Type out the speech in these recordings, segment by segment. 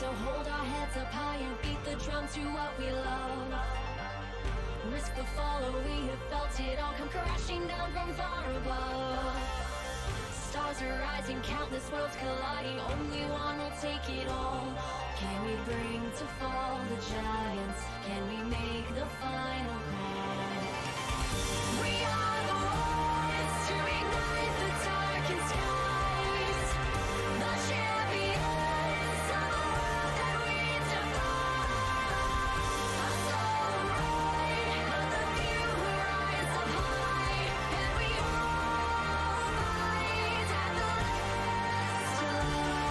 to hold our heads up high and beat the drum to what we love. Risk the fall, or we have felt it all come crashing down from far above. Stars are rising, countless worlds colliding, only one will take it all. Can we bring to fall the giants? Can we make the final call? We are the ones to ignite the darkened skies, the champions of the world that we defy. A soul right at the view who rise up high, and we all fight at the last light.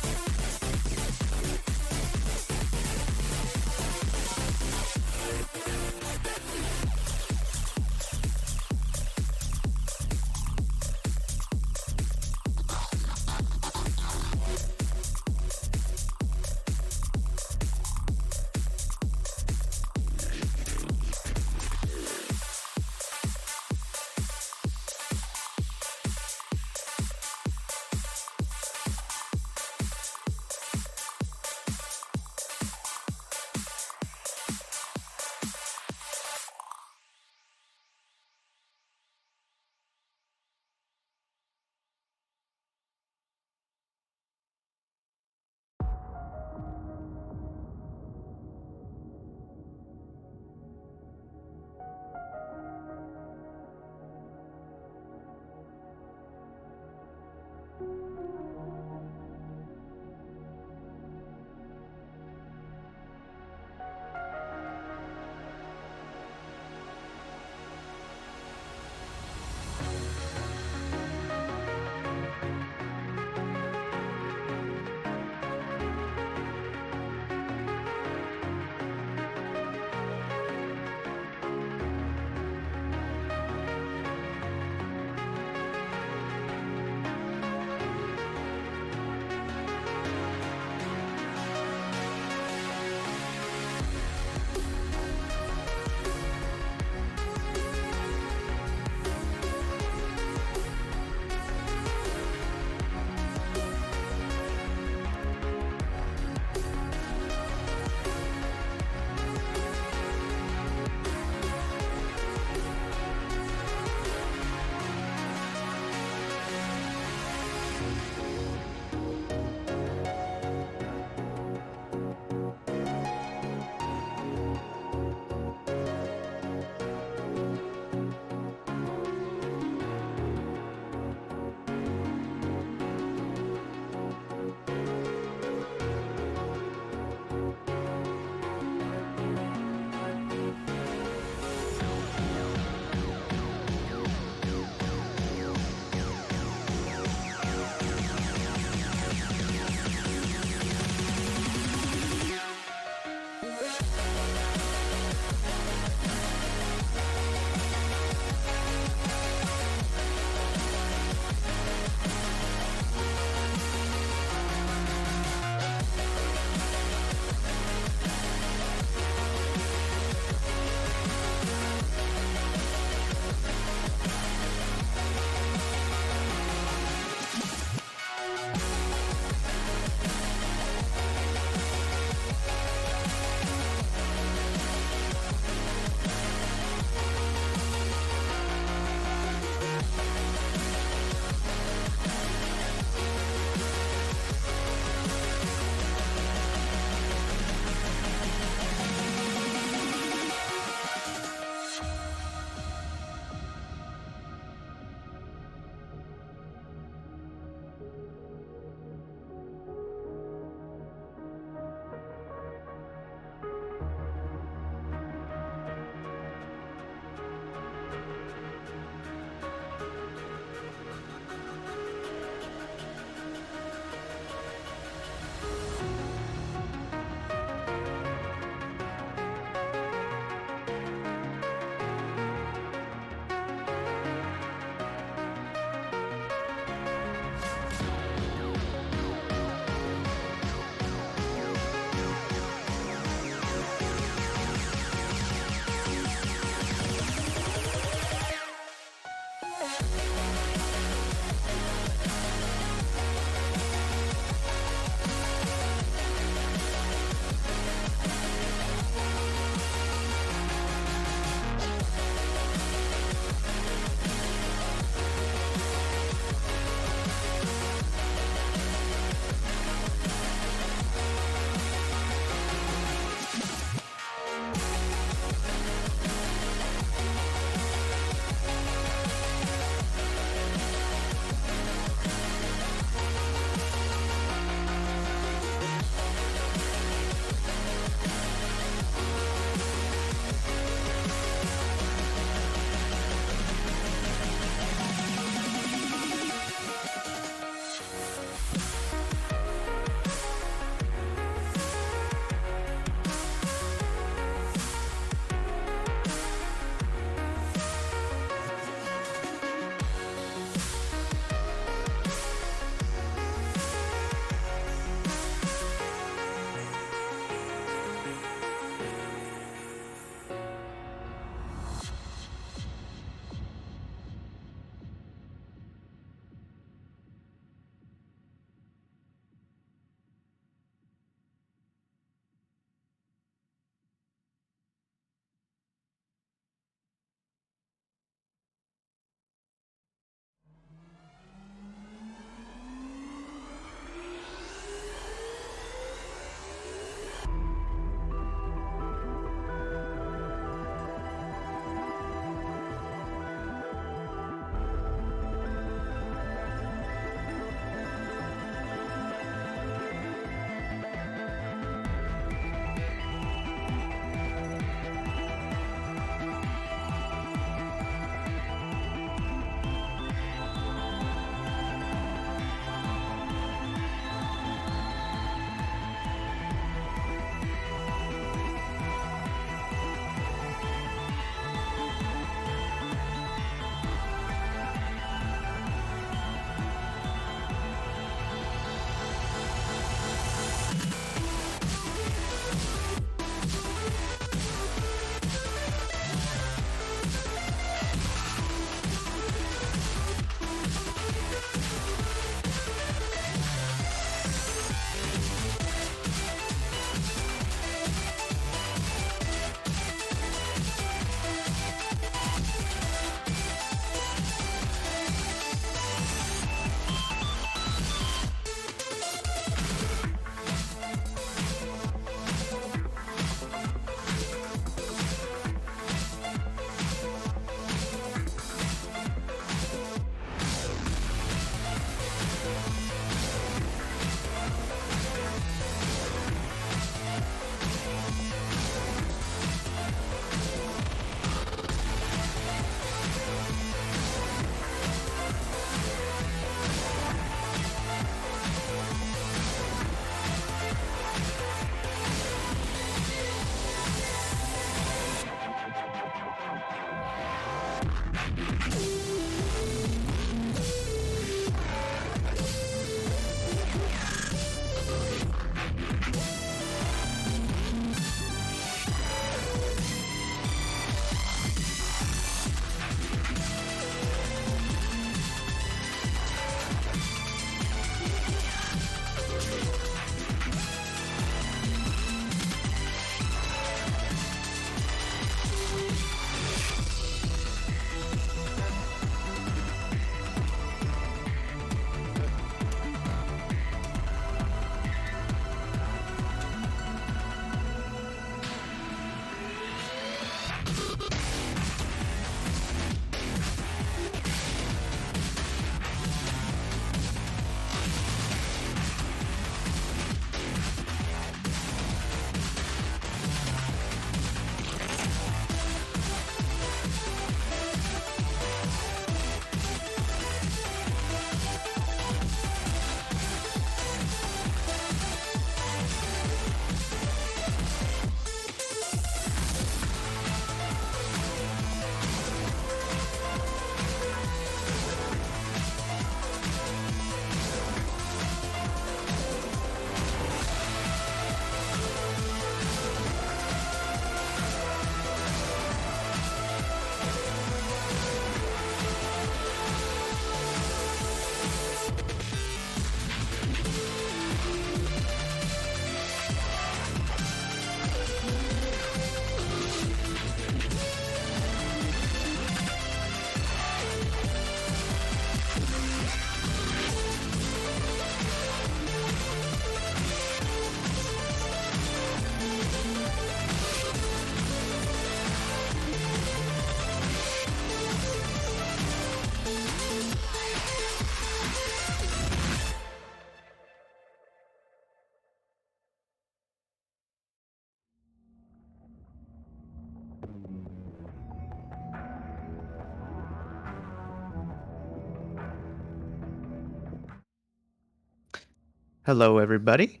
Hello, everybody,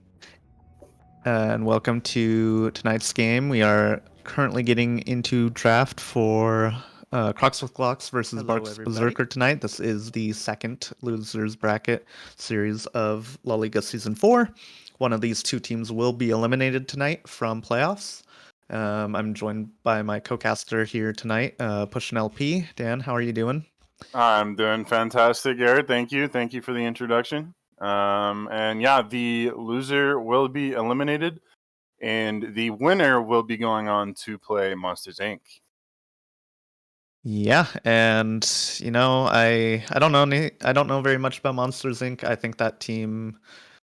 and welcome to tonight's game. We are currently getting into draft for Crocs with Glocks versus Barq's Berserker tonight. This is the second losers bracket series of La Liga Season 4. One of these two teams will be eliminated tonight from playoffs. I'm joined by my co-caster here tonight, Push LP. Dan, how are you doing? I'm doing fantastic, Garrett. Thank you. Thank you for the introduction. And yeah, the loser will be eliminated, and the winner will be going on to play Monsters Inc. Yeah, and I don't know I don't know very much about Monsters Inc. I think that team,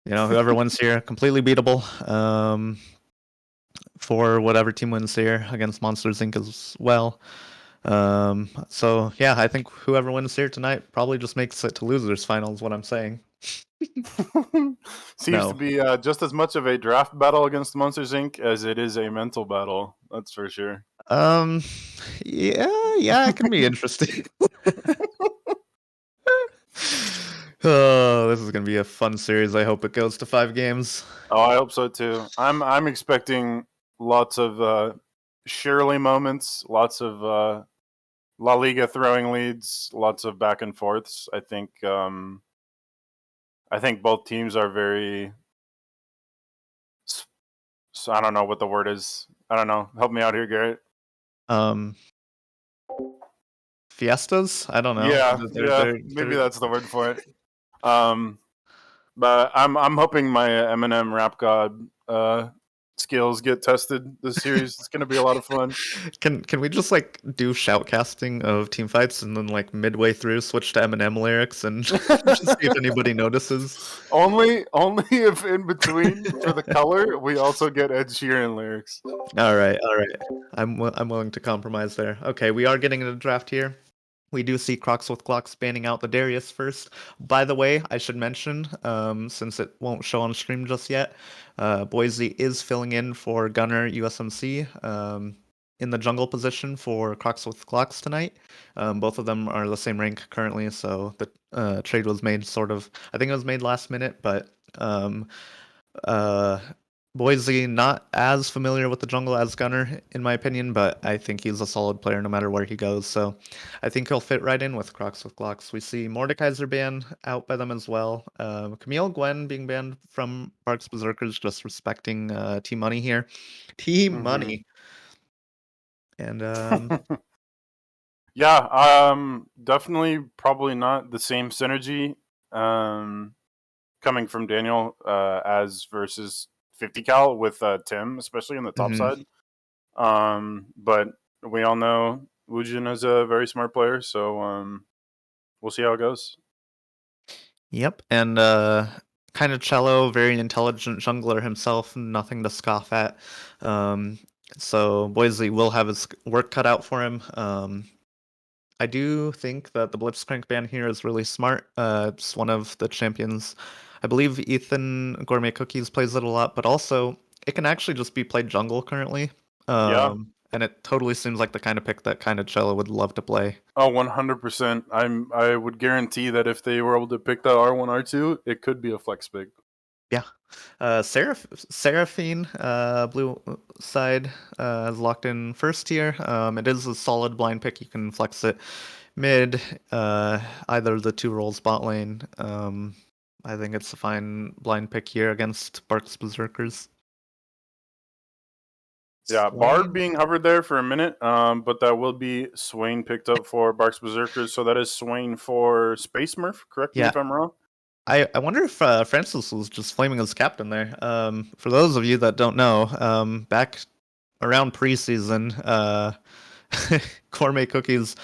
whoever wins here, completely beatable. For whatever team wins here against Monsters Inc. as well. So yeah, I think whoever wins here tonight probably just makes it to losers final is what I'm saying. Seems to be just as much of a draft battle against Monsters Inc. as it is a mental battle. That's for sure. Um, yeah, it can be interesting. Oh, this is gonna be a fun series. I hope it goes to 5 games. Oh, I hope so too. I'm expecting lots of Shirley moments, lots of La Liga throwing leads, lots of back and forths. I think both teams are very. So I don't know what the word is. I don't know. Help me out here, Garrett. Um, Fiestas? I don't know. Yeah, maybe that's the word for it. Um, but I'm hoping my Eminem rap god skills get tested this series. It's gonna be a lot of fun. Can we just like do shoutcasting of team fights and then like midway through switch to Eminem lyrics and just see if anybody notices? only if in between for the color we also get Ed Sheeran lyrics. All right, all right. I'm willing to compromise there. Okay, we are getting into the draft here. We do see Crocs with Glocks banning out the Darius first. By the way, I should mention, since it won't show on stream just yet, Boise is filling in for Gunner USMC in the jungle position for Crocs with Glocks tonight. Both of them are the same rank currently, so the trade was made I think it was made last minute, but uh, Boise, not as familiar with the jungle as Gunner, in my opinion, but I think he's a solid player no matter where he goes. So I think he'll fit right in with Crocs with Glocks. We see Mordekaiser banned out by them as well. Camille Gwen being banned from Barq's Berserkers, just respecting Team Money here. Team Money. And Yeah, definitely probably not the same synergy coming from Daniel as versus 50 cal with Tim, especially on the top side. But we all know Woojin is a very smart player, so we'll see how it goes. Yep, and kind of Cello, very intelligent jungler himself, nothing to scoff at. So Boise will have his work cut out for him. I do think that the Blitzcrank ban here is really smart. It's one of the champions. I believe Ethan Gourmet Cookies plays it a lot, but also it can actually just be played jungle currently. Yeah. And it totally seems like the kind of pick that kind of Cello would love to play. Oh, 100%. I would guarantee that if they were able to pick that R1, R2, it could be a flex pick. Yeah. Seraphine, blue side, is locked in first tier. It is a solid blind pick. You can flex it mid, either of the two roles bot lane. I think it's a fine blind pick here against Barq's Berserkers. Yeah, Swain. Barb being hovered there for a minute, but that will be Swain picked up for Barq's Berserkers. So that is Swain for Space Murph. Correct me Yeah. if I'm wrong. I wonder if Francis was just flaming as captain there. For those of you that don't know, back around preseason, Gourmet Cookies,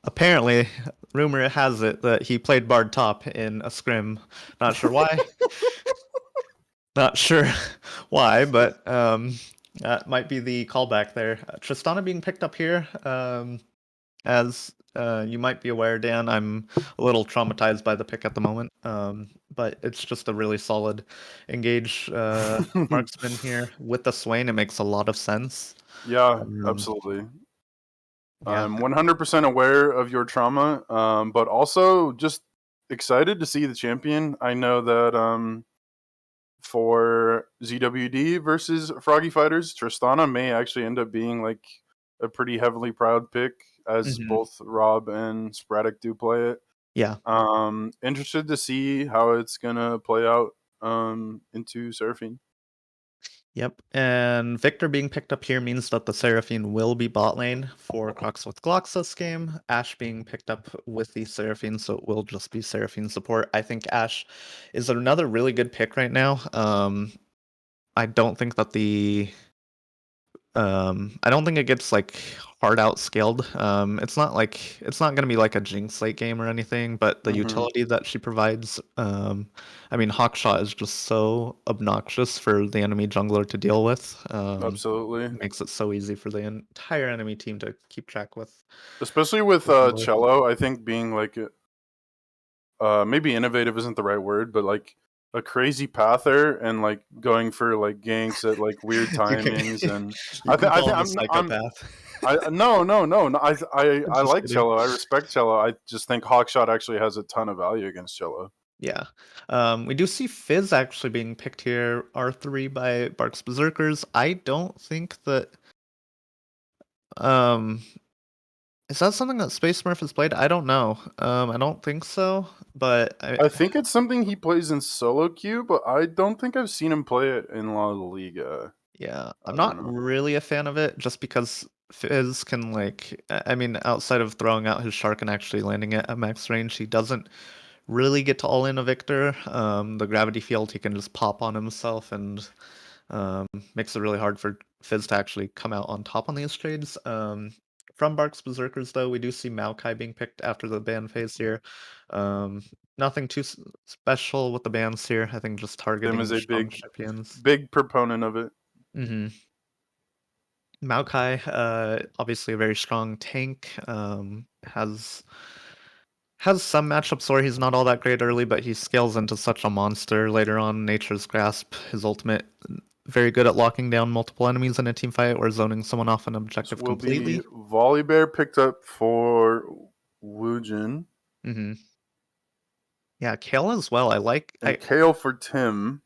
apparently, rumor has it that he played Bard top in a scrim. Not sure why. Not sure why, but that might be the callback there. Tristana being picked up here. As you might be aware, Dan, I'm a little traumatized by the pick at the moment. But it's just a really solid engage marksman here. With the Swain, it makes a lot of sense. Yeah, absolutely. Yeah. I'm 100% aware of your trauma, but also just excited to see the champion. I know that for ZWD versus Froggy Fighters, Tristana may actually end up being like a pretty heavily proud pick, as both Rob and Sporadic do play it. Yeah. Interested to see how it's gonna play out into Seraphine. Yep, and Victor being picked up here means that the Seraphine will be bot lane for Crocs with Glocks this game. Ashe being picked up with the Seraphine, so it will just be Seraphine support. I think Ashe is another really good pick right now. I don't think that I don't think it gets like hard out scaled. It's not gonna be like a Jinx late game or anything, but the utility that she provides, I mean, Hawkshot is just so obnoxious for the enemy jungler to deal with. Absolutely. It makes it so easy for the entire enemy team to keep track with. Especially with Cello, I think being like maybe innovative isn't the right word, but like a crazy pather and like going for like ganks at like weird timings. And You can call him a I'm psychopath. no. I Just like kidding. Cello. I respect Cello. I just think Hawkshot actually has a ton of value against Cello. Yeah. We do see Fizz actually being picked here, R3 by Barq's Berserkers. I don't think that is that something that Space Smurf has played? I don't know. I don't think so, but I think it's something he plays in solo queue, but I don't think I've seen him play it in La Liga. yeah, I'm I not don't know. really a fan of it just because Fizz can like I mean, outside of throwing out his shark and actually landing it at max range, he doesn't really get to all in a Victor. The gravity field he can just pop on himself and makes it really hard for Fizz to actually come out on top on these trades. From Barq's Berserkers, though, we do see Maokai being picked after the ban phase here. Nothing too special with the bans here. I think just Tim targeting is a strong champions. big proponent of it. Maokai, obviously a very strong tank. Has some matchups where he's not all that great early, but he scales into such a monster later on. Nature's Grasp, his ultimate, very good at locking down multiple enemies in a team fight or zoning someone off an This objective will completely. be Volibear picked up for Woojin. Yeah, Kale as well. And Kale for Tim.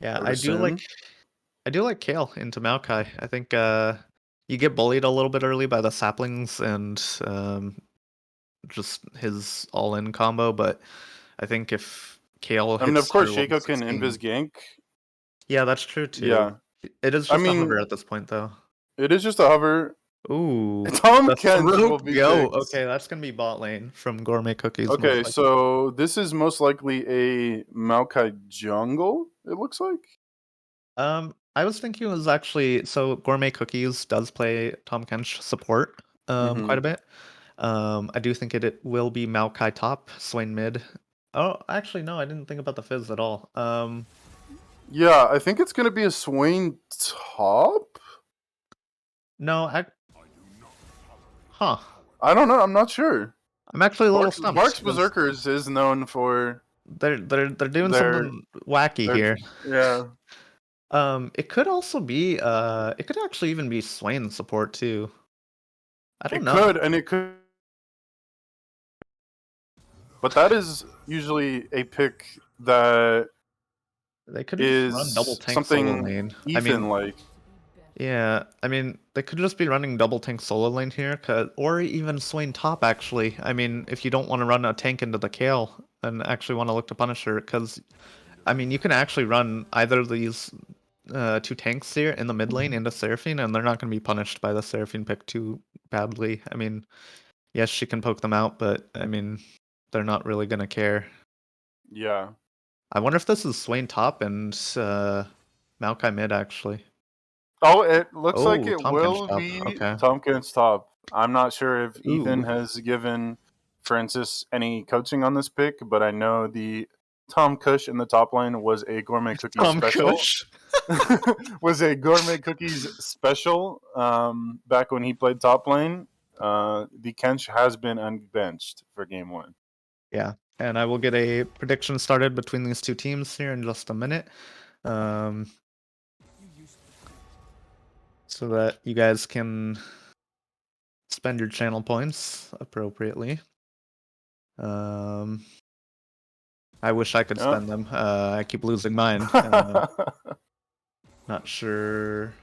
Yeah, Or I do like Sin. I do like Kale into Maokai. I think you get bullied a little bit early by the saplings and just his all-in combo, but I think if Kale I mean, of hits her course, level Shaco can 16, invis gank. yeah, that's true too. Yeah, It is I just a hover mean, at this point, though. it is just a hover. Ooh, Tom the Kench will throat be go. picked. Okay, that's gonna be bot lane from Gourmet Cookies. Most Okay, likely. so this is most likely a Maokai jungle, it looks like. I was thinking it was actually so Gourmet Cookies does play Tom Kench support quite a bit. I do think it will be Maokai top, Swain mid. Oh, actually no, I didn't think about the Fizz at all. Yeah, I think it's going to be a Swain top. No, huh. I don't know. I'm not sure. I'm actually a little Barq's stumped. 'Cause Berserkers is known for they're doing their, something wacky their here. yeah. It could also be it could actually even be Swain support too. I don't It know. could, and it could. But that is usually a pick that They could just run double is tank solo something lane. I Ethan mean, like. yeah, I mean, they could just be running double tank solo lane here, or even Swain top, actually. I mean, if you don't want to run a tank into the Kale and actually want to look to Punisher, because, I mean, you can actually run either of these two tanks here in the mid lane into Seraphine, and they're not going to be punished by the Seraphine pick too badly. I mean, yes, she can poke them out, but, I mean, they're not really going to care. Yeah. I wonder if this is Swain top and Maokai mid, actually. Oh, it looks like Oh, it Tompkins will top. be Okay. Tompkins top. I'm not sure if Ethan Ooh. has given Francis any coaching on this pick, but I know the Tom Kush in the top lane was a Gourmet Cookies Tom special. Kush. Was a Gourmet Cookies special back when he played top lane. The Kench has been unbenched for game 1. Yeah, and I will get a prediction started between these two teams here in just a minute. So that you guys can spend your channel points appropriately. I wish I could spend them. I keep losing mine. Not sure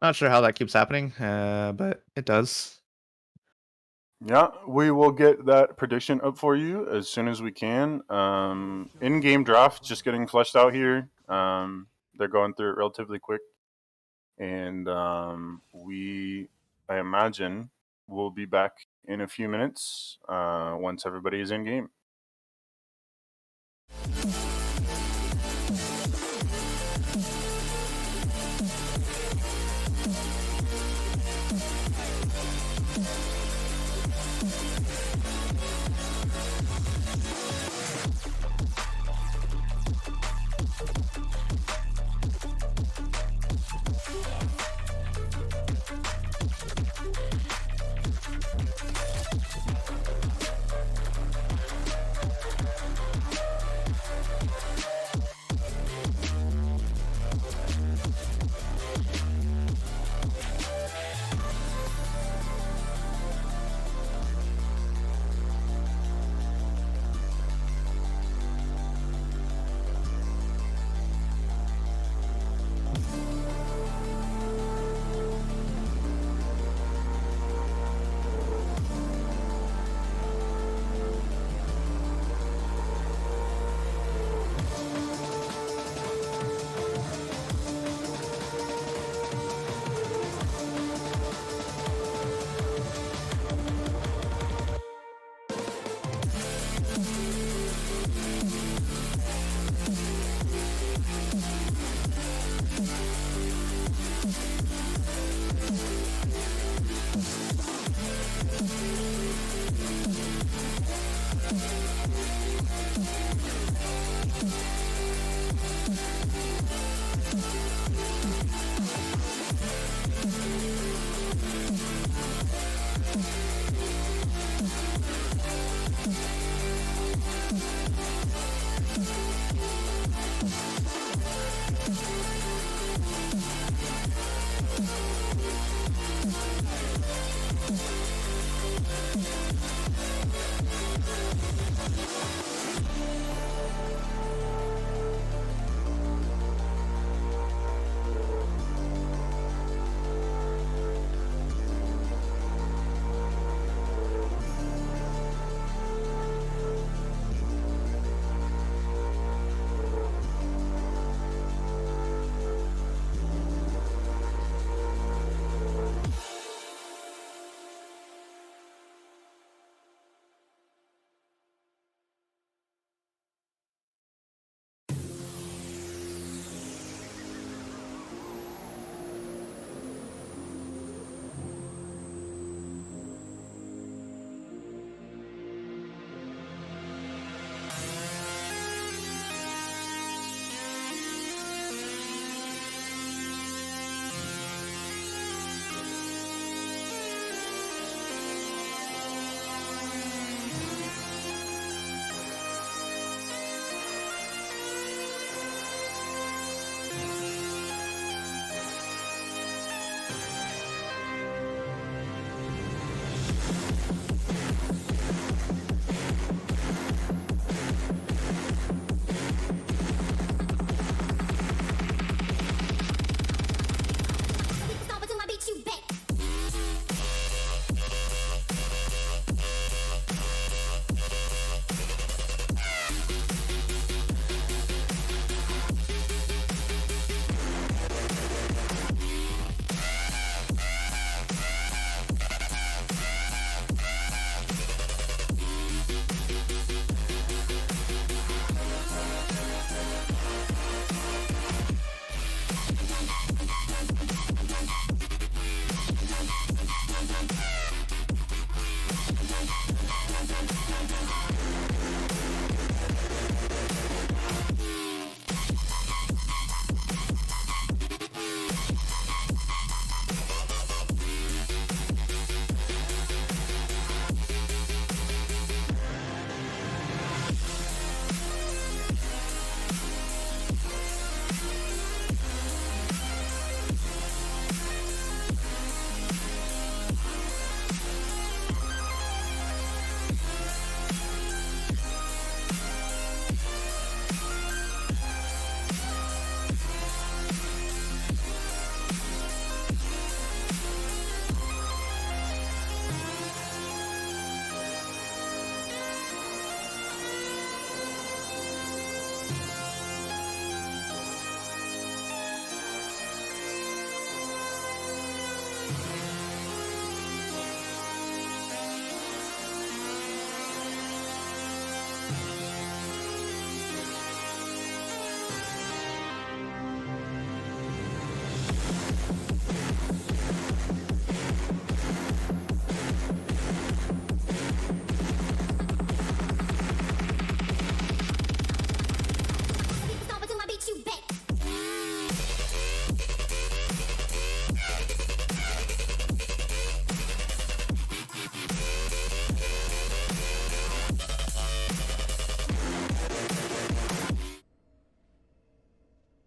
how that keeps happening, but it does. Yeah, we will get that prediction up for you as soon as we can. In-game draft just getting fleshed out here. They're going through it relatively quick, and I imagine, we'll be back in a few minutes once everybody is in game.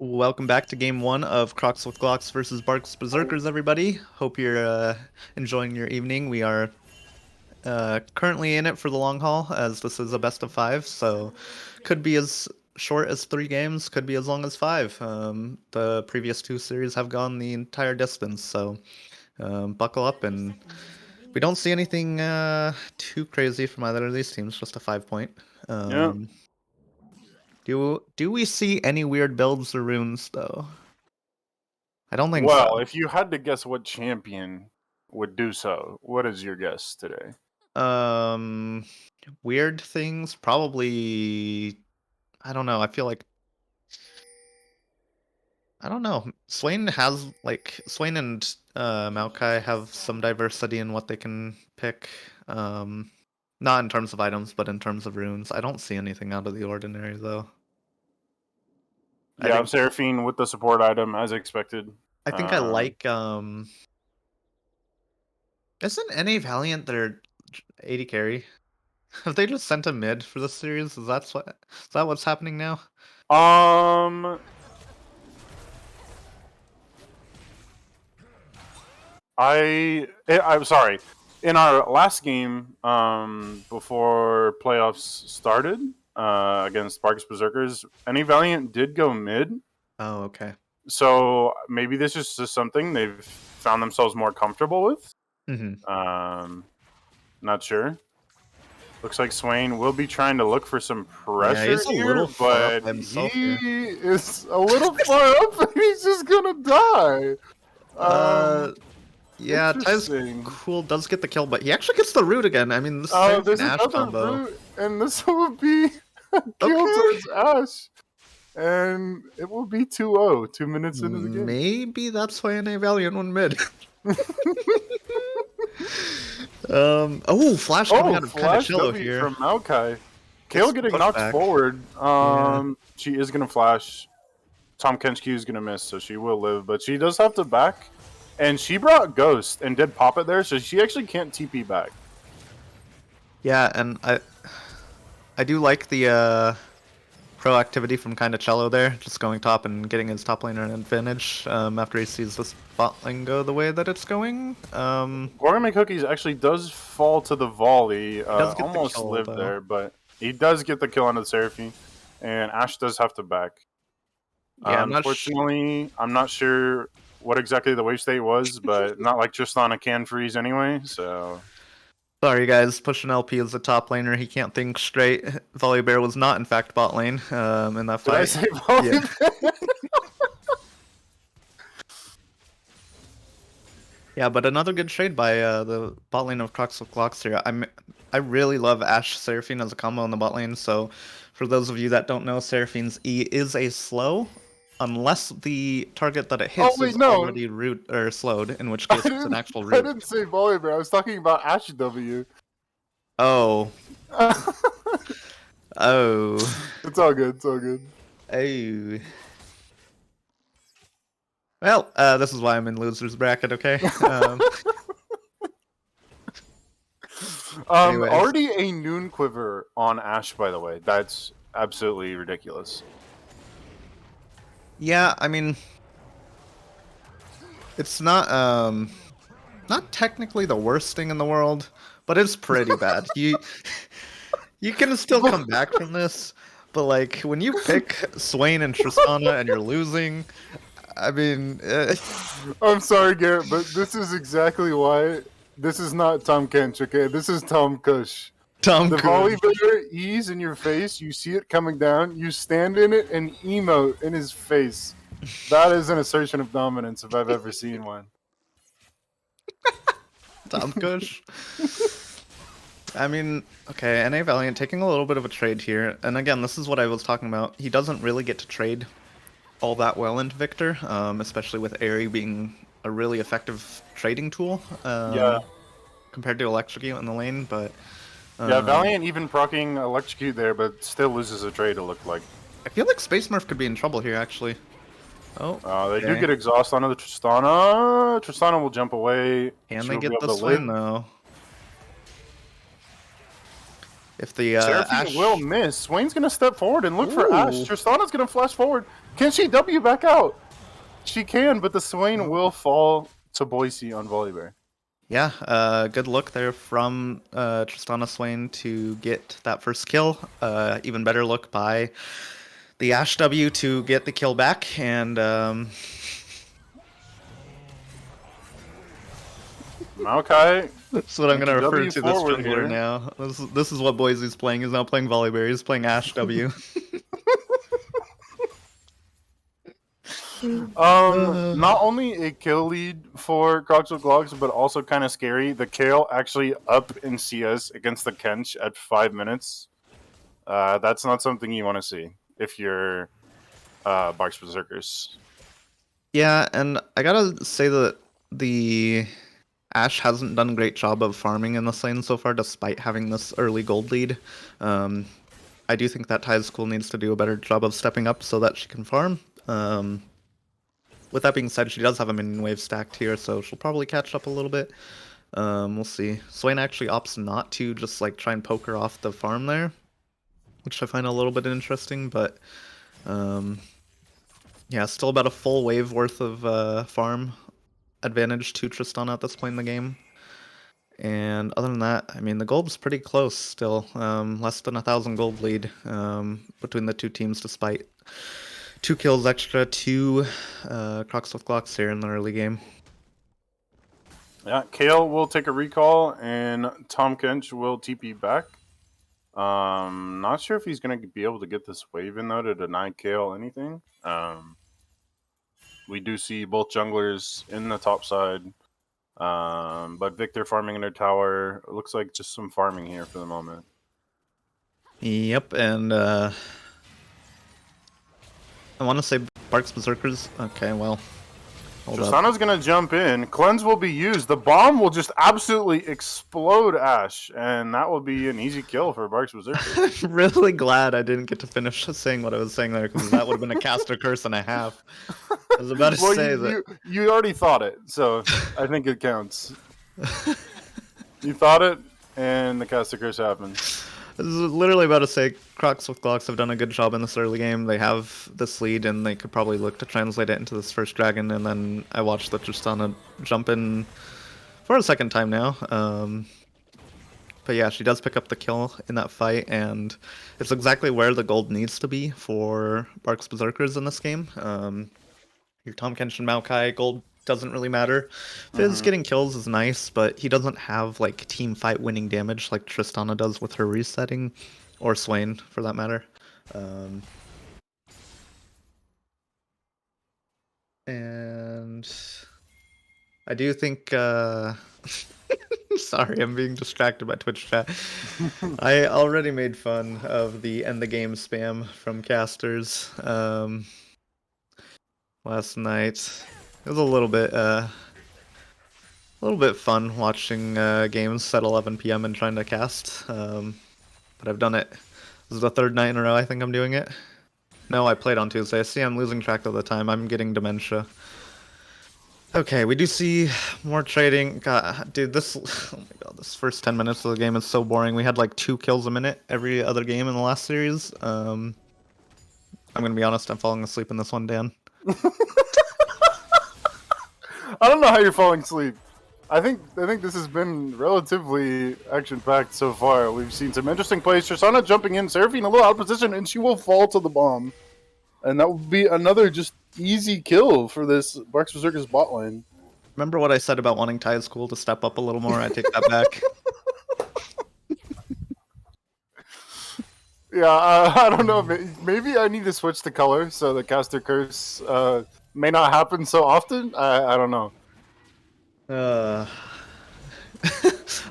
Welcome back to game one of Crocs with Glocks versus Barq's Berserkers, everybody. Hope you're enjoying your evening. We are currently in it for the long haul, as this is a best of 5, so could be as short as 3 games, could be as long as 5. The previous 2 series have gone the entire distance, so buckle up, and we don't see anything too crazy from either of these teams, just a 5-point. Yeah. Do we see any weird builds or runes, though? I don't think Well, so. if you had to guess what champion would do so, what is your guess today? Weird things, probably. I don't know. I feel like I don't know. Swain and Maokai have some diversity in what they can pick. Not in terms of items, but in terms of runes. I don't see anything out of the ordinary though. Yeah, I'm Seraphine with the support item as expected. I think I like Isn't NA Valiant their AD carry? Have they just sent a mid for this series? Is that what's happening now? I'm sorry. In our last game, before playoffs started, against Barq's Berserkers, NA Valiant did go mid. Oh, okay. So maybe this is just something they've found themselves more comfortable with. Not sure. Looks like Swain will be trying to look for some pressure. Yeah, he's a little far up but himself he here. is a little far up, and he's just gonna die. Yeah, Ty's cool does get the kill, but he actually gets the root again. I mean, this is an Ash combo. Root, and this will be a kill towards Ash. And it will be 2-0, 2 minutes into the game. Maybe that's why NA Valiant won mid. Flash coming out of kind of Cello here. From Maokai. Kale getting knocked forward. She is going to flash. Tom Kenchku is going to miss, so she will live. But she does have to back. And she brought Ghost and did pop it there, so she actually can't TP back. Yeah, and I do like the proactivity from kind of Cello there, just going top and getting his top laner an advantage after he sees this bot lane go the way that it's going. Gourmet Cookies actually does fall to the volley. Almost lived there, but he does get the kill onto the Seraphine. And Ash does have to back. Yeah, unfortunately, I'm not sure what exactly the wave state was, but not like Tristana can freeze anyway, so... Sorry guys, pushing LP as the top laner, he can't think straight. Volibear was not in fact bot lane in that fight. Did I say Volibear? Yeah, but another good trade by the bot lane of Crocs with Glocks here. I really love Ashe Seraphine as a combo in the bot lane, so for those of you that don't know, Seraphine's E is a slow, unless the target that it hits is already root or slowed, in which case it's an actual root. I didn't say Volibear, I was talking about Ashe W. Oh. Oh. It's all good, it's all good. Oh. Well, this is why I'm in loser's bracket, okay? Already a Noon Quiver on Ashe, by the way. That's absolutely ridiculous. Yeah, I mean, it's not technically the worst thing in the world, but it's pretty bad. You can still come back from this, but like when you pick Swain and Tristana and you're losing, I mean, I'm sorry, Garrett, but this is exactly why this is not Tom Kench, okay? This is Tom Kush. The Volibear E's in your face, you see it coming down, you stand in it and emote in his face. That is an assertion of dominance if I've ever seen one. Tom Kush. I mean, okay, NA Valiant taking a little bit of a trade here, and again, this is what I was talking about. He doesn't really get to trade all that well into Victor, especially with Aerie being a really effective trading tool. Compared to Electrocute in the lane, but yeah, Valiant even proccing Electrocute there, but still loses a trade, it looked like. I feel like Space Murph could be in trouble here, actually. Oh, they do get exhaust onto the Tristana. Tristana will jump away. Can they get this win, though? If the Seraphine will miss. Swain's going to step forward and look for Ash. Tristana's going to flash forward. Can she W back out? She can, but the Swain will fall to Boise on Volibear. Yeah, good look there from Tristana Swain to get that first kill. Even better look by the Ash W to get the kill back, and Maokai. that's what I'm going to refer W to this forward jungler here. now. This is what Boise's playing. He's not playing Volibear. He's playing Ash W. Not only a kill lead for Crocs with Glocks, but also kind of scary. The Kale actually up in CS against the Kench at 5 minutes. That's not something you want to see if you're Barq's Berserkers. Yeah, and I gotta say that the Ash hasn't done a great job of farming in this lane so far, despite having this early gold lead. I do think that Ty's School needs to do a better job of stepping up so that she can farm. With that being said, she does have a minion wave stacked here, so she'll probably catch up a little bit. We'll see. Swain actually opts not to just like try and poke her off the farm there, which I find a little bit interesting, but yeah, still about a full wave worth of farm advantage to Tristana at this point in the game. And other than that, I mean, the gold's pretty close still. Less than 1,000 gold lead between the two teams, despite 2 kills extra to Crocs with Glocks here in the early game. Yeah, Kale will take a recall, and Tom Kench will TP back. Not sure if he's going to be able to get this wave in, though, to deny Kale anything. We do see both junglers in the top side, but Victor farming in their tower. It looks like just some farming here for the moment. Yep, and I want to say Barq's Berserkers. Okay, well, hold up. Tristana's going to jump in. Cleanse will be used. The bomb will just absolutely explode Ash, and that will be an easy kill for Barq's Berserkers. I'm really glad I didn't get to finish saying what I was saying there, because that would have been a caster curse and a half. I was about to say that. You already thought it, so I think it counts. You thought it, and the caster curse happened. I was literally about to say Crocs with Glocks have done a good job in this early game. They have this lead, and they could probably look to translate it into this first dragon, and then I watched the Tristana jump in for a second time now. But yeah, she does pick up the kill in that fight, and it's exactly where the gold needs to be for Barq's Berserkers in this game. Your Tom Kench and Maokai, gold doesn't really matter. Fizz getting kills is nice, but he doesn't have like team fight winning damage like Tristana does with her resetting, or Swain for that matter. And I do think sorry, I'm being distracted by Twitch chat. I already made fun of the end the game spam from casters last night. It was a little bit fun watching games at 11 p.m. and trying to cast. But I've done it. This is the 3rd night in a row I think I'm doing it. No, I played on Tuesday. See, I'm losing track of the time. I'm getting dementia. Okay, we do see more trading. God, dude, this oh my god, this first 10 minutes of the game is so boring. We had like 2 kills a minute every other game in the last series. I'm gonna be honest, I'm falling asleep in this one, Dan. I don't know how you're falling asleep. I think this has been relatively action-packed so far. We've seen some interesting plays. Tristana jumping in, Seraphine a little out of position, and she will fall to the bomb. And that will be another just easy kill for this Barq's Berserkers bot lane. Remember what I said about wanting Ty's School to step up a little more? I take that back. Yeah, I don't know. Maybe I need to switch the color so the caster curse may not happen so often. I don't know.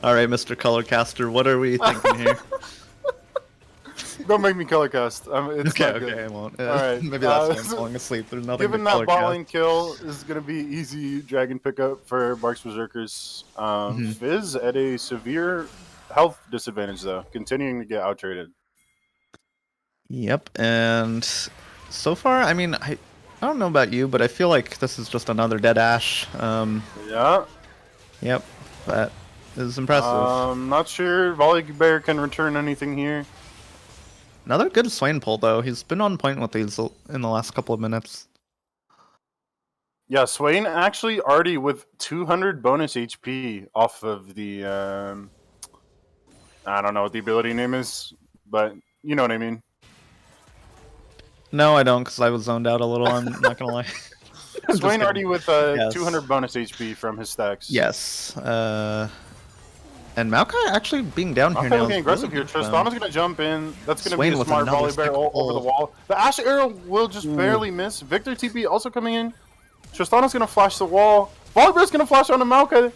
All right, Mr. Colorcaster, what are we thinking here? Don't make me color cast. It's Okay, not good. okay, I won't. All right. Maybe that's why I'm falling asleep. There's nothing Given to that color bot cast. lane kill is going to be easy dragon pickup for Barq's Berserkers. Fizz at a severe health disadvantage, though, continuing to get out-traded. Yep, and so far, I mean, I don't know about you, but I feel like this is just another dead Ash. Yeah. Yep, that is impressive. Not sure Volibear can return anything here. Another good Swain pull, though. He's been on point with these in the last couple of minutes. Yeah, Swain actually already with 200 bonus HP off of the... I don't know what the ability name is, but you know what I mean. No, I don't, because I was zoned out a little. I'm not gonna lie. Swain already with Yes. 200 bonus HP from his stacks. Yes. And Maokai actually being down here now. Getting aggressive here. Tristana's gonna jump in. That's gonna be a smart volley barrel over the wall. The Ash arrow will just barely miss. Victor TP also coming in. Tristana's gonna flash the wall. Volley barrel's gonna flash onto Maokai.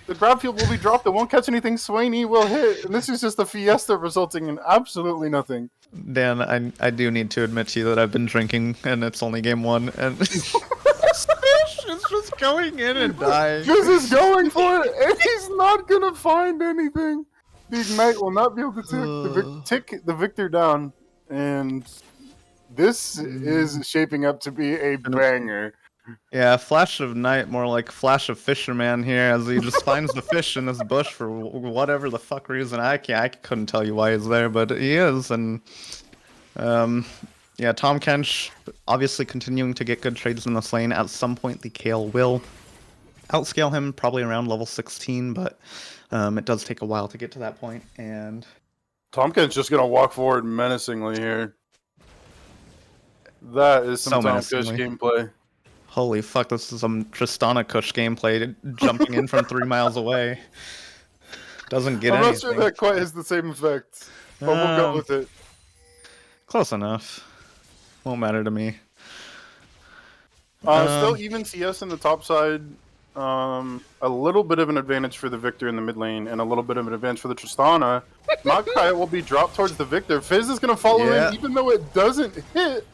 The grab field will be dropped. It won't catch anything. Swainy will hit, and this is just a fiesta resulting in absolutely nothing. Dan, I do need to admit to you that I've been drinking, and it's only game 1, and this fish is just going in and dying. This is going for it, and he's not gonna find anything. The Ignite will not be able to tick the Victor down, and this is shaping up to be a banger. Yeah, Flash of Night, more like Flash of Fisherman here, as he just finds the fish in this bush for whatever the fuck reason. I couldn't tell you why he's there, but he is, and yeah, Tom Kench obviously continuing to get good trades in this lane. At some point, the Kale will outscale him, probably around level 16, but it does take a while to get to that point. And Tom Kench just gonna walk forward menacingly here. That is some Tom Kench gameplay. Holy fuck, this is some Tristana Kush gameplay, jumping in from 3 miles away. Doesn't get anything. I'm not sure that quite has the same effect, but we'll go with it. Close enough. Won't matter to me. Still even CS in the top side. A little bit of an advantage for the Victor in the mid lane, and a little bit of an advantage for the Tristana. Maokai will be dropped towards the Victor. Fizz is going to follow in, even though it doesn't hit.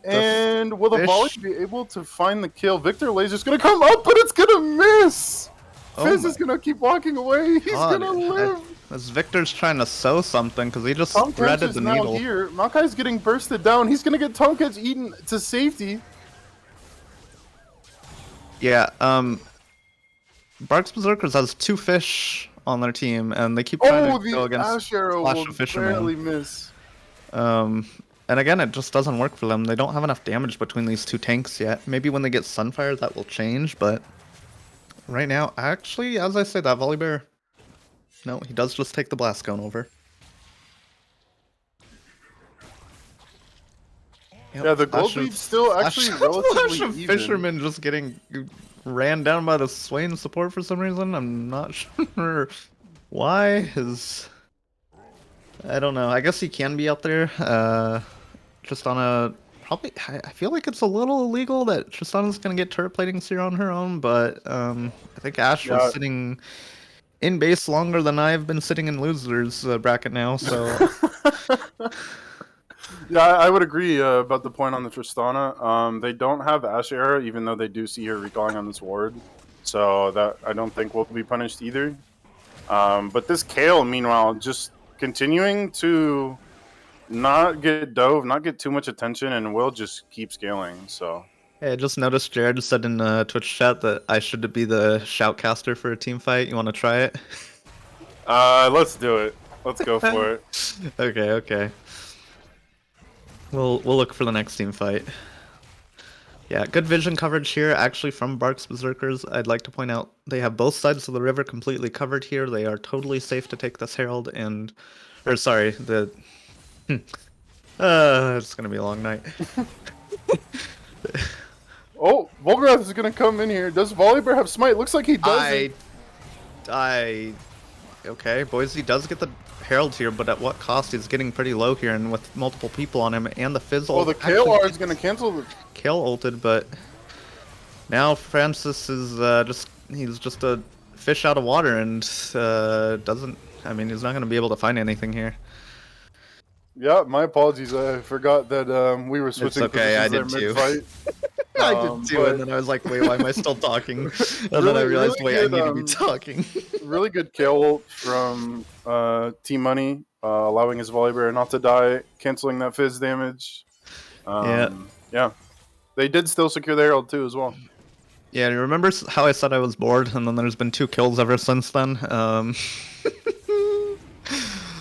And will the volley be able to find the kill? Victor Laser's gonna come up, but it's gonna miss! Fizz is gonna keep walking away. He's gonna live. This Victor's trying to sew something because he just threaded the needle. Now here. Maokai's getting bursted down. He's gonna get Tom Kench eaten to safety. Yeah, Barq's Berserkers has 2 fish on their team, and they keep trying to go against Ash arrow Flash will of Fisherman. barely miss. And again, it just doesn't work for them. They don't have enough damage between these 2 tanks yet. Maybe when they get Sunfire, that will change, but right now, actually, as I say, that Volley Bear, no, he does just take the Blast Cone over. Yep, yeah, the gold lead's still actually relatively even. Fisherman just getting ran down by the Swain support for some reason. I'm not sure why. I don't know. I guess he can be out there. Just on a probably. I feel like it's a little illegal that Tristana's gonna get turret plating here on her own, but I think Ash was sitting in base longer than I've been sitting in losers bracket now. So yeah, I would agree about the point on the Tristana. They don't have Ash era, even though they do see her recalling on this ward, so that I don't think will be punished either. But this Kale, meanwhile, just continuing to not get dove, not get too much attention, and will just keep scaling. So hey, I just noticed Jared said in Twitch chat that I should be the shoutcaster for a team fight. You want to try it? Let's do it. Let's go for it. Okay. We'll look for the next team fight. Yeah, good vision coverage here, actually, from Barq's Berserkers. I'd like to point out they have both sides of the river completely covered here. They are totally safe to take this Herald and... Or, sorry, the... it's gonna be a long night. Oh, Volgrath is gonna come in here. Does Volibear have smite? Looks like he does. Okay, Boise does get the Herald here, but at what cost? He's getting pretty low here, and with multiple people on him, and the Fizz ult. Well, the Kale R is gonna cancel the... Kale ulted, but now Francis is he's just a fish out of water, and doesn't... I mean, he's not gonna be able to find anything here. Yeah, my apologies. I forgot that we were switching. It's okay, I did too. I did too, and then I was like, wait, why am I still talking? And then I realized, wait, I need to be talking. Really good Kale ult from Team Money, allowing his Volibear not to die, canceling that Fizz damage. Yeah. They did still secure the Herald too as well. Yeah, remember how I said I was bored, and then there's been 2 kills ever since then?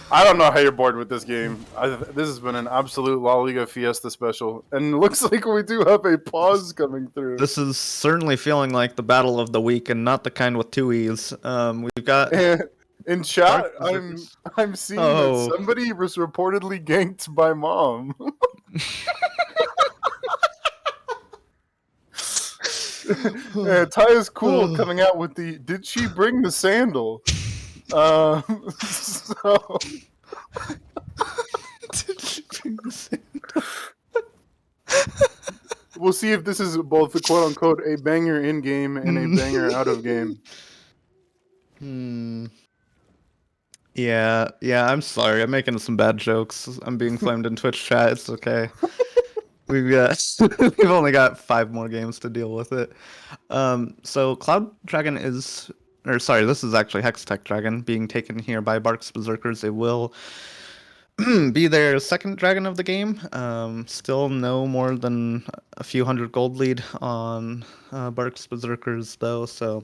I don't know how you're bored with this game. This has been an absolute La Liga Fiesta special, and it looks like we do have a pause coming through. This is certainly feeling like the battle of the week, and not the kind with two E's. We've got In chat, Barq Berserkers. I'm seeing that Oh. somebody was reportedly ganked by mom. Taya's cool coming out with the "Did she bring the sandal?" So Did she bring the sandal? we'll see if this is both the quote unquote a banger in game and a banger out of game. Yeah, I'm sorry. I'm making some bad jokes. I'm being flamed in Twitch chat. It's okay. We've only got 5 more games to deal with it. So Cloud Dragon is, or sorry, this is actually Hextech Dragon being taken here by Barq's Berserkers. It will be their second dragon of the game. Still no more than a few hundred gold lead on Barq's Berserkers though. So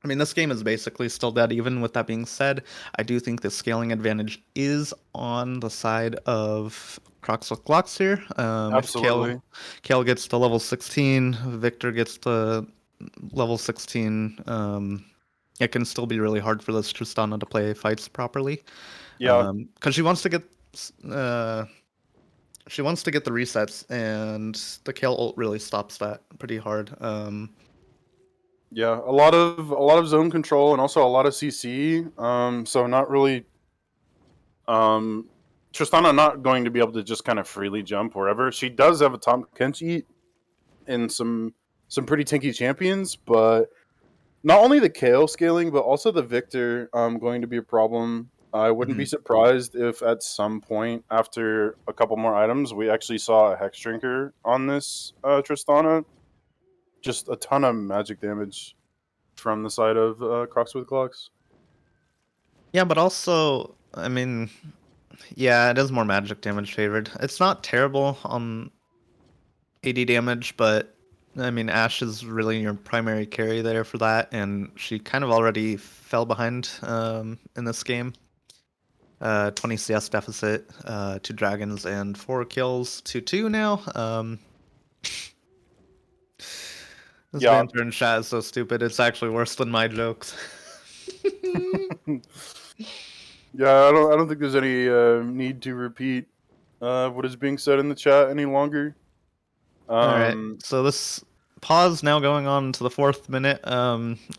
I mean, this game is basically still dead. Even with that being said, I do think the scaling advantage is on the side of Crocs with Glocks here. Absolutely. If Kale gets to level 16, Victor gets to level 16, it can still be really hard for this Tristana to play fights properly. Yeah. Because she wants to get the resets, and the Kale ult really stops that pretty hard. Yeah, a lot of zone control and also a lot of CC. So not really. Tristana not going to be able to just kind of freely jump wherever. She does have a Tom Kenchi and some pretty tanky champions, but not only the Kale scaling, but also the Victor going to be a problem. I wouldn't be surprised if at some point after a couple more items we actually saw a Hex Drinker on this Tristana. Just a ton of magic damage from the side of Crocs with Glocks. Yeah, but also, I mean, yeah, it is more magic damage favored. It's not terrible on AD damage, but I mean, Ashe is really your primary carry there for that, and she kind of already fell behind in this game. 20 CS deficit, 2 dragons and 4 kills to 2 now. This banter in chat is so stupid. It's actually worse than my jokes. Yeah, I don't think there's any need to repeat what is being said in the chat any longer. All right, so this pause now going on to the 4th minute.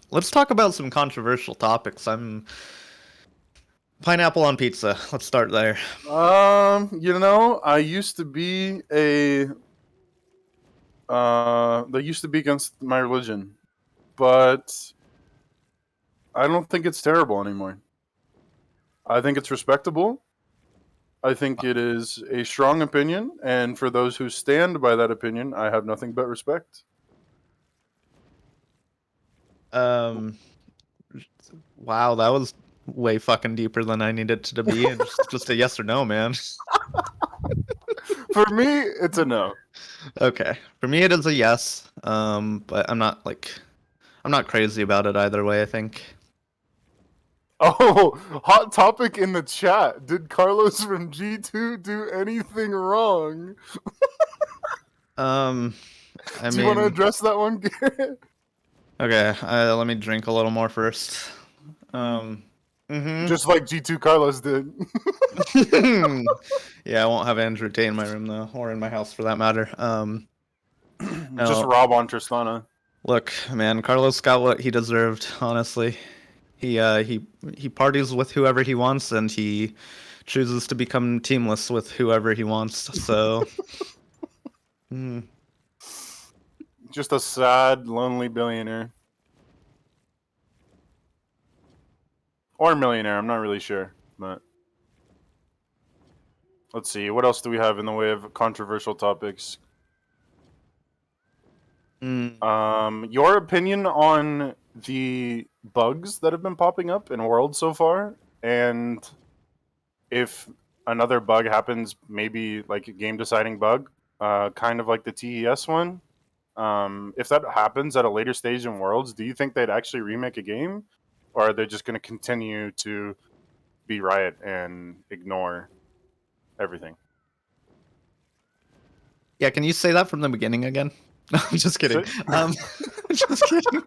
Let's talk about some controversial topics. Pineapple on pizza. Let's start there. I used to be that used to be against my religion, but I don't think it's terrible anymore. I think it's respectable. I think it is a strong opinion, and for those who stand by that opinion, I have nothing but respect. Wow, that was way fucking deeper than I needed it to be. And just a yes or no, man. For me, it's a no. Okay, for me it is a yes. But I'm not crazy about it either way. I think. Oh, hot topic in the chat. Did Carlos from G2 do anything wrong? Do you want to address that one, Garrett? Okay, let me drink a little more first. Just like G2 Carlos did. Yeah, I won't have Andrew Tate in my room though, or in my house for that matter. Just Rob on Tristana. Look, man, Carlos got what he deserved, honestly. He parties with whoever he wants, and he chooses to become teamless with whoever he wants. So, Just a sad, lonely billionaire. Or millionaire, I'm not really sure. But let's see, what else do we have in the way of controversial topics? Your opinion on the bugs that have been popping up in World so far, and if another bug happens, maybe like a game-deciding bug, kind of like the TES one. If that happens at a later stage in Worlds, do you think they'd actually remake a game, or are they just going to continue to be Riot and ignore everything. Yeah, can you say that from the beginning again? No, I'm just kidding. Just kidding.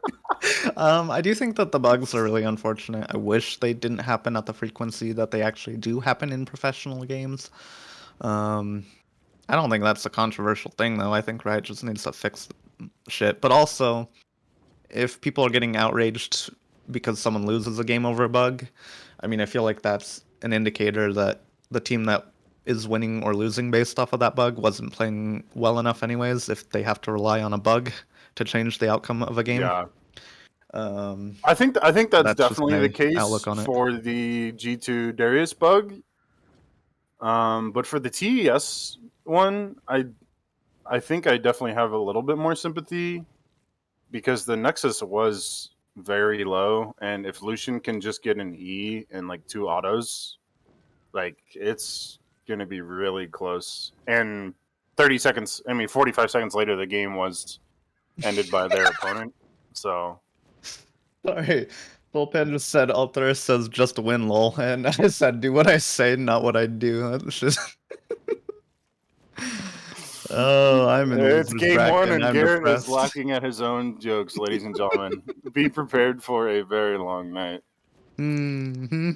I do think that the bugs are really unfortunate. I wish they didn't happen at the frequency that they actually do happen in professional games. I don't think that's a controversial thing, though. I think Riot just needs to fix shit. But also, if people are getting outraged because someone loses a game over a bug, I mean, I feel like that's an indicator that the team that is winning or losing based off of that bug wasn't playing well enough anyways, if they have to rely on a bug to change the outcome of a game. Yeah. Um, I think that's that's just definitely my the case outlook on it. for the G2 Darius bug. But for the TES one, I think I definitely have a little bit more sympathy because the Nexus was very low, and if Lucian can just get an E and like 2 autos, like it's gonna be really close. And 45 seconds later, the game was ended by their opponent. So Sorry. Bullpen just said Alterus says just win lol, and I said do what I say, not what I do. That's just Oh, I'm in it's losers game bracket one, and and I'm Garrett is depressed. laughing at his own jokes, ladies and gentlemen. Be prepared for a very long night. Mm-hmm.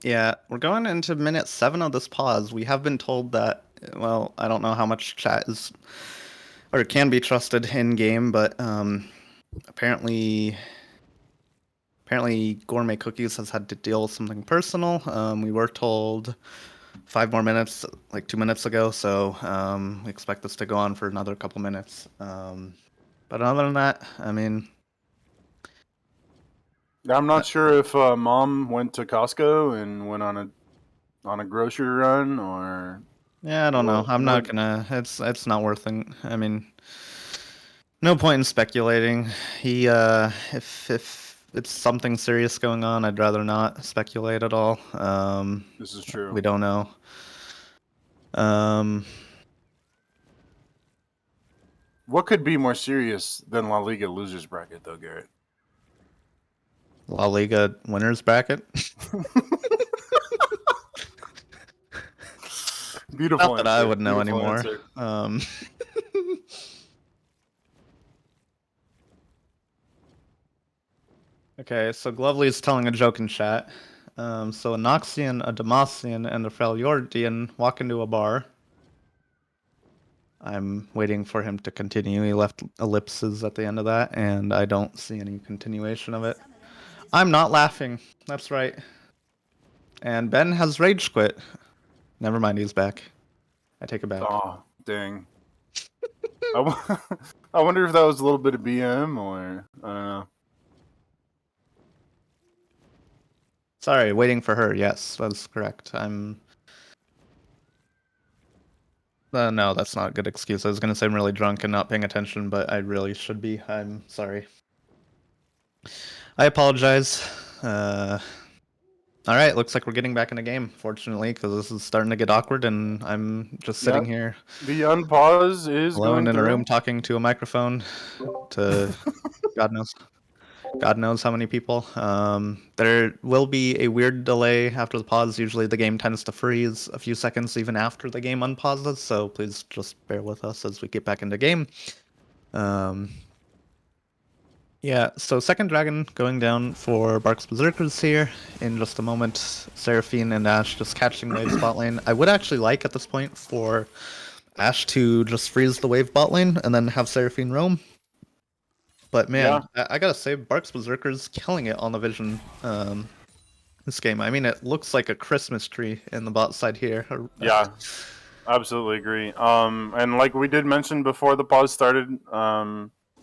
Yeah, we're going into minute 7 of this pause. We have been told that, well, I don't know how much chat is or can be trusted in game, but apparently Gourmet Cookies has had to deal with something personal. We were told 5 more minutes, like 2 minutes ago, so we expect this to go on for another couple minutes. But other than that, I mean, I'm not sure if mom went to Costco and went on a grocery run, or yeah, I don't know. I'm not gonna. It's not worth it. I mean, no point in speculating. If it's something serious going on, I'd rather not speculate at all. This is true. We don't know. What could be more serious than La Liga losers bracket, though, Garrett? La Liga winners bracket. Beautiful. Not that I answer. would know Beautiful anymore. answer. Okay, so Glovely is telling a joke in chat. So a Noxian, a Demacian, and a Freljordian walk into a bar. I'm waiting for him to continue. He left ellipses at the end of that, and I don't see any continuation of it. I'm not laughing. That's right. And Ben has rage quit. Never mind, he's back. I take it back. Oh, dang. I wonder if that was a little bit of BM, or I don't know. Sorry, waiting for her. Yes, that's correct. I'm. No, that's not a good excuse. I was gonna say I'm really drunk and not paying attention, but I really should be. I'm sorry. I apologize. All right, looks like we're getting back in the game, fortunately, because this is starting to get awkward, and I'm just sitting here The unpause is alone going in a through. room talking to a microphone to God knows how many people. There will be a weird delay after the pause. Usually the game tends to freeze a few seconds even after the game unpauses, so please just bear with us as we get back into game. Yeah, so second dragon going down for Barq's Berserkers here in just a moment. Seraphine and Ash just catching wave bot lane. I would actually like at this point for Ash to just freeze the wave bot lane and then have Seraphine roam. But man, I gotta say, Barq's Berserkers killing it on the vision this game. I mean, it looks like a Christmas tree in the bot side here. Yeah, absolutely agree. And like we did mention before the pause started,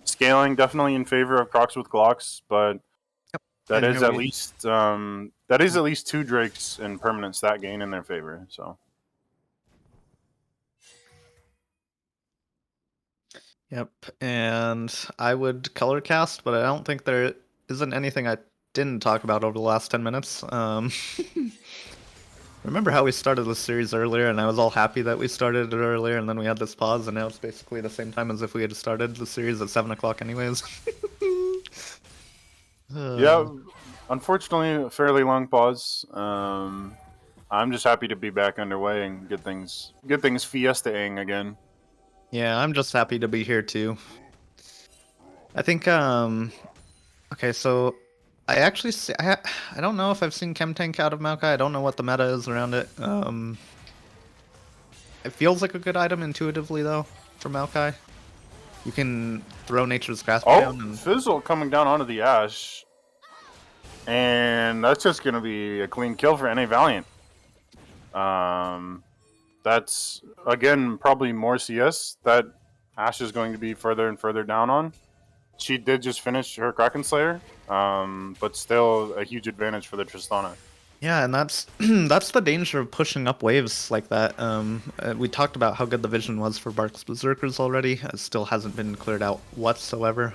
scaling definitely in favor of Crocs with Glocks, but that And is here at we- least that is at least 2 Drakes and permanent stat gain in their favor. So Yep, and I would color cast, but I don't think there isn't anything I didn't talk about over the last 10 minutes. Remember how we started this series earlier, and I was all happy that we started it earlier, and then we had this pause, and now it's basically the same time as if we had started the series at 7 o'clock anyways. Yeah, unfortunately, a fairly long pause. I'm just happy to be back underway and get things fiestaing again. Yeah, I'm just happy to be here too. I think, okay, so I actually see, I don't know if I've seen Chem Tank out of Maokai. I don't know what the meta is around it. It feels like a good item intuitively though for Maokai. You can throw Nature's Grasp down and Fizzle coming down onto the Ash. And that's just going to be a clean kill for NA Valiant. That's, again, probably more CS that Ash is going to be further and further down on. She did just finish her Kraken Slayer, but still a huge advantage for the Tristana. yeah, and that's that's the danger of pushing up waves like that. We talked about how good the vision was for Barq's Berserkers already. It still hasn't been cleared out whatsoever.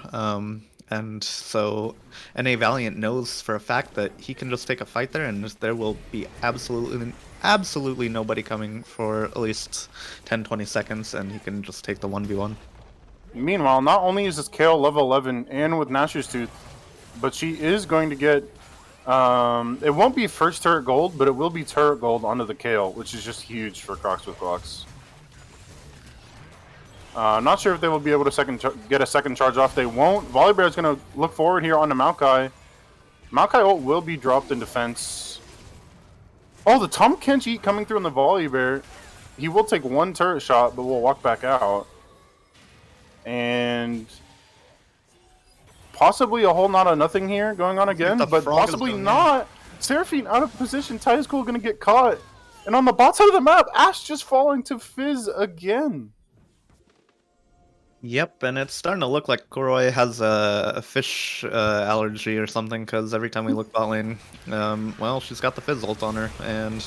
And so NA Valiant knows for a fact that he can just take a fight there, and there will be absolutely nobody coming for at least 10-20 seconds, and he can just take the 1v1. Meanwhile, not only is this Kale level 11 and with Nashor's Tooth, but she is going to get... it won't be first turret gold, but it will be turret gold onto the Kale, which is just huge for Crocs with Glocks. Not sure if they will be able to get a second charge off. They won't. Volibear is going to look forward here onto Maokai. Maokai ult will be dropped in defense. Oh, the Tom Kenchi coming through on the Volibear. He will take one turret shot, but will walk back out. And possibly a whole not a nothing here going on again, but possibly not. Seraphine out of position. Tyuscool going to get caught. And on the bot side of the map, Ash just falling to Fizz again. Yep, and it's starting to look like Koroi has a fish allergy or something, because every time we look bot lane, well, she's got the Fizz ult on her, and...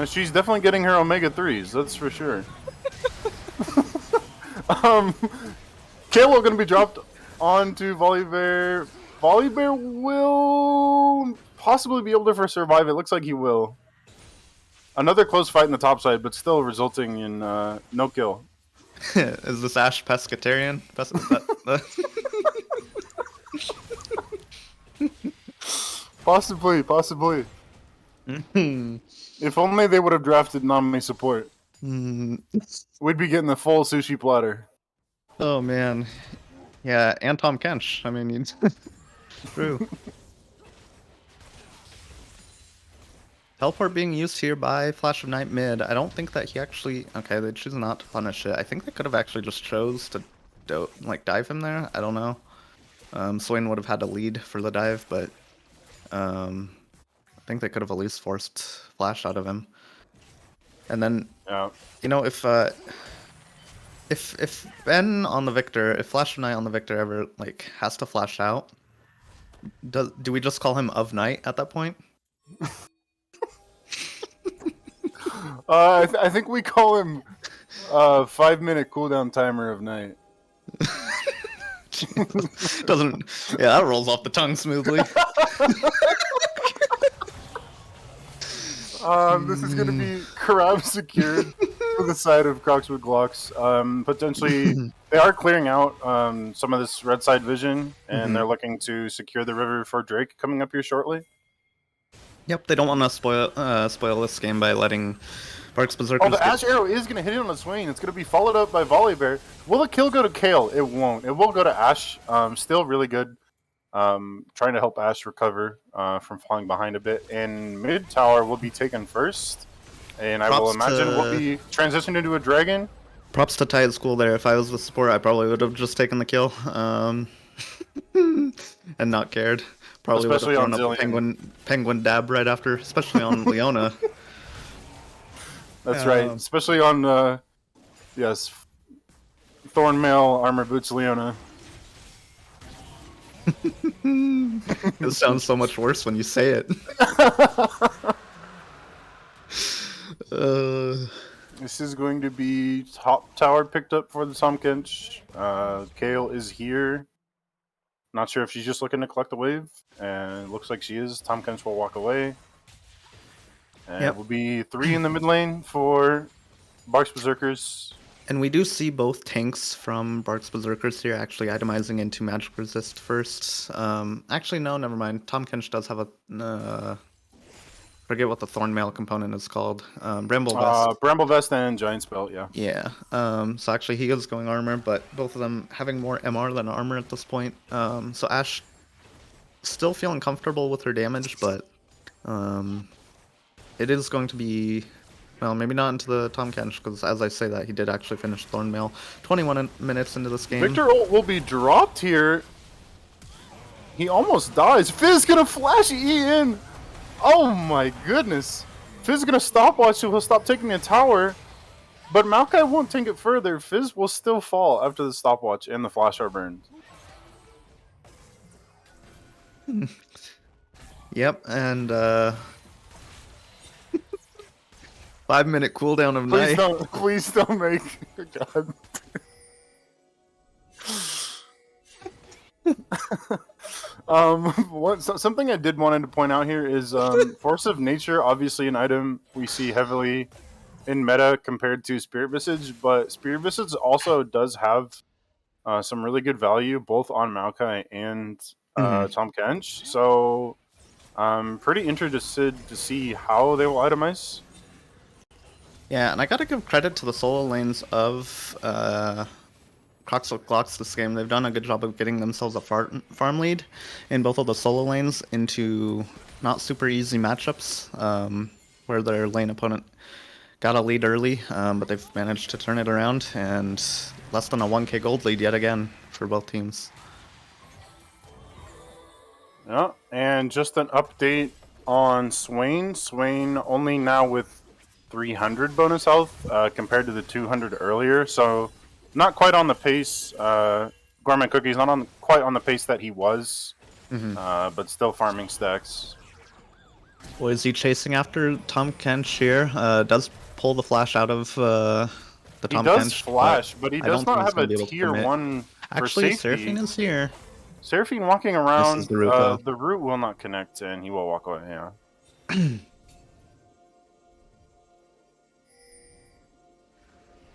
she's definitely getting her Omega-3s, that's for sure. Kalo going to be dropped onto Volibear. Volibear will possibly be able to survive. It looks like he will. Another close fight in the top side, but still resulting in no kill. Is this Ash pescatarian? Possibly. If only they would have drafted Nami support. We'd be getting the full sushi platter. Oh man. Yeah, and Tom Kench. I mean, it's true. Teleport being used here by Flash of Night mid. I don't think that he actually... Okay, they choose not to punish it. I think they could have actually just chose to dive him there. I don't know. Swain would have had to lead for the dive, but I think they could have at least forced Flash out of him. And then, you know, if Ben on the Victor, if Flash of Night on the Victor ever like has to flash out, do we just call him of Night at that point? I think we call him 5-minute cooldown timer of Night. Doesn't... Yeah, that rolls off the tongue smoothly. This is going to be Karab secured for the side of Crocs with Glocks. Potentially, they are clearing out some of this red side vision, and they're looking to secure the river for Drake coming up here shortly. Yep, they don't want to spoil this game by letting Barq's Berserkers... Oh, the Ash Arrow is going to hit it on the Swain. It's going to be followed up by Volibear. Will the kill go to Kale? It won't. It will go to Ash. Still really good. Trying to help Ash recover from falling behind a bit. And mid tower will be taken first. And I will imagine we'll be transitioned into a dragon. Props to Tide School there. If I was the support, I probably would have just taken the kill. And not cared. Probably especially would have thrown up a penguin dab right after, especially on Leona. That's right. Especially on, yes, Thornmail Armor Boots Leona. It sounds so much worse when you say it. This is going to be top tower picked up for the Tom Kench. Kale is here. Not sure if she's just looking to collect the wave. And it looks like she is. Tom Kench will walk away. And it will be 3 in the mid lane for Barq's Berserkers. And we do see both tanks from Barq's Berserkers here actually itemizing into magic resist first. Actually, no, never mind. Tom Kench does have a forget what the Thornmail component is called. Bramble Vest. Bramble Vest and Giant Spell, yeah. Yeah. So actually he is going armor, but both of them having more MR than armor at this point. So Ashe still feeling comfortable with her damage, but it is going to be, well, maybe not into the Tom Kench, because as I say that, he did actually finish Thornmail 21 minutes into this game. Victor ult will be dropped here. He almost dies. Fizz gonna flash E in. Oh my goodness. Fizz is gonna stopwatch, so he'll stop taking the tower. But Maokai won't take it further. Fizz will still fall after the stopwatch and the flash are burned. Yep, and 5-minute cooldown of Please night. please don't make God. Something I did wanted to point out here is Force of Nature, obviously an item we see heavily in meta compared to Spirit Visage, but Spirit Visage also does have some really good value both on Maokai and Tom Kench. So I'm pretty interested to see how they will itemize. Yeah, and I gotta give credit to the solo lanes of Crocs with Glocks this game. They've done a good job of getting themselves a farm lead in both of the solo lanes into not super easy matchups, where their lane opponent got a lead early, but they've managed to turn it around, and less than a 1k gold lead yet again for both teams. Yeah, and just an update on Swain. Swain only now with 300 bonus health compared to the 200 earlier, so not quite on the pace. Gourmet Cookie's not quite on the pace that he was, but still farming stacks. Well, is he chasing after Tom Kench here? Does pull the flash out of the Tom Kench. He does flash, but he does not have a tier 1 for actually, safety. Seraphine is here. Seraphine walking around, the root, the root will not connect and he will walk away, yeah.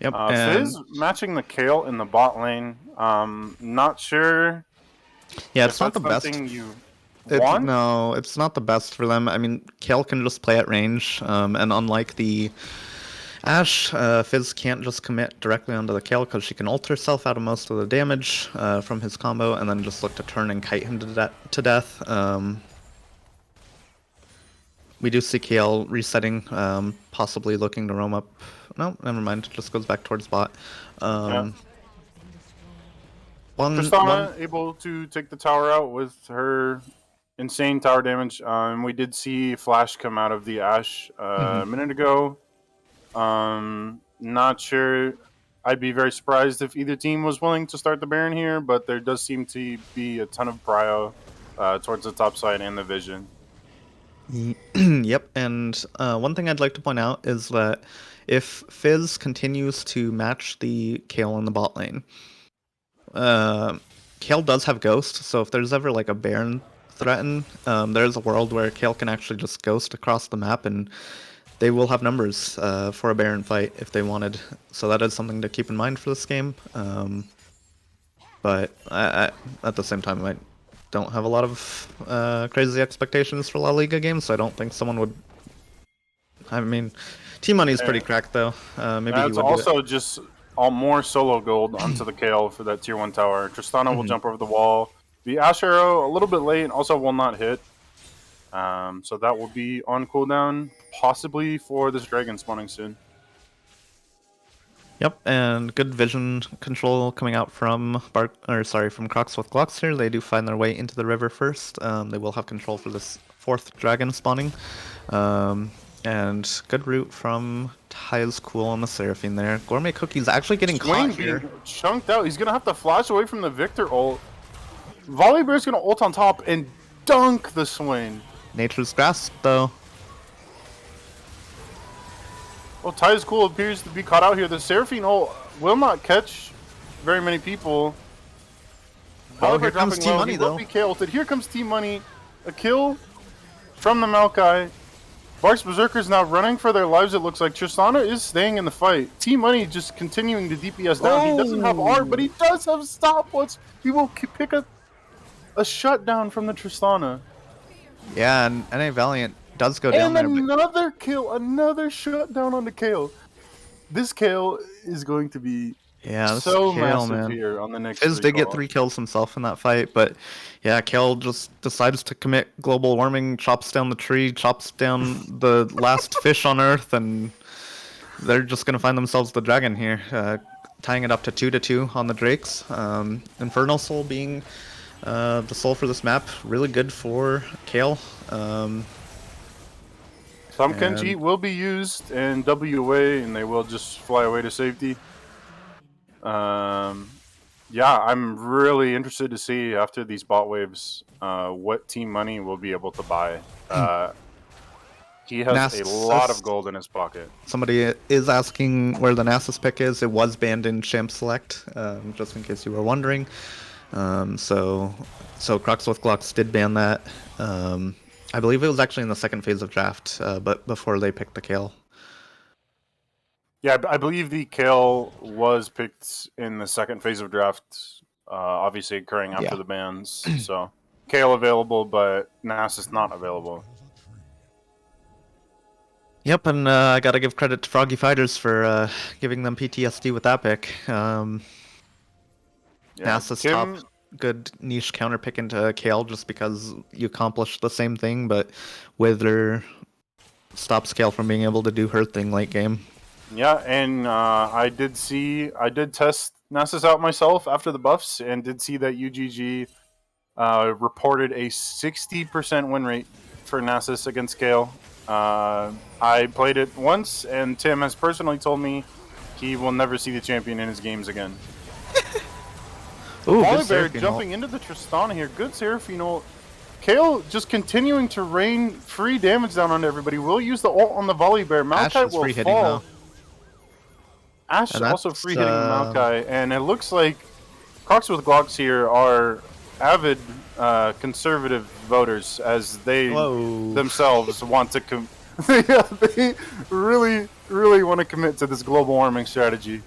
Yep. Fizz matching the Kale in the bot lane. Not sure. Yeah, it's not the best. You want? No, it's not the best for them. I mean, Kale can just play at range, and unlike the Ashe, Fizz can't just commit directly onto the Kale because she can ult herself out of most of the damage from his combo, and then just look to turn and kite him to death. We do see Kale resetting, possibly looking to roam up. No, never mind. It just goes back towards bot. Tristana able to take the tower out with her insane tower damage. We did see Flash come out of the Ashe a minute ago. Not sure. I'd be very surprised if either team was willing to start the Baron here, but there does seem to be a ton of prio towards the top side and the vision. Yep, and one thing I'd like to point out is that if Fizz continues to match the Kale in the bot lane, Kale does have Ghost, so if there's ever like a Baron threaten, there's a world where Kale can actually just Ghost across the map, and they will have numbers for a Baron fight if they wanted. So that is something to keep in mind for this game. But I, at the same time, I don't have a lot of crazy expectations for La Liga games, so I don't think someone would. I mean, Team Money is pretty cracked though. Maybe that's also just all more solo gold onto the Kale for that tier 1 tower. Tristana will jump over the wall. The Ashe Arrow a little bit late, also will not hit. So that will be on cooldown, possibly for this dragon spawning soon. Yep, and good vision control coming out from from Crocs with Glocks here. They do find their way into the river first. They will have control for this 4th dragon spawning. And good route from Ty's Cool on the Seraphine there. Gourmet Cookie's actually getting caught here. Chunked out. He's going to have to flash away from the Victor ult. Volleybear's going to ult on top and dunk the Swain. Nature's Grasp, though. Well, Ty's Cool appears to be caught out here. The Seraphine ult will not catch very many people. Oh, here comes Team Money, though. Here comes Team Money. A kill from the Maokai. Barq's Berserkers now running for their lives, it looks like. Tristana is staying in the fight. T-Money just continuing to DPS down. He doesn't have R, but he does have stopwatch. He will pick up a shutdown from the Tristana. Yeah, and NA Valiant does go down And there. another kill, another shutdown on the Kale. This Kale is going to be so Kale, massive man. here on the next Fizz did get recall. 3 kills himself in that fight, but yeah, Kale just decides to commit global warming, chops down the tree, chops down the last fish on Earth, and they're just going to find themselves the dragon here, tying it up to 2-2 on the Drakes. Infernal Soul being the soul for this map, really good for Kale. Some Kenji will be used in WA, and they will just fly away to safety. Yeah, I'm really interested to see after these bot waves what Team Money will be able to buy. He has a lot of gold in his pocket. Somebody is asking where the Nasus pick is. It was banned in Champ Select, just in case you were wondering. So Crocs with Glocks did ban that. I believe it was actually in the second phase of draft, but before they picked the Kale. Yeah, I believe the Kale was picked in the second phase of draft, obviously occurring after the bans. So Kale available, but Nasus not available. Yep, and I gotta give credit to Froggy Fighters for giving them PTSD with that pick. Nasus top, good niche counter pick into Kale just because you accomplish the same thing, but Wither stops Kale from being able to do her thing late game. Yeah, and I did test Nasus out myself after the buffs, and did see that UGG reported a 60% win rate for Nasus against Kale. I played it once, and Tim has personally told me he will never see the champion in his games again. Ooh, Volibear jumping into the Tristana here. Good Seraphine ult. Kale just continuing to rain free damage down on everybody. Will use the ult on the Volibear. Maokai will fall. Ash also free hitting Maokai. And it looks like Crocs with Glocks here are avid conservative voters, as they themselves want to they really, really want to commit to this global warming strategy.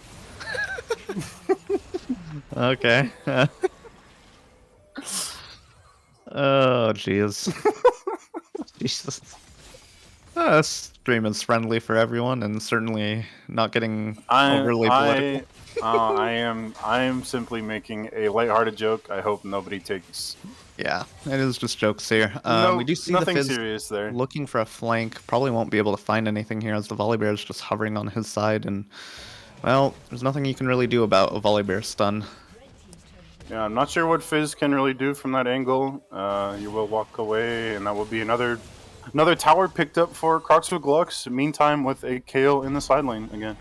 Okay. Oh, jeez. Jesus. This stream is friendly for everyone, and certainly not getting overly political. I am simply making a lighthearted joke. I hope nobody takes. Yeah, it is just jokes here. We do see nothing the Fizz serious there. Looking for a flank. Probably won't be able to find anything here, as the Volibear is just hovering on his side, and well, there's nothing you can really do about a Volibear stun. Yeah, I'm not sure what Fizz can really do from that angle. You will walk away, and that will be another tower picked up for Crocs with Glocks. Meantime, with a Kale in the side lane again.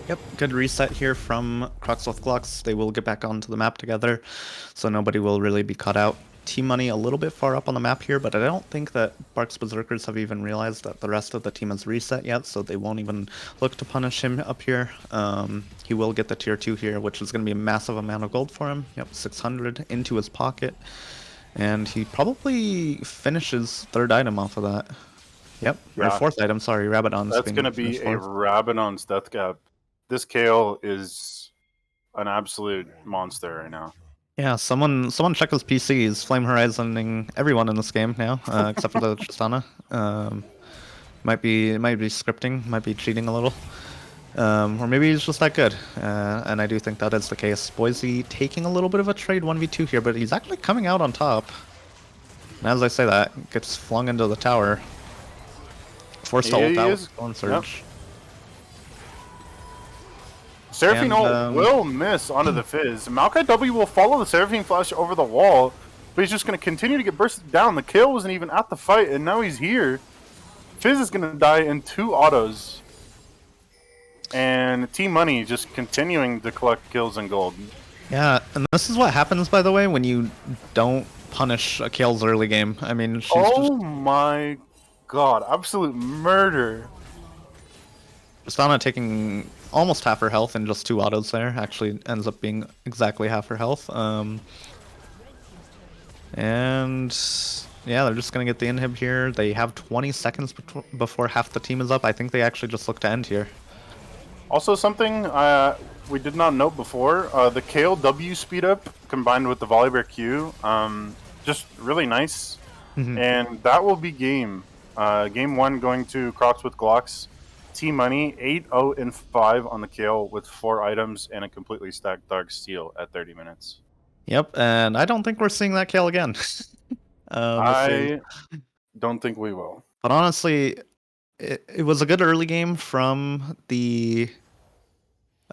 Yep, good reset here from Crocs with Glocks. They will get back onto the map together, so nobody will really be caught out. Team Money a little bit far up on the map here, but I don't think that Barq's Berserkers have even realized that the rest of the team has reset yet, so they won't even look to punish him up here. He will get the tier 2 here, which is going to be a massive amount of gold for him. Yep, 600 into his pocket. And he probably finishes third item off of that. Yep, or fourth item, sorry, Rabadon's. That's going to be a Rabadon's death cap. This Kale is an absolute monster right now. Yeah, someone check his PC. He's Flame Horizoning everyone in this game now, except for the Tristana. Might be scripting, might be cheating a little. Or maybe he's just that good. And I do think that is the case. Boise taking a little bit of a trade 1v2 here, but he's actually coming out on top. And as I say that, gets flung into the tower. Forced to ult out on Surge. Yep. Seraphine ult will miss onto the Fizz. Maokai W will follow the Seraphine Flash over the wall, but he's just going to continue to get bursted down. The kill wasn't even at the fight, and now he's here. Fizz is going to die in 2 autos. And Team Money just continuing to collect kills and gold. Yeah, and this is what happens, by the way, when you don't punish a Kale's early game. I mean, she's my god, absolute murder. Tristana taking almost half her health in just 2 autos there. Actually ends up being exactly half her health. And Yeah, they're just going to get the inhib here. They have 20 seconds before half the team is up. I think they actually just look to end here. Also, something we did not note before, the Kale W speed up combined with the Volibear Q, just really nice. And that will be game. Game 1 going to Crocs with Glocks. T-Money, 8-0-5 on the Kale with 4 items and a completely stacked Dark Steel at 30 minutes. Yep, and I don't think we're seeing that Kale again. I don't think we will. But honestly, it was a good early game from the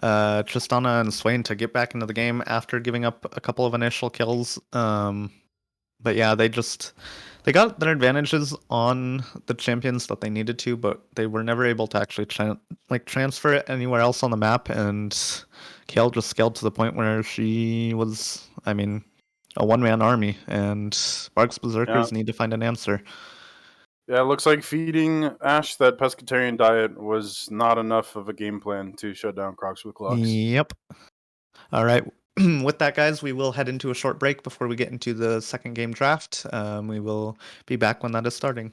Tristana and Swain to get back into the game after giving up a couple of initial kills. But yeah, they got their advantages on the champions that they needed to, but they were never able to actually transfer it anywhere else on the map. And Kale just scaled to the point where she was, I mean, a one-man army, and Barq's Berserkers need to find an answer. Yeah, it looks like feeding Ash that pescatarian diet was not enough of a game plan to shut down Crocs with Glocks. Yep. All right. With that, guys, we will head into a short break before we get into the second game draft. We will be back when that is starting.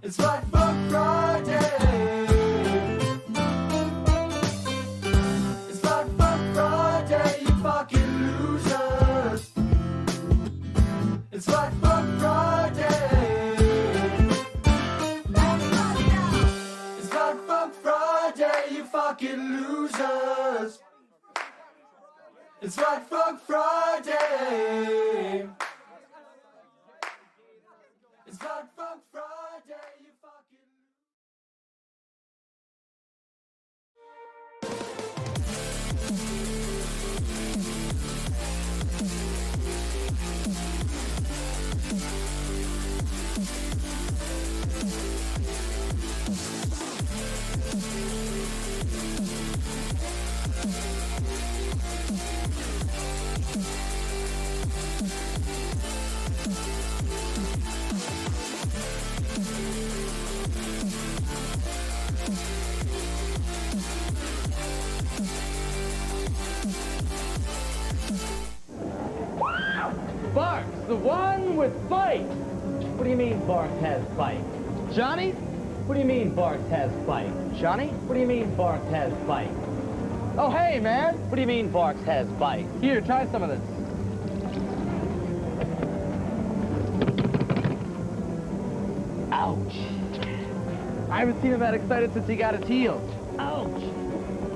It's like Fuck Friday. It's like Fuck Friday, you fucking losers. It's like Fuck Friday. It's like Fuck Friday, you fucking losers. It's like Fuck Friday. It's like Fuck Friday, you fucking. Barq's the one with fight. What do you mean Barq has fight? Johnny? What do you mean Barq has fight? Johnny? What do you mean Barq has fight? Oh, hey, man. What do you mean Barq has fight? Here, try some of this. Ouch. I haven't seen him that excited since he got his heels. Ouch.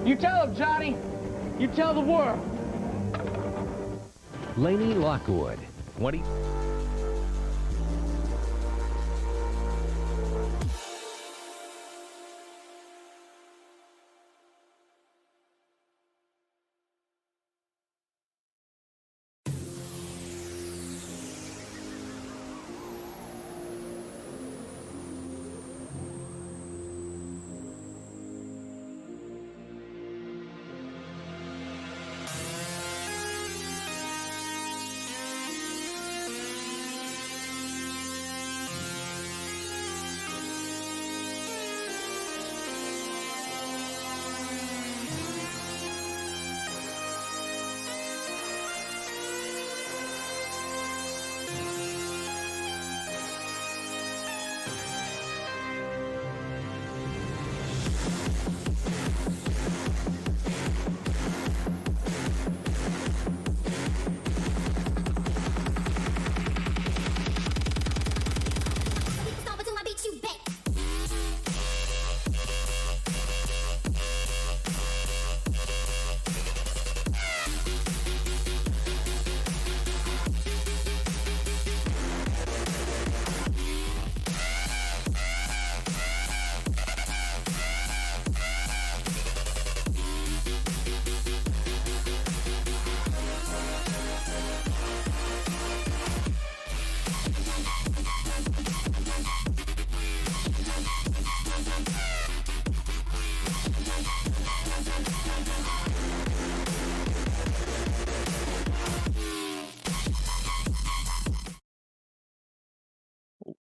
You tell him, Johnny. You tell the world. Laney Lockwood, 20.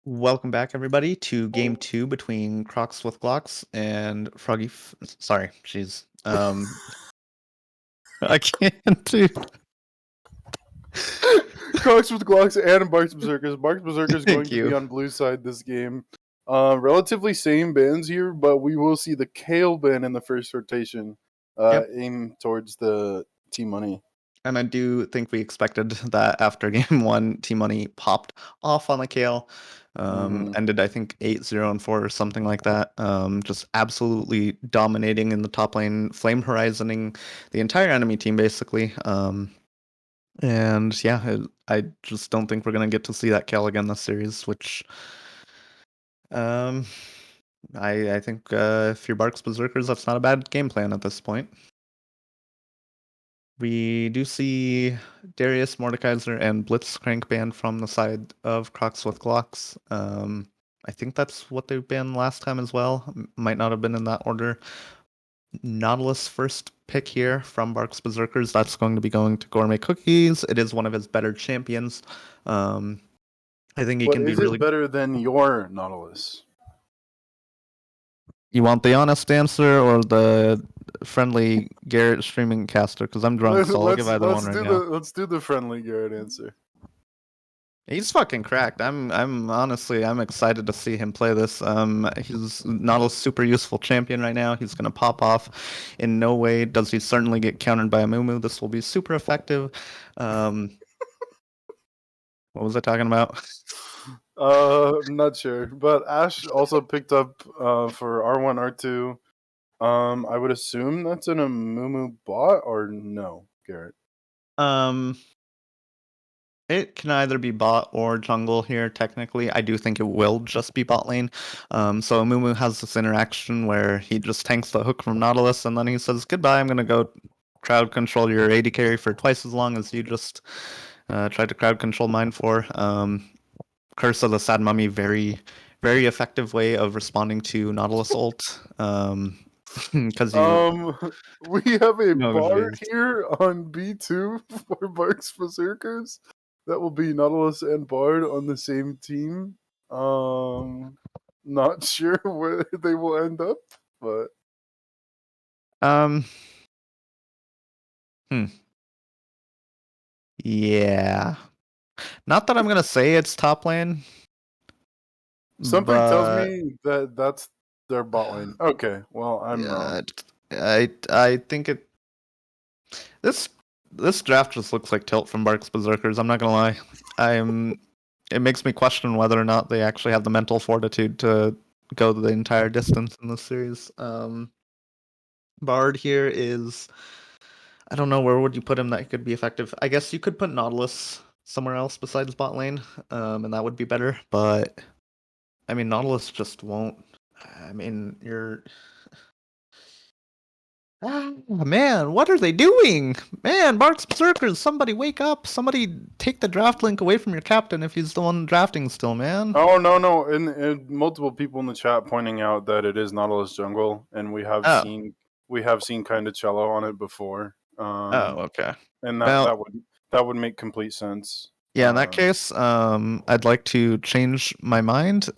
Welcome back, everybody, to game 2 between Crocs with Glocks and Sorry, jeez. I can't do. Crocs with Glocks and Barq's Berserkers. Barq's Berserkers going Thank to be you. on blue side this game. Relatively same bans here, but we will see the Kale ban in the first rotation. Yep. Aim towards the T-Money. And I do think we expected that after game 1, T-Money popped off on the Kale. Ended, I think, 8-0 and 4 or something like that. Just absolutely dominating in the top lane, flame horizoning the entire enemy team, basically. And yeah, I just don't think we're gonna get to see that Kale again this series, which I think if you're Barq's Berserkers, that's not a bad game plan at this point. We do see Darius, Mordekaiser, and Blitzcrank banned from the side of Crocs with Glocks. I think that's what they banned last time as well. Might not have been in that order. Nautilus first pick here from Barq's Berserkers. That's going to be going to Gourmet Cookies. It is one of his better champions. I think he But can be is really. it better than your Nautilus? You want the honest answer or the friendly Garrett streaming caster? Because I'm drunk, so I'll give either one right now. Let's do the friendly Garrett answer. He's fucking cracked. I'm honestly I'm excited to see him play this. He's not a super useful champion right now. He's gonna pop off. In no way does he certainly get countered by a Mumu. This will be super effective. What was I talking about? I'm not sure, but Ash also picked up for R1, R2. I would assume that's in a Mumu bot or no, Garrett. It can either be bot or jungle here, technically. I do think it will just be bot lane. So Mumu has this interaction where he just tanks the hook from Nautilus and then he says, goodbye, I'm going to go crowd control your AD carry for twice as long as you just tried to crowd control mine for. Curse of the Sad Mummy, very, very effective way of responding to Nautilus ult. Because we have a No, bar jeez. here on B2 for Barq's Berserkers. That will be Nautilus and Bard on the same team. Not sure where they will end up, but Yeah. Not that I'm gonna say it's top lane. something tells But me that that's their bot lane. Okay, well, I'm wrong. I think this draft just looks like tilt from Barq's Berserkers. I'm not gonna lie. It makes me question whether or not they actually have the mental fortitude to go the entire distance in this series. Bard here is, I don't know, where would you put him that could be effective? I guess you could put Nautilus somewhere else besides bot lane, and that would be better. But I mean, Nautilus just won't. I mean, man, what are they doing? Man, Barq's Berserkers, somebody wake up. Somebody take the draft link away from your captain if he's the one drafting still, man. Oh no! And multiple people in the chat pointing out that it is Nautilus jungle, and we have Oh. seen kind of cello on it before. Okay. And Well, that would make complete sense. yeah, in that case, I'd like to change my mind.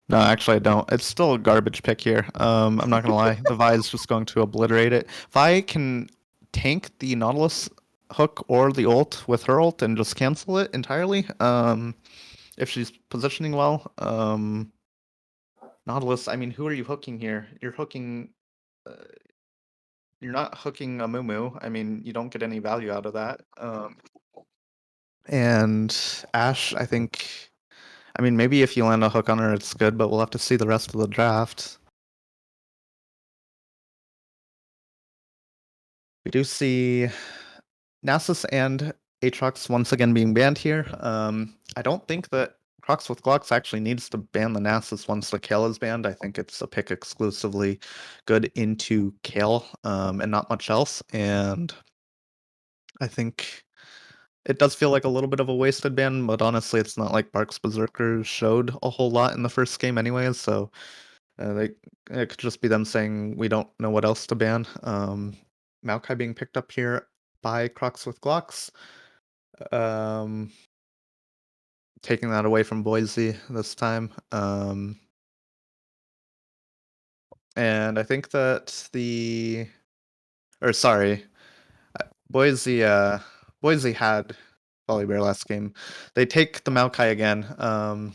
No, actually, I don't. It's still a garbage pick here. I'm not gonna lie. The Vi is just going to obliterate it. Vi can tank the Nautilus hook or the ult with her ult and just cancel it entirely. If she's positioning well. Nautilus, I mean, who are you hooking here? You're hooking. You're not hooking a Mumu. I mean, you don't get any value out of that. And Ash, I think. I mean, maybe if you land a hook on her, it's good, but we'll have to see the rest of the draft. We do see Nasus and Aatrox once again being banned here. I don't think that Crocs with Glocks actually needs to ban the Nasus once the Kale is banned. I think it's a pick exclusively good into Kale and not much else. And I think it does feel like a little bit of a wasted ban, but honestly, it's not like Barq's Berserkers showed a whole lot in the first game anyways, so it could just be them saying we don't know what else to ban. Maokai being picked up here by Crocs with Glocks. taking that away from Boise this time. And I think that Boise Boise had Volibear last game. They take the Maokai again.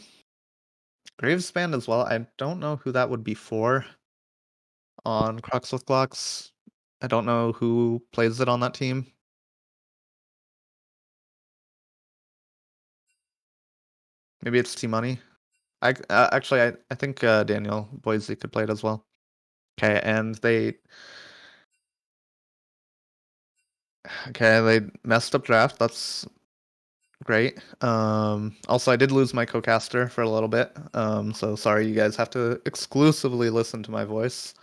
Graves band as well. I don't know who that would be for on Crocs with Glocks. I don't know who plays it on that team. Maybe it's T-Money. Actually, I think Daniel Boise could play it as well. Okay, and they messed up draft. That's great. Also, I did lose my co-caster for a little bit. So sorry, you guys have to exclusively listen to my voice.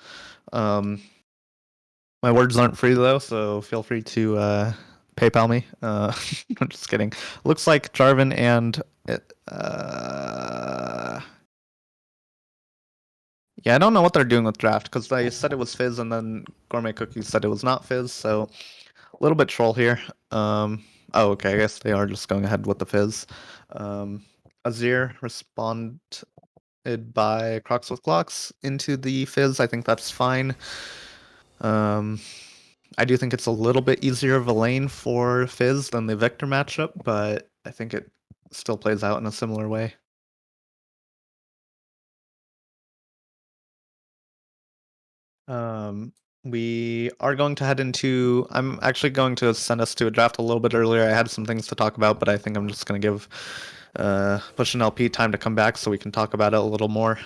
My words aren't free though, so feel free to PayPal me. I'm just kidding. Looks like Jarvan and yeah, I don't know what they're doing with draft because they said it was Fizz and then Gourmet Cookies said it was not Fizz, so a little bit troll here. Oh, okay, I guess they are just going ahead with the Fizz. Azir responded by Crocs with Glocks into the Fizz. I think that's fine. I do think it's a little bit easier of a lane for Fizz than the Vector matchup, but I think it still plays out in a similar way. We are going to head into. I'm actually going to send us to a draft a little bit earlier. I had some things to talk about, but I think I'm just going to give Push and LP time to come back so we can talk about it a little more.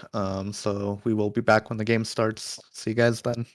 So we will be back when the game starts. See you guys then.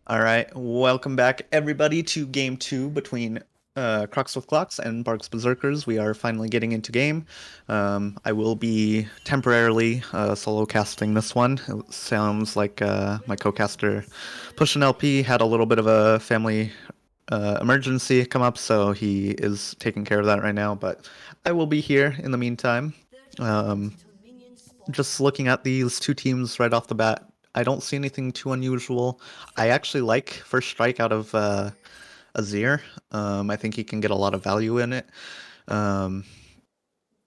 All right, welcome back everybody to game 2 between Crocs with Glocks and Barq's Berserkers. We are finally getting into game. I will be temporarily solo casting this one. It sounds like my co-caster Push LP had a little bit of a family emergency come up, so he is taking care of that right now, but I will be here in the meantime. Just looking at these two teams right off the bat, I don't see anything too unusual. I actually like First Strike out of Azir. I think he can get a lot of value in it.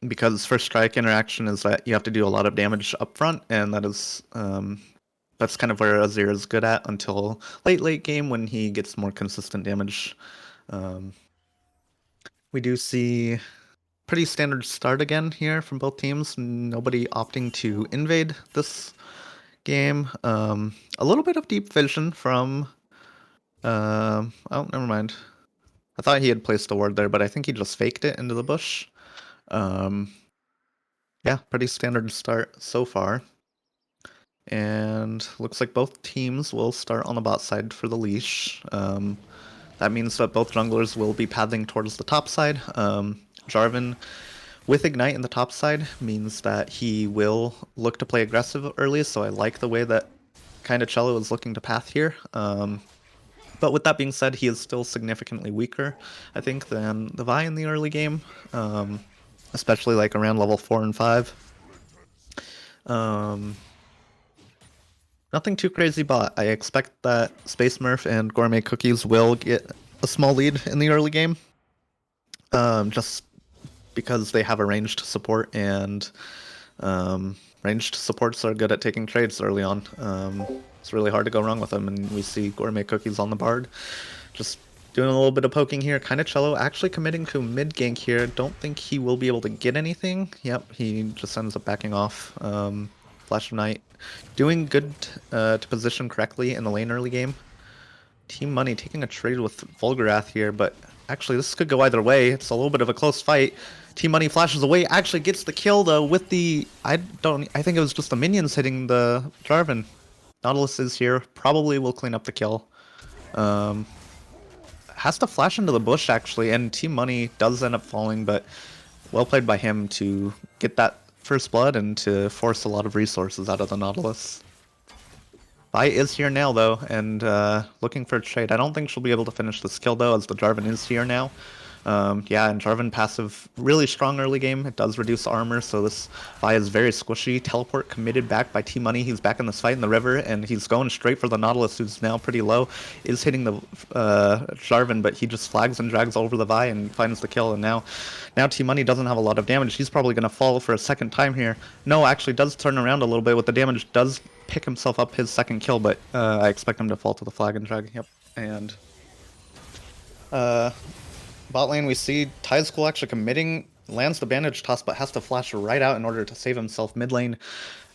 Because First Strike interaction is that you have to do a lot of damage up front, and that is that's kind of where Azir is good at until late game when he gets more consistent damage. We do see pretty standard start again here from both teams. Nobody opting to invade this game. A little bit of deep vision from oh, never mind. I thought he had placed a ward there, but I think he just faked it into the bush. Yeah, pretty standard start so far. And looks like both teams will start on the bot side for the leash. That means that both junglers will be pathing towards the top side. Jarvan with Ignite in the top side means that he will look to play aggressive early, so I like the way that kinda Cello is looking to path here. But with that being said, he is still significantly weaker, I think, than the Vi in the early game, especially like around level 4 and 5. Nothing too crazy bot. I expect that Space Murph and Gourmet Cookies will get a small lead in the early game, just because they have a ranged support, and ranged supports are good at taking trades early on. It's really hard to go wrong with them, and we see Gourmet Cookies on the Bard, just doing a little bit of poking here. Kinda Cello actually committing to mid gank here. Don't think he will be able to get anything. Yep, he just ends up backing off. Flash of Night doing good to position correctly in the lane early game. Team Money taking a trade with Vulgarath here, but actually this could go either way. It's a little bit of a close fight. Team Money flashes away, actually gets the kill though with the... I think it was just the minions hitting the Jarvan. Nautilus is here, probably will clean up the kill. Has to flash into the bush actually, and Team Money does end up falling, but well played by him to get that first blood and to force a lot of resources out of the Nautilus. Vi is here now, though, and looking for a trade. I don't think she'll be able to finish this kill, though, as the Jarvan is here now. Yeah, and Jarvan passive, really strong early game. It does reduce armor, so this Vi is very squishy. Teleport committed back by T-Money. He's back in this fight in the river, and he's going straight for the Nautilus, who's now pretty low. Is hitting the Jarvan, but he just flags and drags over the Vi and finds the kill, and now T-Money doesn't have a lot of damage. He's probably going to fall for a second time here. No, actually does turn around a little bit with the damage, does pick himself up his second kill, but I expect him to fall to the flag and drag. Yep, and bot lane, we see Tide School actually committing, lands the bandage toss, but has to flash right out in order to save himself. Mid lane,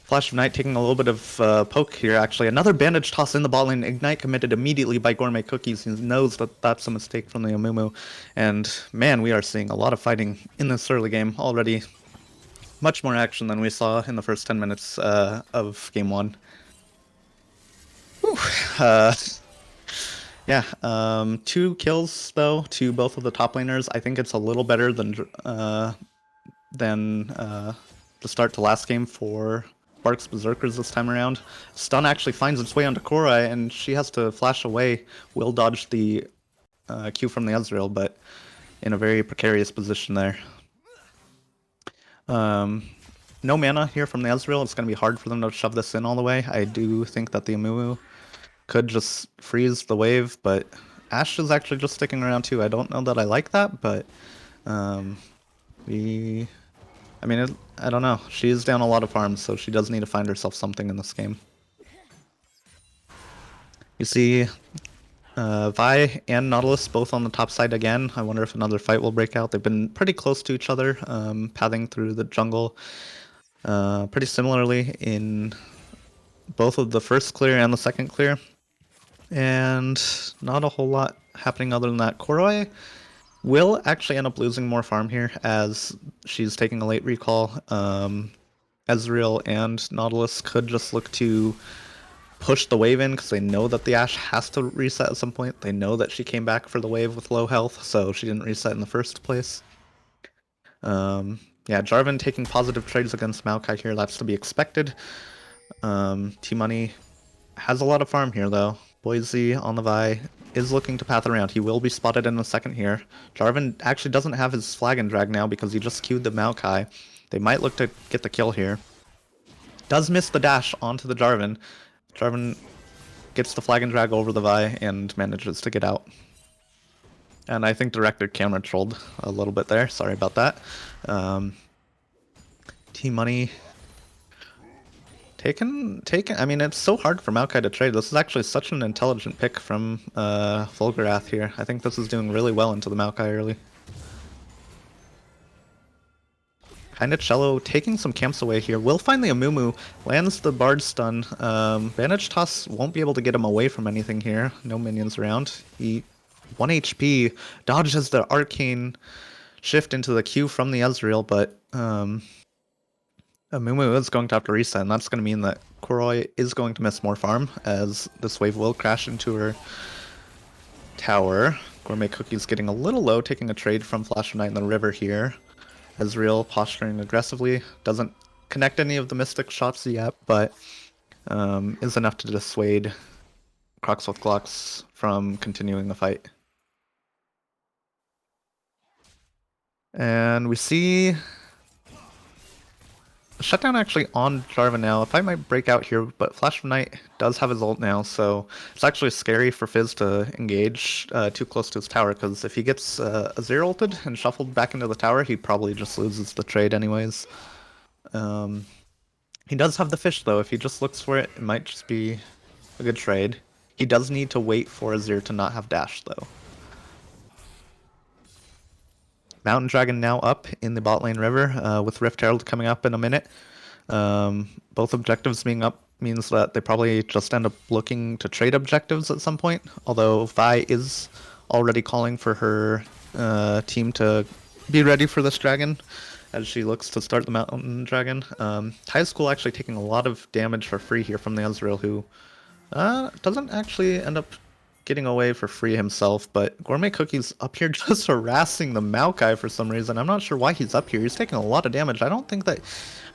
Flash of Night taking a little bit of poke here, actually. Another bandage toss in the bot lane. Ignite committed immediately by Gourmet Cookies. He knows that that's a mistake from the Amumu. And man, we are seeing a lot of fighting in this early game already. Much more action than we saw in the first 10 minutes of Game 1. Whew. Yeah, 2 kills though to both of the top laners. I think it's a little better than the start to last game for Barq's Berserkers this time around. Stun actually finds its way onto Korai, and she has to flash away. Will dodge the Q from the Ezreal, but in a very precarious position there. No mana here from the Ezreal. It's going to be hard for them to shove this in all the way. I do think that the Amumu could just freeze the wave, but Ashe is actually just sticking around too. I don't know that I like that, but I mean, I don't know. She is down a lot of farms, so she does need to find herself something in this game. You see Vi and Nautilus both on the top side again. I wonder if another fight will break out. They've been pretty close to each other, pathing through the jungle pretty similarly in both of the first clear and the second clear. And not a whole lot happening other than that. Korai will actually end up losing more farm here as she's taking a late recall. Ezreal and Nautilus could just look to push the wave in because they know that the Ashe has to reset at some point. They know that she came back for the wave with low health, so she didn't reset in the first place. Yeah, Jarvan taking positive trades against Maokai here. That's to be expected. T-Money has a lot of farm here, though. Boise on the Vi is looking to path around. He will be spotted in a second here. Jarvan actually doesn't have his flag and drag now because he just queued the Maokai. They might look to get the kill here. Does miss the dash onto the Jarvan. Jarvan gets the flag and drag over the Vi and manages to get out. And I think Director camera trolled a little bit there. Sorry about that. T-Money taken. I mean, it's so hard for Maokai to trade. This is actually such an intelligent pick from Fulgurath here. I think this is doing really well into the Maokai early. Kinda Cello taking some camps away here. Will find the Amumu, lands the Bard stun. Bandage Toss won't be able to get him away from anything here. No minions around. He 1 HP, dodges the Arcane shift into the Q from the Ezreal, but Amumu is going to have to reset, and that's going to mean that Koroi is going to miss more farm, as this wave will crash into her tower. Gourmet Cookie's getting a little low, taking a trade from Flash of Night in the river here. Ezreal posturing aggressively, doesn't connect any of the Mystic shots yet, but is enough to dissuade Crocs with Glocks from continuing the fight. And we see shutdown actually on Jarvan now. If I might break out here, but Flash of Night does have his ult now, so it's actually scary for Fizz to engage too close to his tower, because if he gets Azir ulted and shuffled back into the tower, he probably just loses the trade anyways. He does have the fish though. If he just looks for it, it might just be a good trade. He does need to wait for Azir to not have dash though. Mountain Dragon now up in the bot lane river, with Rift Herald coming up in a minute. Both objectives being up means that they probably just end up looking to trade objectives at some point, although Vi is already calling for her team to be ready for this dragon as she looks to start the Mountain Dragon. Tide School actually taking a lot of damage for free here from the Ezreal, who doesn't actually end up getting away for free himself, but Gourmet Cookie's up here just harassing the Maokai for some reason. I'm not sure why he's up here. He's taking a lot of damage. I don't think that...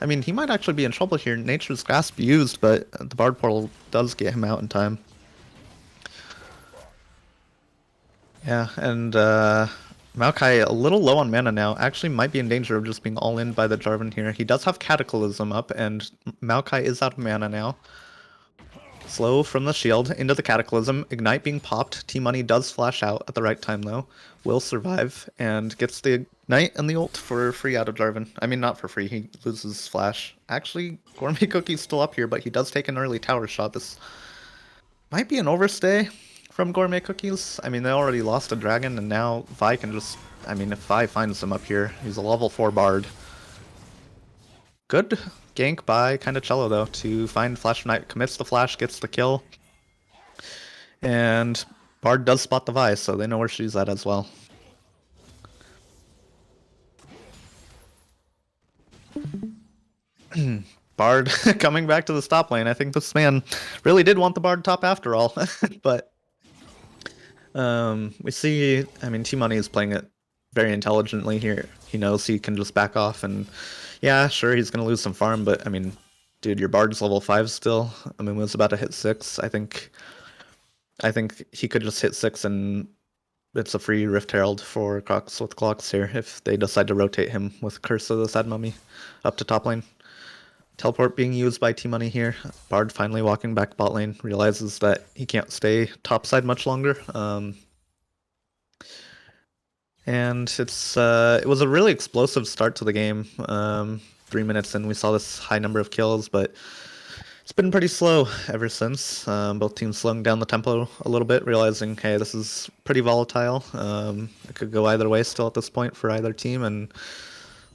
I mean, he might actually be in trouble here. Nature's Grasp used, but the Bard Portal does get him out in time. Yeah, and Maokai a little low on mana now. Actually might be in danger of just being all in by the Jarvan here. He does have Cataclysm up, and Maokai is out of mana now. Slow from the shield into the Cataclysm. Ignite being popped. T-Money does flash out at the right time though. Will survive and gets the Ignite and the ult for free out of Jarvan. I mean, not for free. He loses flash. Actually, Gourmet Cookie's still up here, but he does take an early tower shot. This might be an overstay from Gourmet Cookies. I mean, they already lost a dragon, and now Vi can just... I mean, if Vi finds him up here, he's a level 4 Bard. Good gank by kind of Cello, though, to find Flash Knight, commits the flash, gets the kill. And Bard does spot the Vi, so they know where she's at as well. Bard coming back to the top lane. I think this man really did want the Bard top after all. But we see, I mean, T-Money is playing it very intelligently here. He knows he can just back off, and yeah, sure, he's going to lose some farm, but I mean, dude, your Bard's level 5 still. I mean, was about to hit 6. I think he could just hit 6 and it's a free Rift Herald for Crocs with Glocks here if they decide to rotate him with Curse of the Sad Mummy up to top lane. Teleport being used by T-Money here. Bard finally walking back bot lane, realizes that he can't stay topside much longer. And it was a really explosive start to the game. 3 minutes in, we saw this high number of kills, but it's been pretty slow ever since. Both teams slowing down the tempo a little bit, realizing, hey, this is pretty volatile. It could go either way still at this point for either team, and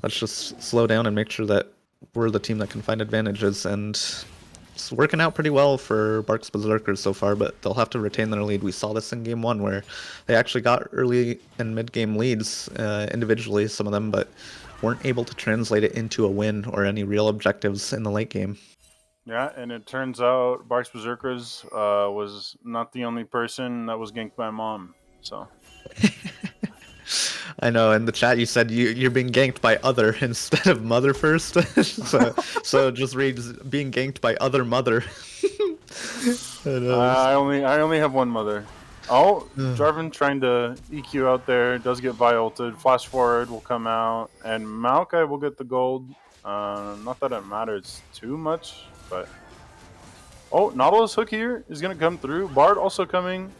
let's just slow down and make sure that we're the team that can find advantages. And it's working out pretty well for Barq's Berserkers so far, but they'll have to retain their lead. We saw this in Game 1 where they actually got early and mid-game leads individually, some of them, but weren't able to translate it into a win or any real objectives in the late game. Yeah, and it turns out Barq's Berserkers was not the only person that was ganked by mom, so... I know, in the chat you said you're being ganked by other instead of mother first. so it just reads being ganked by other mother. I only have one mother. Oh, Jarvan trying to EQ out there, does get Vi ulted. Flash forward will come out, and Maokai will get the gold. Not that it matters too much, but... Oh, Nautilus hook here is going to come through. Bard also coming.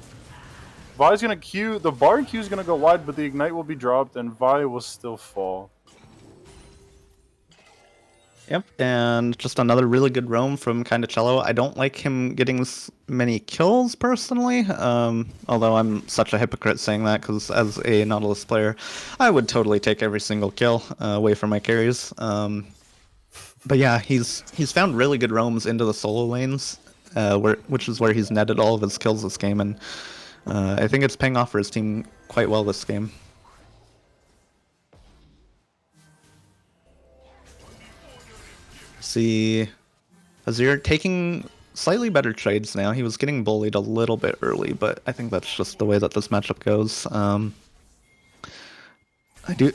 Vi's going to Q. The Bard Q is going to go wide, but the Ignite will be dropped, and Vi will still fall. Yep, and just another really good roam from kind of Cello. I don't like him getting this many kills, personally, although I'm such a hypocrite saying that, because as a Nautilus player, I would totally take every single kill away from my carries. But yeah, he's found really good roams into the solo lanes, which is where he's netted all of his kills this game, and I think it's paying off for his team quite well this game. See, Azir taking slightly better trades now. He was getting bullied a little bit early, but I think that's just the way that this matchup goes. I do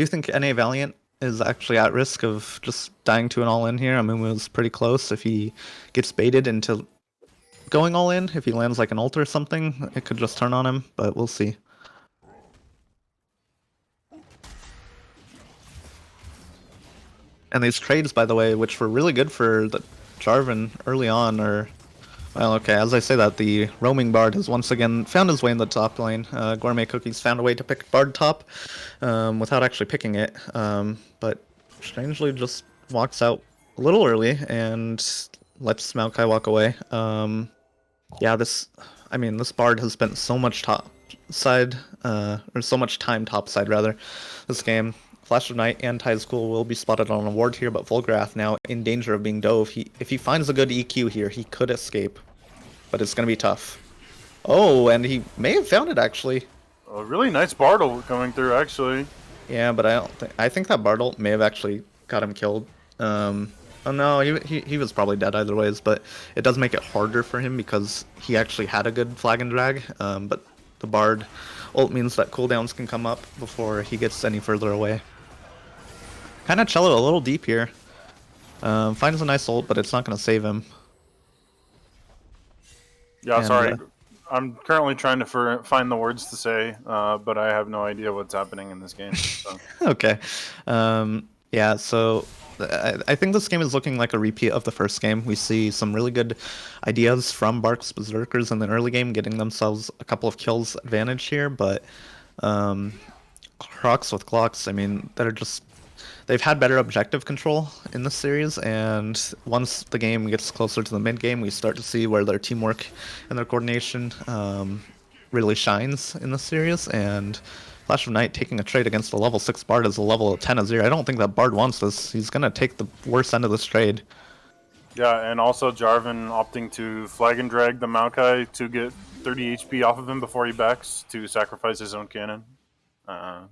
think NA Valiant is actually at risk of just dying to an all-in here. Amumu's pretty close. If he gets baited into going all in, if he lands like an ult or something, it could just turn on him, but we'll see. And these trades, by the way, which were really good for the Jarvan early on, are... Well, okay, as I say that, the roaming Bard has once again found his way in the top lane. Gourmet Cookies found a way to pick Bard top without actually picking it, but strangely just walks out a little early and lets Maokai walk away. Yeah, this Bard has spent so much or so much time topside, rather, this game. Flash of Night and Tide School will be spotted on a ward here, but Volgrath now in danger of being dove. If he finds a good EQ here, he could escape, but it's going to be tough. Oh, and he may have found it, actually. A really nice Bartle coming through, actually. Yeah, but I think that Bartle may have actually got him killed. Oh no, he was probably dead either ways, but it does make it harder for him because he actually had a good flag and drag. But the Bard ult means that cooldowns can come up before he gets any further away. Kind of Cello a little deep here. Finds a nice ult, but it's not going to save him. Yeah, And, sorry. I'm currently trying to find the words to say, but I have no idea what's happening in this game. So. Okay. Yeah, so I think this game is looking like a repeat of the first game. We see some really good ideas from Barq's Berserkers in the early game, getting themselves a couple of kills advantage here, but Crocs with Glocks, I mean, they've had better objective control in this series, and once the game gets closer to the mid game, we start to see where their teamwork and their coordination really shines in this series. And Flash of Night taking a trade against a level 6 Bard is a level 10 Azir. I don't think that Bard wants this. He's going to take the worst end of this trade. Yeah, and also Jarvan opting to flag and drag the Maokai to get 30 HP off of him before he backs to sacrifice his own cannon. Not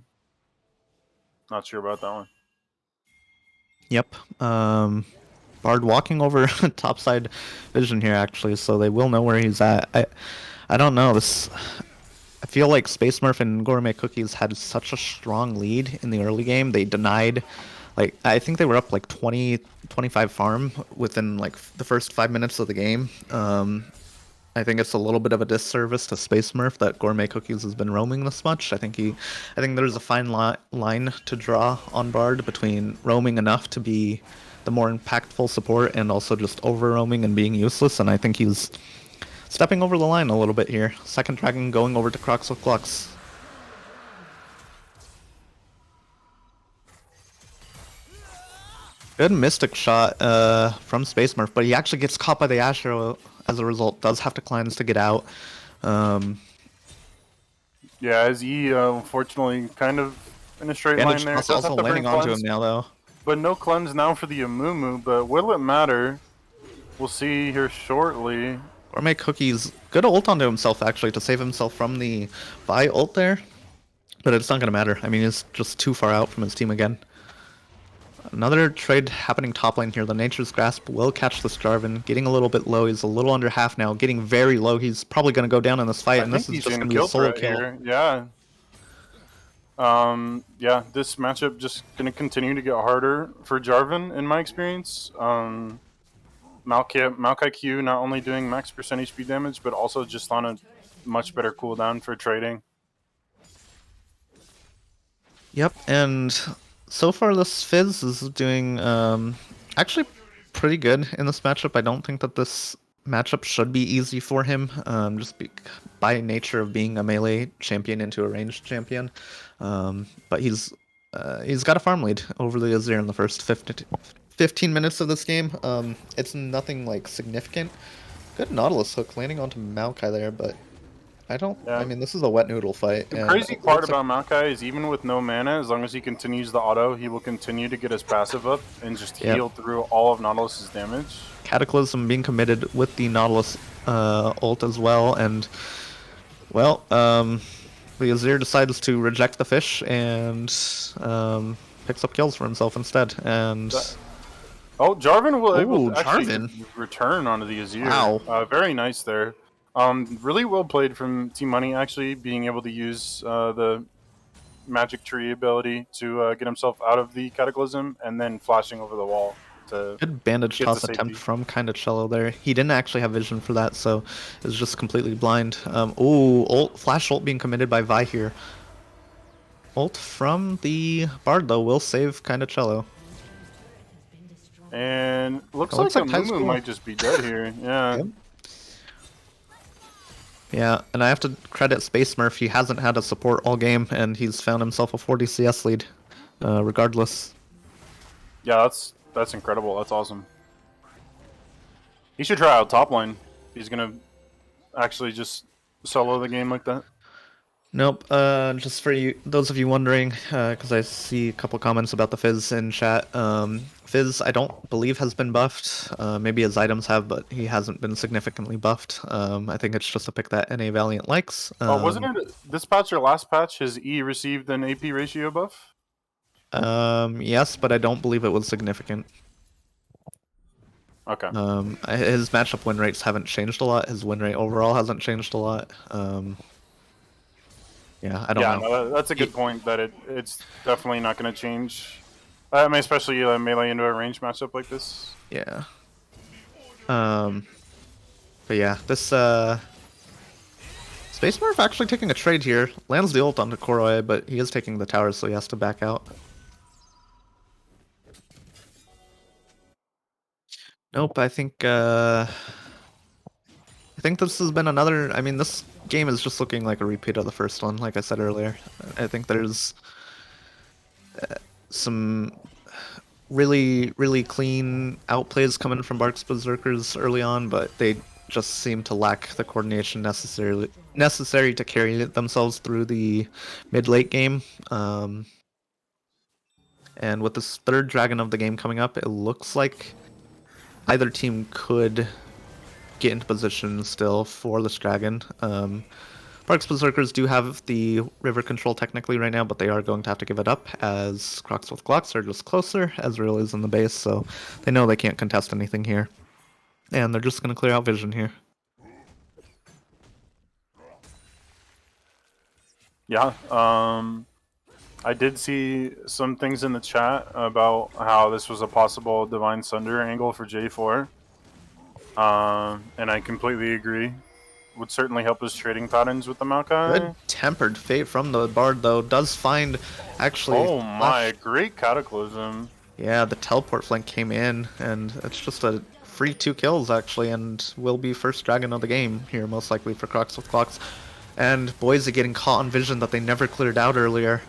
sure about that one. Yep. Bard walking over topside vision here, actually, so they will know where he's at. I don't know. I feel like Space Smurf and Gourmet Cookies had such a strong lead in the early game. They denied, like, I think they were up like 20, 25 farm within like the first 5 minutes of the game. I think it's a little bit of a disservice to Space Smurf that Gourmet Cookies has been roaming this much. I think there's a fine line to draw on Bard between roaming enough to be the more impactful support and also just over roaming and being useless. And I think he's stepping over the line a little bit here. Second Dragon going over to Crocs with Glocks. Good Mystic shot from Space Smurf, but he actually gets caught by the Ash Arrow as a result. Does have to cleanse to get out. Yeah, as E unfortunately kind of in a straight line there. Also landing onto him now though. But no cleanse now for the Amumu, but will it matter? We'll see here shortly. Gourmet Cookies, good ult onto himself actually to save himself from the Vi ult there. But it's not going to matter. I mean, he's just too far out from his team again. Another trade happening top lane here. The Nature's Grasp will catch this Jarvan. Getting a little bit low. He's a little under half now. Getting very low. He's probably going to go down in this fight. And this is just going to be a solo kill. Here. Yeah. Yeah, this matchup just going to continue to get harder for Jarvan in my experience. Maokai Q not only doing max percent HP damage, but also just on a much better cooldown for trading. Yep, and so far this Fizz is doing actually pretty good in this matchup. I don't think that this matchup should be easy for him, just by nature of being a melee champion into a ranged champion. But he's got a farm lead over the Azir in the first 15 minutes of this game. It's nothing like significant. Good Nautilus hook landing onto Maokai there, but I mean, this is a wet noodle fight. The crazy part about Maokai is even with no mana, as long as he continues the auto, he will continue to get his passive up and just heal through all of Nautilus's damage. Cataclysm being committed with the Nautilus ult as well, and well, the Azir decides to reject the fish and picks up kills for himself instead. And oh, Jarvan will able to actually return onto the Azir. Wow, very nice there. Really well played from Team Money, actually, being able to use the Magic Tree ability to get himself out of the Cataclysm and then flashing over the wall. Good bandage toss attempt from Kinda Cello there. He didn't actually have vision for that, so it was just completely blind. Flash ult being committed by Vi here. Ult from the Bard, though, will save Kinda Cello. And looks like Amumu might just be dead here. Yeah. Yep. Yeah, and I have to credit Space Smurf. He hasn't had a support all game, and he's found himself a 40 CS lead, regardless. Yeah, that's incredible. That's awesome. He should try out top lane. He's gonna actually just solo the game like that. Nope. Just for those of you wondering, because I see a couple comments about the Fizz in chat. Fizz, I don't believe has been buffed. Maybe his items have, but he hasn't been significantly buffed. I think it's just a pick that NA Valiant likes. Wasn't it this patch or last patch? His E received an AP ratio buff. Yes, but I don't believe it was significant. Okay. His matchup win rates haven't changed a lot. His win rate overall hasn't changed a lot. Yeah, I don't Yeah, know. no, that's a good point. That it's definitely not going to change. I mean, especially melee into a range matchup like this. Yeah. But yeah, this Space Smurf actually taking a trade here. Lands the ult onto Koroi, but he is taking the tower, so he has to back out. Nope, I think this has been another. I mean, this game is just looking like a repeat of the first one, like I said earlier. I think there's some really, really clean outplays coming from Barq's Berserkers early on, but they just seem to lack the coordination necessary to carry themselves through the mid-late game. And with this third dragon of the game coming up, it looks like either team could get into position still for this dragon. Barq's Berserkers do have the river control technically right now, but they are going to have to give it up as Crocs with Glocks are just closer. Ezreal is in the base, so they know they can't contest anything here. And they're just going to clear out vision here. Yeah. I did see some things in the chat about how this was a possible Divine Sunder angle for J4. And I completely agree. Would certainly help his trading patterns with the Maokai. Good tempered fate from the Bard, though. Does find, actually... Oh my, great Cataclysm. Yeah, the teleport flank came in, and it's just a free 2 kills, actually, and will be first dragon of the game here, most likely for Crocs with Glocks. And Boise getting caught on vision that they never cleared out earlier.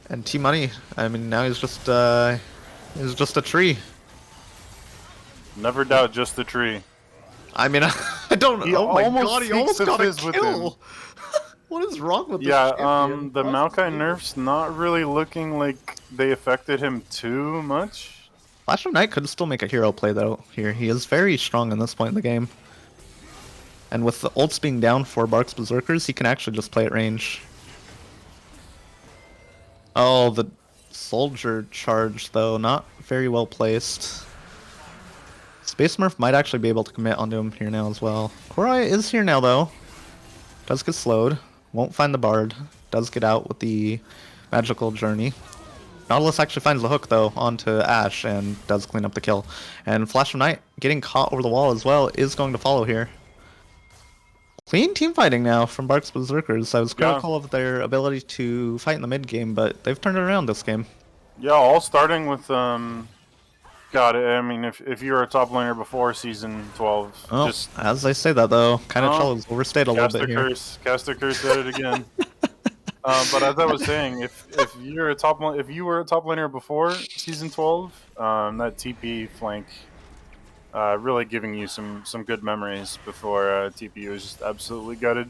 And T-Money, I mean, now he's just a tree. Never doubt just the tree. I mean, I don't know. Oh my god, he almost got a kill! What is wrong with this champion? The Maokai nerfs not really looking like they affected him too much. Flash of Night could still make a hero play, though, here. He is very strong in this point in the game. And with the ults being down for Barq's Berserkers, he can actually just play at range. Oh, the soldier charge, though, not very well placed. Space Smurf might actually be able to commit onto him here now as well. Koroi is here now, though. Does get slowed. Won't find the Bard. Does get out with the magical journey. Nautilus actually finds the hook, though, onto Ashe and does clean up the kill. And Flash of Night, getting caught over the wall as well, is going to follow here. Clean team fighting now from Barq's Berserkers. I was critical of their ability to fight in the mid game, but they've turned it around this game. Yeah, all starting with God, I mean, if you were a top laner before season 12, Oh, just as I say that though, kind of is overstayed a little bit here. Cast a curse, did it again. But as I was saying, if you were a top laner before season 12, that TP flank really giving you some good memories before TP was just absolutely gutted.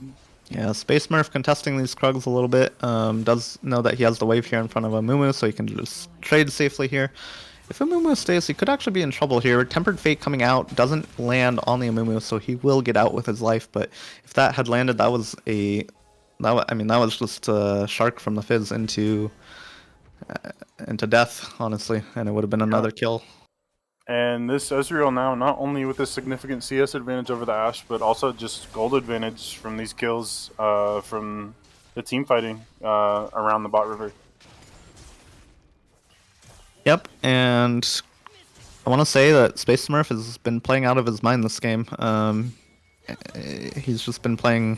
Yeah, Space Smurf contesting these Krugs a little bit. Does know that he has the wave here in front of Amumu, so he can just trade safely here. If Amumu stays, he could actually be in trouble here. Tempered Fate coming out doesn't land on the Amumu, so he will get out with his life. But if that had landed, that was just a shark from the Fizz into death, honestly, and it would have been another kill. And this Ezreal now, not only with a significant CS advantage over the Ashe, but also just gold advantage from these kills from the team fighting around the bot river. Yep, and I want to say that Space Smurf has been playing out of his mind this game. He's just been playing...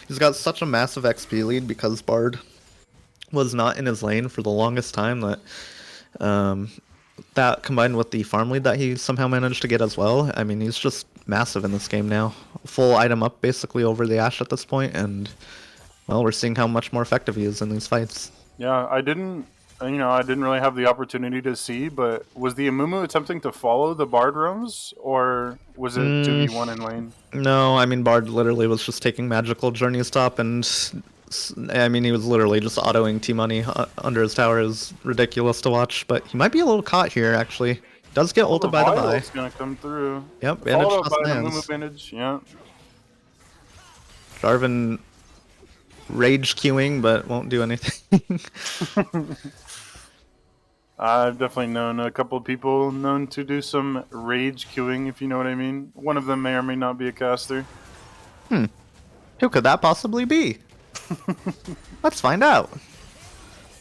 He's got such a massive XP lead because Bard was not in his lane for the longest time that... that combined with the farm lead that he somehow managed to get as well, I mean, he's just massive in this game now. Full item up basically over the Ashe at this point, and, well, we're seeing how much more effective he is in these fights. Yeah, I didn't really have the opportunity to see, but was the Amumu attempting to follow the Bard roams, or was it 2v1 in lane? No, I mean, Bard literally was just taking magical journey stop, and I mean, he was literally just autoing T-Money under his tower. Is ridiculous to watch, but he might be a little caught here, actually. Does get ulted by the Vi. It's gonna come through. Yep, bandage followed just by lands. Amumu bandage, yeah. Jarvan rage queuing, but won't do anything. I've definitely known a couple of people known to do some rage queuing, if you know what I mean. One of them may or may not be a caster. Who could that possibly be? Let's find out.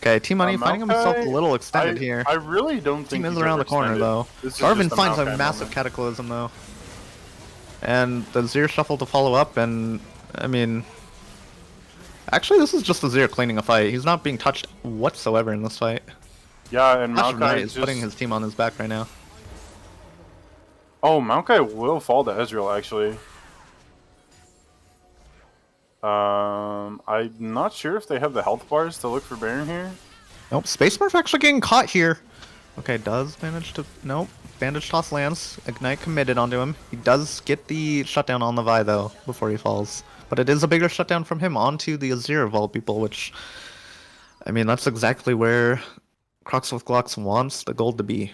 Okay, Team Money finding himself a Maokai, little extended here. I really don't Team think is he's around the corner overextended. though. This is Darvin just a finds a Maokai massive moment. cataclysm though. And the Zir shuffle to follow up, and I mean, actually this is just the Zir cleaning a fight. He's not being touched whatsoever in this fight. Yeah, and Flash of Night Maokai is putting his team on his back right now. Oh, Maokai will fall to Ezreal, actually. I'm not sure if they have the health bars to look for Baron here. Nope, Space Smurf actually getting caught here. Okay, does manage to... Nope, Bandage Toss lands. Ignite committed onto him. He does get the shutdown on the Vi, though, before he falls. But it is a bigger shutdown from him onto the Azir of all people, which... I mean, that's exactly where Crocs with Glocks wants the gold to be.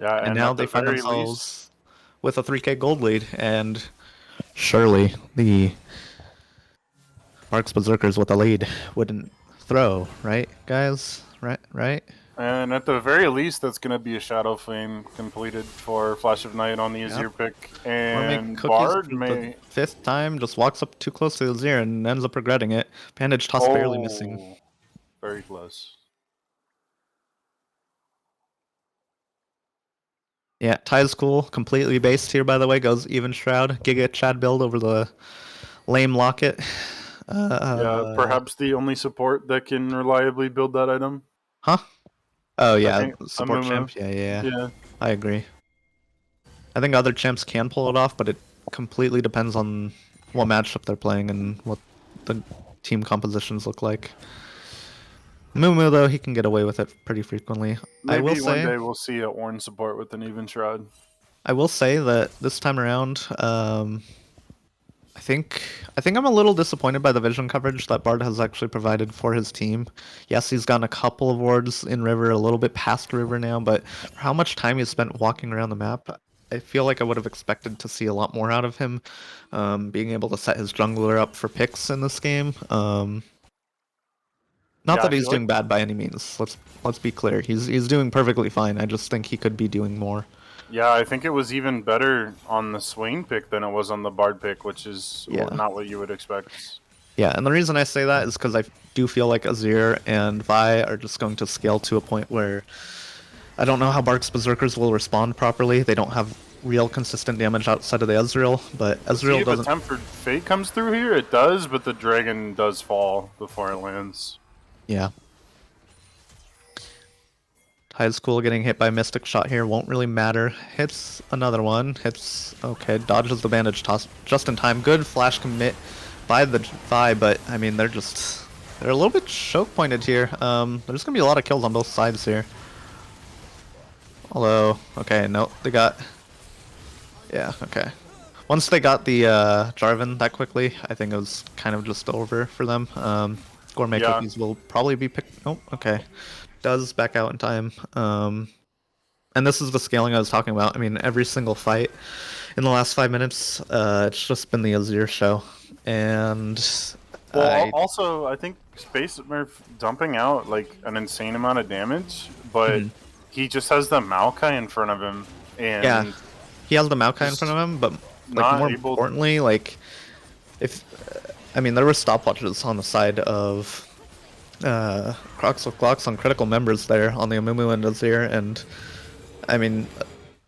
Yeah, And now at the they find very themselves with a 3k gold lead, and surely the Barq's Berserkers with a lead wouldn't throw, right, guys? Right? And at the very least, that's going to be a Shadow Flame completed for Flash of Night on the Azir pick. And Bard may... The 5th time, just walks up too close to the Azir and ends up regretting it. Bandage Toss barely missing. Very close. Yeah, Ty's cool. Completely based here, by the way. Goes Even Shroud. Giga Chad build over the lame Locket. Yeah, perhaps the only support that can reliably build that item. Huh? Oh, yeah. think Support Amumu. champ. Yeah. Yeah. I agree. I think other champs can pull it off, but it completely depends on what matchup they're playing and what the team compositions look like. Mumu, though, he can get away with it pretty frequently. Maybe one day we'll see a Ornn support with an Even Shroud. I will say that this time around, I think I'm a little disappointed by the vision coverage that Bard has actually provided for his team. Yes, he's gotten a couple of wards in River, a little bit past River now, but for how much time he's spent walking around the map, I feel like I would have expected to see a lot more out of him, being able to set his jungler up for picks in this game. Not that he's doing bad by any means. Let's be clear. He's doing perfectly fine. I just think he could be doing more. Yeah, I think it was even better on the Swain pick than it was on the Bard pick, which is not what you would expect. Yeah, and the reason I say that is because I do feel like Azir and Vi are just going to scale to a point where I don't know how Barq's Berserkers will respond properly. They don't have real consistent damage outside of the Ezreal, but Ezreal doesn't... If a Tempered Fate comes through here, it does, but the Dragon does fall before it lands. Yeah. High School getting hit by Mystic Shot here won't really matter. Hits another one. Hits... Okay, dodges the Bandage Toss just in time. Good flash commit by the Vi, but, I mean, they're a little bit choke pointed here. There's gonna be a lot of kills on both sides here. Although, okay, no, they got... Yeah, okay. Once they got the Jarvan that quickly, I think it was kind of just over for them. Gourmet cookies will probably be picked... Nope, okay. Does back out in time. And this is the scaling I was talking about. I mean, every single fight in the last 5 minutes, it's just been the Azir show. And... Well, also, I think Space Smurf dumping out, like, an insane amount of damage, but he just has the Maokai in front of him. And yeah, he has the Maokai in front of him, but, like, more importantly, like, if... I mean, there were stopwatches on the side of Crocs with Glocks on critical members there on the Amumu and Azir, and I mean,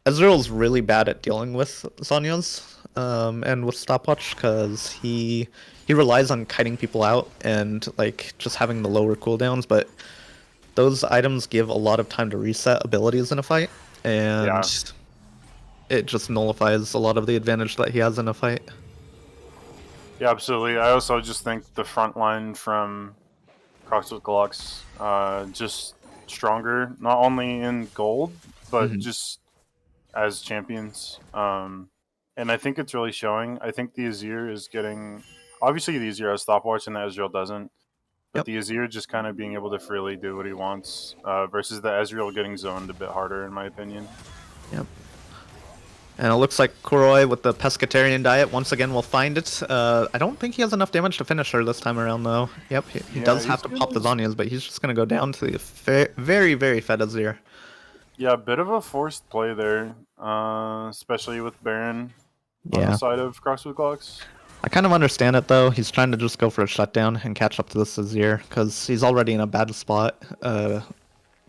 Ezreal's really bad at dealing with Zhonya's and with stopwatch because he relies on kiting people out and like just having the lower cooldowns, but those items give a lot of time to reset abilities in a fight, and it just nullifies a lot of the advantage that he has in a fight. Yeah, absolutely. I also just think the front line from Crocs with Glocks just stronger, not only in gold, but just as champions. And I think it's really showing. I think the Azir is getting... Obviously, the Azir has stopwatch and the Ezreal doesn't. But the Azir just kind of being able to freely do what he wants versus the Ezreal getting zoned a bit harder, in my opinion. Yep. And it looks like Kuroi with the pescatarian diet once again will find it. I don't think he has enough damage to finish her this time around, though. Yep, he Yeah, does have he's to pop the gonna- Zhonya's, but he's just going to go down to the very, very fed Azir. Yeah, a bit of a forced play there, especially with Baron on the Yeah. side of Crocs with Glocks. I kind of understand it, though. He's trying to just go for a shutdown and catch up to this Azir, because he's already in a bad spot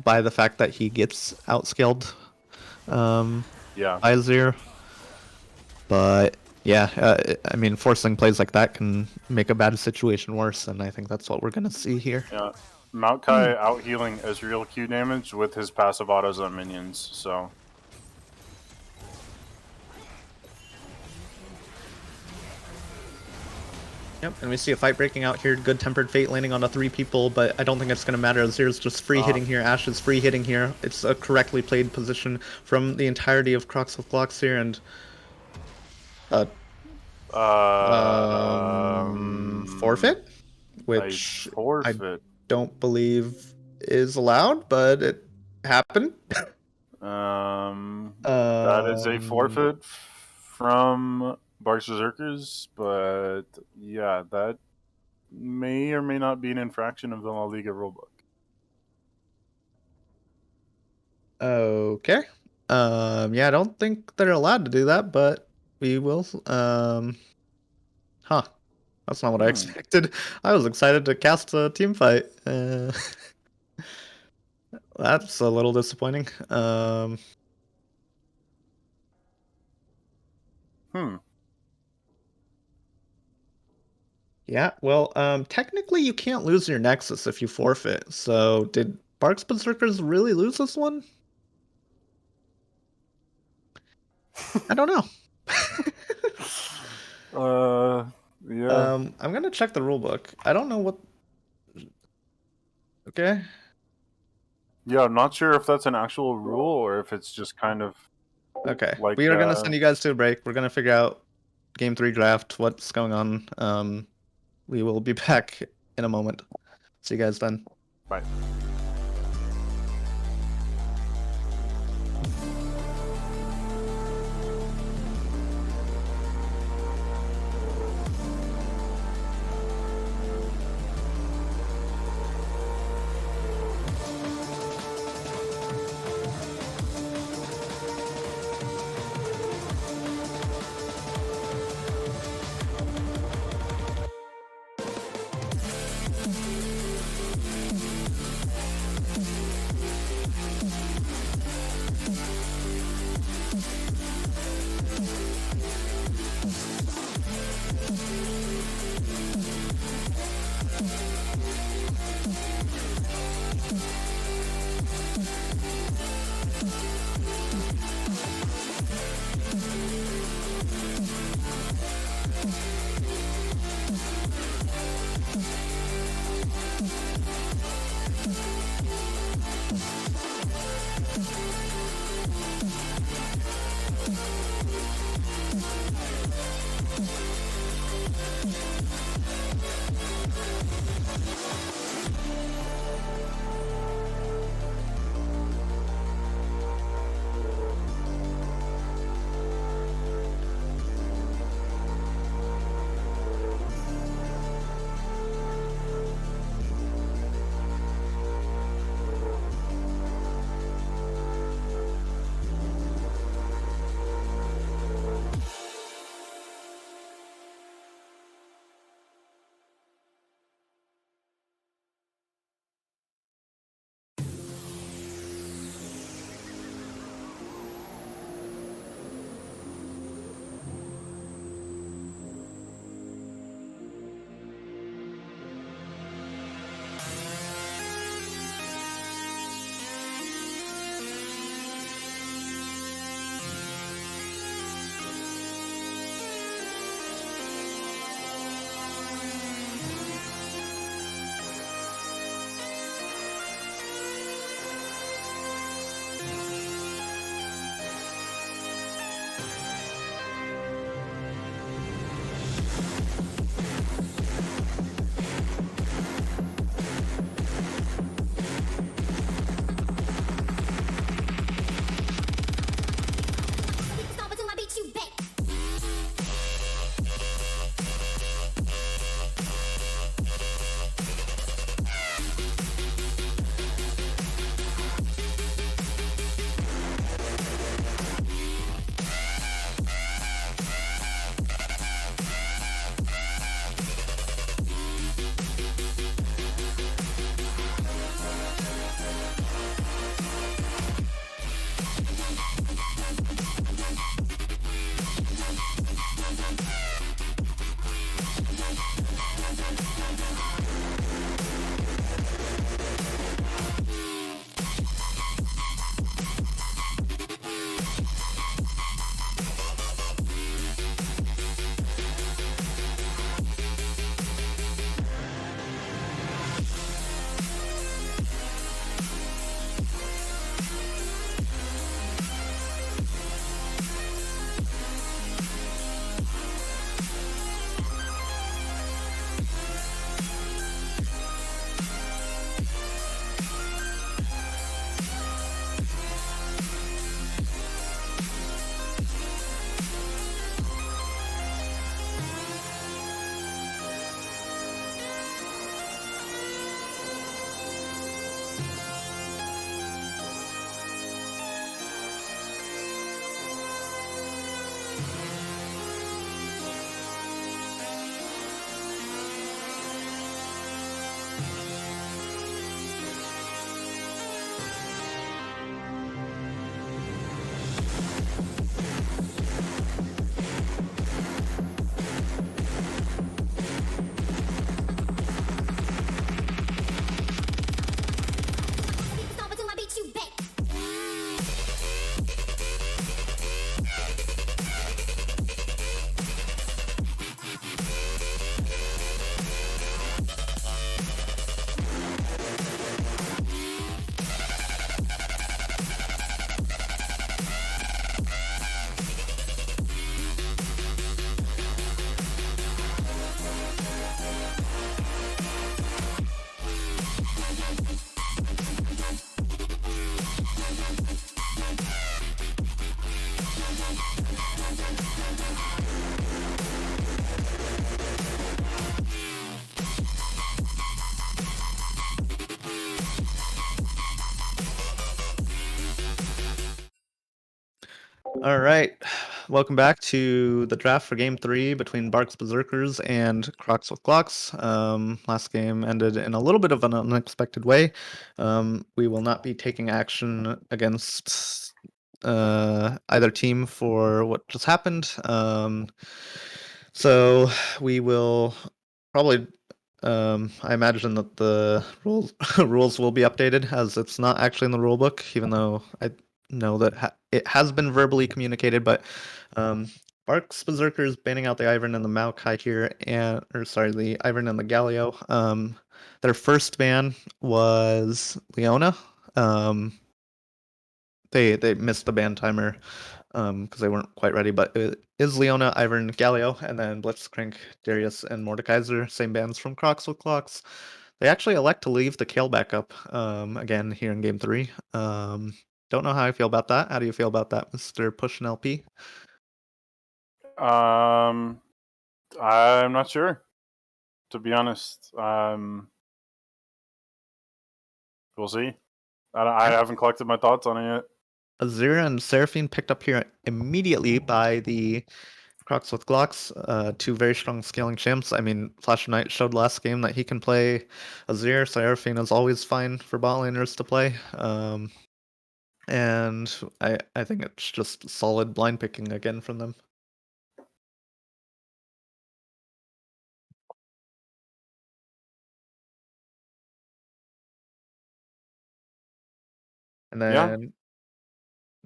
by the fact that he gets outscaled Yeah. by Azir. But yeah, I mean, forcing plays like that can make a bad situation worse, and I think that's what we're gonna see here. Yeah. Maokai out healing Ezreal Q damage with his passive autos on minions, so. Yep, and we see a fight breaking out here. Good Tempered Fate landing on the 3 people, but I don't think it's gonna matter. Azir's just free hitting here. Ashe is free hitting here. It's a correctly played position from the entirety of Crocs with Glocks here, and forfeit, which I forfeit. don't believe is allowed, but it happened. That is a forfeit from Barq's Berserkers, but yeah, that may or may not be an infraction of the La Liga rulebook. Okay. Yeah, I don't think they're allowed to do that, but we will. Huh. That's not what I expected. I was excited to cast a team fight. That's a little disappointing. Yeah, well, technically you can't lose your Nexus if you forfeit. So did Barq's Berserkers really lose this one? I don't know. Yeah. I'm gonna check the rulebook. I don't know what. Okay. Yeah, I'm not sure if that's an actual rule or if it's just kind of Okay. like, We are gonna send you guys to a break. We're gonna figure out game 3 draft, what's going on. We will be back in a moment. See you guys then. Bye. All right, welcome back to the draft for Game 3 between Barq's Berserkers and Crocs with Glocks. Last game ended in a little bit of an unexpected way. We will not be taking action against either team for what just happened. So we will probably I imagine that the rules will be updated as it's not actually in the rule book, even though I know that it has been verbally communicated. But Barq's Berserkers banning out the Ivern and the Maokai here, the Ivern and the Galio. Their first ban was Leona. They missed the ban timer because they weren't quite ready. But it is Leona, Ivern, Galio, and then Blitzcrank, Darius, and Mordekaiser, same bands from Crocs with Clocks. They actually elect to leave the Kale back up again here in Game 3. Don't know how I feel about that. How do you feel about that, Mr. Push and LP? I'm not sure, to be honest. We'll see. I haven't collected my thoughts on it yet. Azura and Seraphine picked up here immediately by the Crocs with Glocks, two very strong scaling champs. I mean, Flash of Night showed last game that he can play Azir. Seraphine is always fine for bot laners to play. And I think it's just solid blind picking again from them. And then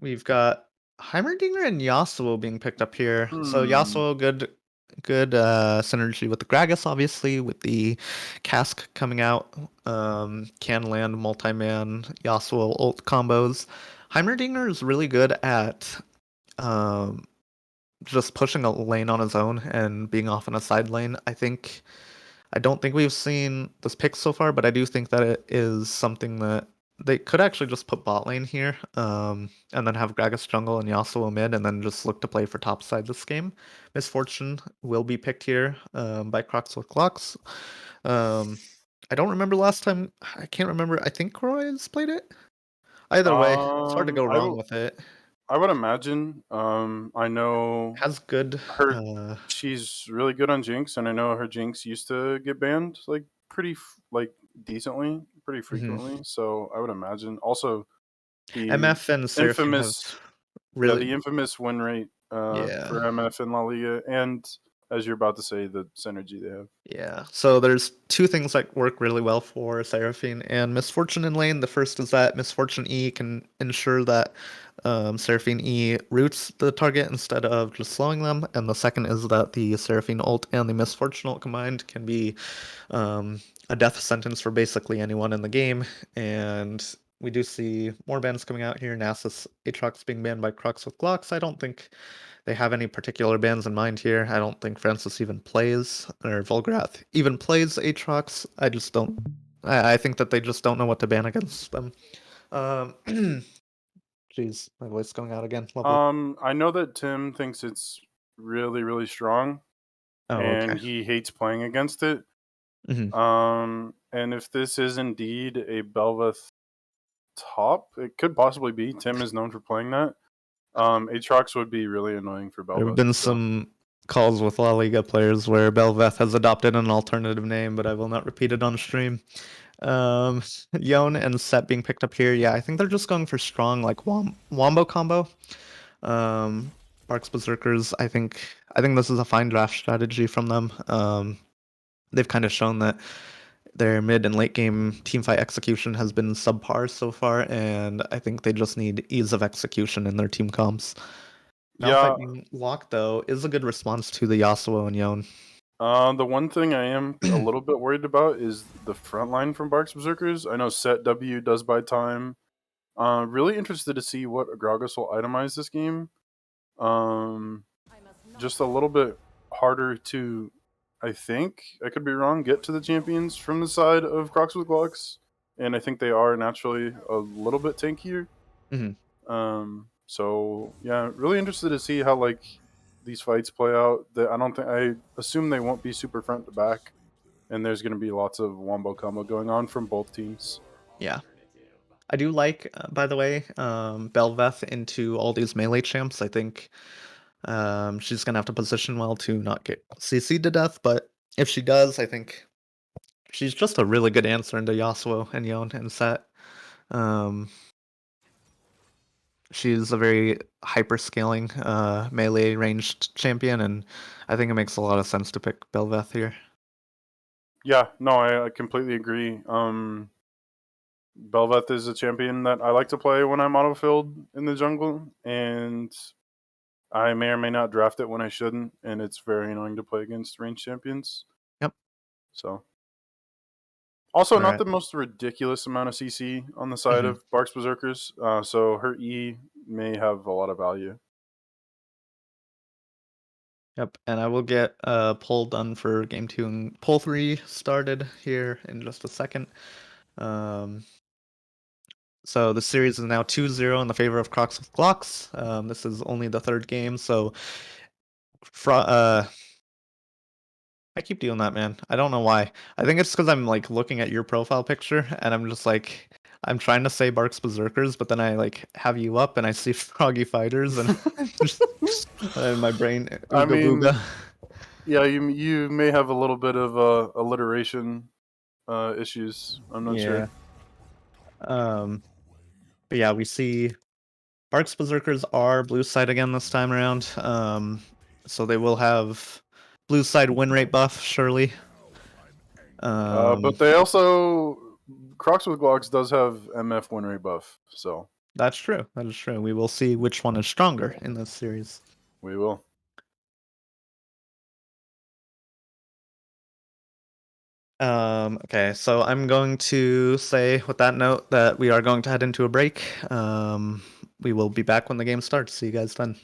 we've got Heimerdinger and Yasuo being picked up here. So Yasuo, good synergy with the Gragas, obviously, with the cask coming out. Can land multi-man Yasuo ult combos. Heimerdinger is really good at just pushing a lane on his own and being off in a side lane. I don't think we've seen this pick so far, but I do think that it is something that they could actually just put bot lane here, and then have Gragas jungle and Yasuo mid, and then just look to play for top side this game. Misfortune will be picked here by Crocs with Clocks. I don't remember last time. I can't remember. I think Croy's played it. Either way, it's hard to go wrong with it. I would imagine. I know Has good. She's really good on Jinx, and I know her Jinx used to get banned like pretty decently, pretty frequently. So I would imagine. Also, the MF and Seraphine infamous, really the infamous win rate for MF in La Liga, and as you're about to say, the synergy they have. Yeah, so there's two things that work really well for Seraphine and Misfortune in lane. The first is that Misfortune E can ensure that Seraphine E roots the target instead of just slowing them. And the second is that the Seraphine ult and the Misfortune ult combined can be a death sentence for basically anyone in the game. And we do see more bans coming out here. Nasus Aatrox being banned by Crocs with Glocks. I don't think they have any particular bans in mind here. I don't think Francis even plays, or Volgrath even plays Aatrox. I just don't. I think that they just don't know what to ban against them. Jeez, my voice is going out again. Lovely. I know that Tim thinks it's really, really strong, and he hates playing against it. And if this is indeed a Bel'Veth top, it could possibly be. Tim is known for playing that. Aatrox would be really annoying for Bel'Veth. There have been some calls with La Liga players where Bel'Veth has adopted an alternative name, but I will not repeat it on stream. Yone and Set being picked up here. Yeah, I think they're just going for strong like wombo combo. Barq's Berserkers. I think this is a fine draft strategy from them. They've kind of shown that their mid and late game teamfight execution has been subpar so far, and I think they just need ease of execution in their team comps. Malphite being locked, though, is a good response to the Yasuo and Yone. The one thing I am a little bit worried about is the front line from Barq's Berserkers. I know Set W does buy time. Really interested to see what Gragas will itemize this game. Just a little bit harder to, I think, I could be wrong, get to the champions from the side of Crocs with Glocks. And I think they are naturally a little bit tankier. So yeah, really interested to see how like these fights play out. I assume they won't be super front to back, and there's going to be lots of wombo combo going on from both teams. Yeah, I do like, by the way, Belveth into all these melee champs. I think she's gonna have to position well to not get CC'd to death, but if she does, I think she's just a really good answer into Yasuo and Yon and Set. She's a very hyper scaling melee ranged champion, and I think it makes a lot of sense to pick Belveth here. Yeah, no, I completely agree. Belveth is a champion that I like to play when I'm autofilled in the jungle, and I may or may not draft it when I shouldn't, and it's very annoying to play against ranged champions. Yep. So, also not Right. the most ridiculous amount of CC on the side of Barq's Berserkers, so her E may have a lot of value. Yep, and I will get poll done for game 2 and poll 3 started here in just a second. So the series is now 2-0 in the favor of Crocs with Glocks. This is only the third game, so I keep doing that, man. I don't know why. I think it's because I'm like looking at your profile picture and I'm just like I'm trying to say Barq's Berserkers, but then I like have you up and I see Froggy Fighters and and my brain I ooga mean, booga. yeah, you may have a little bit of alliteration issues. I'm not sure. But yeah, we see Barq's Berserkers are blue side again this time around. So they will have blue side win rate buff, surely. But they also Crocs with Glocks does have MF win rate buff, so That's true. That is true. We will see which one is stronger in this series. we will. Okay, so I'm going to say with that note that we are going to head into a break. We will be back when the game starts. See you guys then.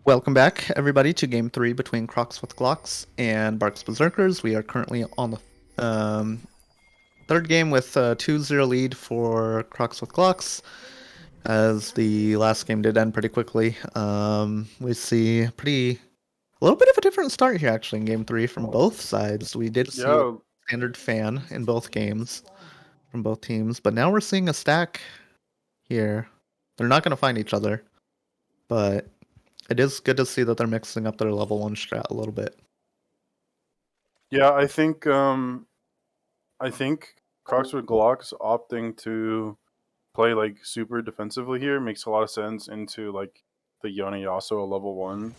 Welcome back, everybody, to Game 3 between Crocs with Glocks and Barq's Berserkers. We are currently on the third game with a 2-0 lead for Crocs with Glocks, as the last game did end pretty quickly. We see a little bit of a different start here, actually, in Game 3 from both sides. We did see a Yeah, standard fan in both games from both teams, but now we're seeing a stack here. They're not going to find each other, but it is good to see that they're mixing up their level 1 strat a little bit. yeah. I think Crocs with Glocks opting to play like super defensively here makes a lot of sense into like the Yone Yasuo level 1.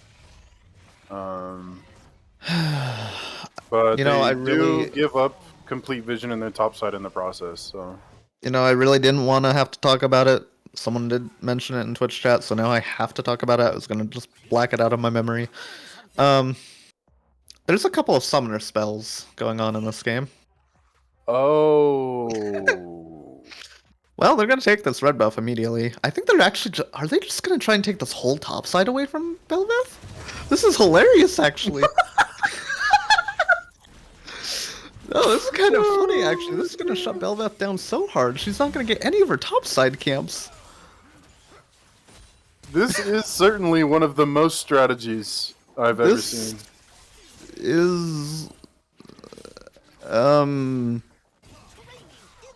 But You know, they I do really, give up complete vision in their top side in the process. So I really didn't want to have to talk about it. Someone did mention it in Twitch chat, so now I have to talk about it. I was gonna just black it out of my memory. Um, there's a couple of summoner spells going on in this game. oh, Well, they're gonna take this red buff immediately. I think they're actually, are they just gonna try and take this whole top side away from Belveth? This is hilarious, actually. No, this is kind of funny, actually. This is gonna shut Belveth down so hard. She's not gonna get any of her top side camps. this is certainly one of the most strategies I've ever This seen. is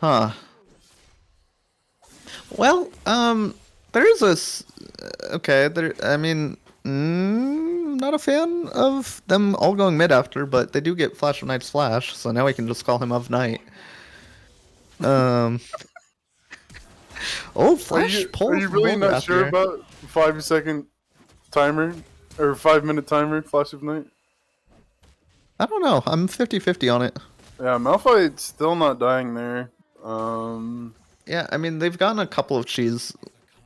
huh. Well, there is okay, I mean, not a fan of them all going mid after, but they do get Flash of Night's Flash, so now we can just call him of Night. Oh, Flash pull Are you from really not Wolgrath sure here. about 5-second timer or 5-minute timer Flash of Night? I don't know. I'm 50-50 on it. Yeah, Malphite's still not dying there. Yeah, I mean, they've gotten a couple of cheese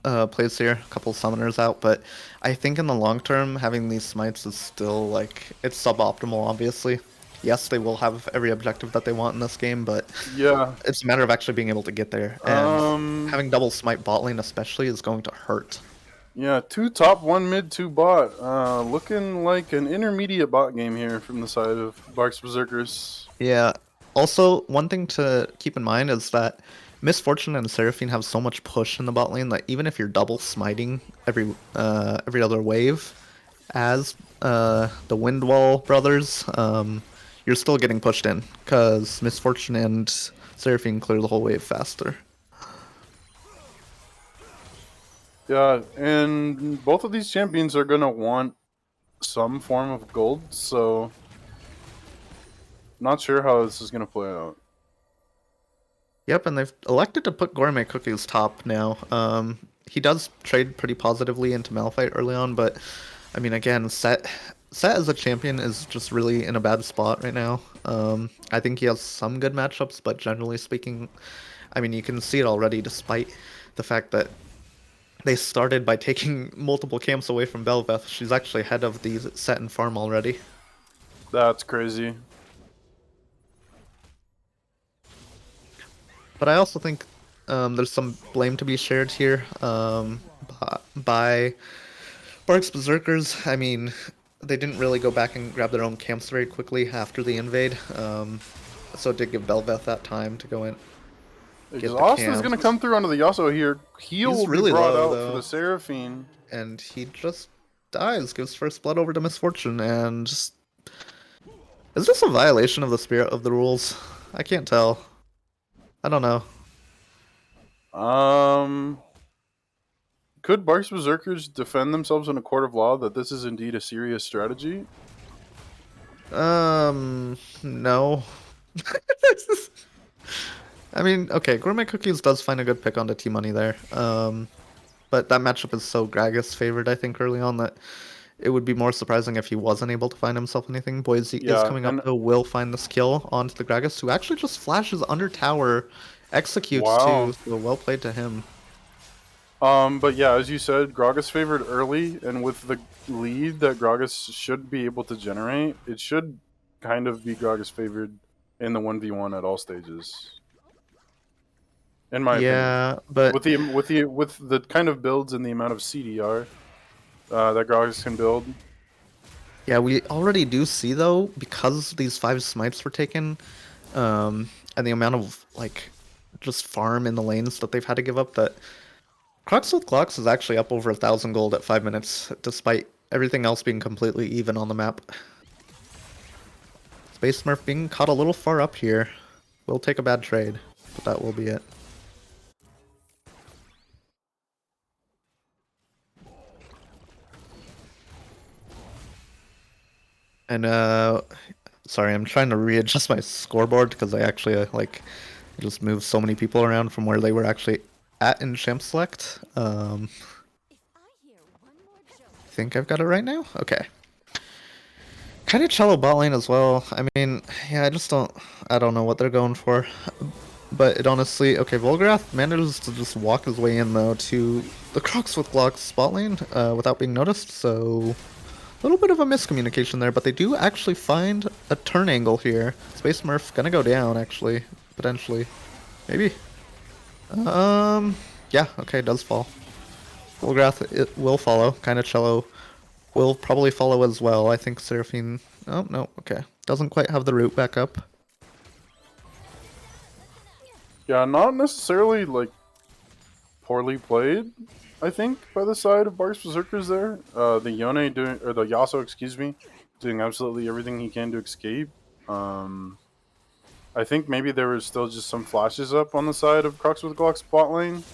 plays here, a couple of summoners out, but I think in the long term, having these smites is still, like, it's suboptimal, obviously. Yes, they will have every objective that they want in this game, but yeah. it's a matter of actually being able to get there. And having double smite bot lane especially is going to hurt. Yeah, 2 top, 1 mid, 2 bot. Looking like an intermediate bot game here from the side of Barq's Berserkers. Yeah. Also, one thing to keep in mind is that Misfortune and Seraphine have so much push in the bot lane that even if you're double smiting every other wave, as the Windwall brothers, you're still getting pushed in because Misfortune and Seraphine clear the whole wave faster. Yeah, and both of these champions are going to want some form of gold, so not sure how this is going to play out. Yep, and they've elected to put Gourmet Cookies top now. He does trade pretty positively into Malphite early on, but I mean, again, Set as a champion is just really in a bad spot right now. I think he has some good matchups, but generally speaking, I mean, you can see it already despite the fact that they started by taking multiple camps away from Belveth. She's actually ahead of the Set and farm already. That's crazy. But I also think there's some blame to be shared here by Barq's Berserkers. I mean, they didn't really go back and grab their own camps very quickly after the invade, so it did give Belveth that time to go in. Because Austin's going to come through onto the Yasuo here. Heal He's will really be brought low, out though. for the Seraphine. And he just dies, gives first blood over to Misfortune, and just... Is this a violation of the spirit of the rules? I can't tell. I don't know. Could Barq's Berserkers defend themselves in a court of law that this is indeed a serious strategy? No. I mean, okay, Gourmet Cookies does find a good pick onto T-Money there. But that matchup is so Gragas favored, I think, early on that it would be more surprising if he wasn't able to find himself anything. Boise is coming up, though, will find this kill onto the Gragas, who actually just flashes under tower, executes too, so well played to him. But yeah, as you said, Gragas favored early, and with the lead that Gragas should be able to generate, it should kind of be Gragas favored in the 1v1 at all stages. In my opinion. Yeah, but With the kind of builds and the amount of CDR. that Grogs can build. Yeah, we already do see though, because these 5 smites were taken, and the amount of like just farm in the lanes that they've had to give up, that Crocs with Glocks is actually up over 1,000 gold at 5 minutes, despite everything else being completely even on the map. Space Smurf being caught a little far up here. Will take a bad trade, but that will be it. And sorry, I'm trying to readjust my scoreboard because I actually like just moved so many people around from where they were actually at in champ select. I think I've got it right now. Okay. Kind of cello bot lane as well. I mean, yeah, I don't know what they're going for. But it honestly, okay, Volgrath manages to just walk his way in though to the Crocs with Glocks spot lane without being noticed, so a little bit of a miscommunication there, but they do actually find a turn angle here. Space Smurf gonna go down actually, potentially. Maybe. Yeah, okay, it does fall. Volgrath, it will follow, kinda cello will probably follow as well. I think Seraphine, oh no, okay. Doesn't quite have the root back up. Yeah, not necessarily like poorly played, I think, by the side of Barq's Berserkers there. The Yone doing, or the Yasuo, excuse me, doing absolutely everything he can to escape. I think maybe there was still just some flashes up on the side of Crocs with Glock's bot lane.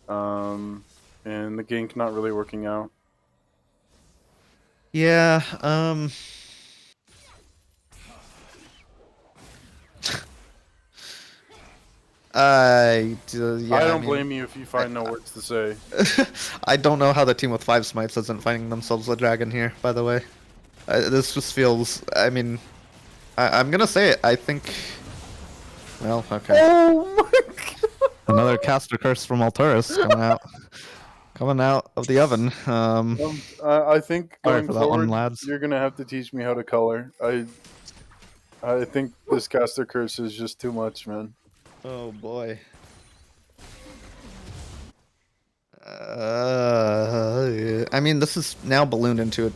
And the gank not really working out. Yeah, yeah, I don't blame you if you find no words to say. I don't know how the team with 5 smites isn't finding themselves a dragon here, by the way. This just feels, I mean, I'm gonna say it, I think, well, okay. Oh my god! Another caster curse from Alturas coming out of the oven. I think Sorry going for that one, forward, lads. you're gonna have to teach me how to color. I think this caster curse is just too much, man. Oh boy. I mean, this is now ballooned into a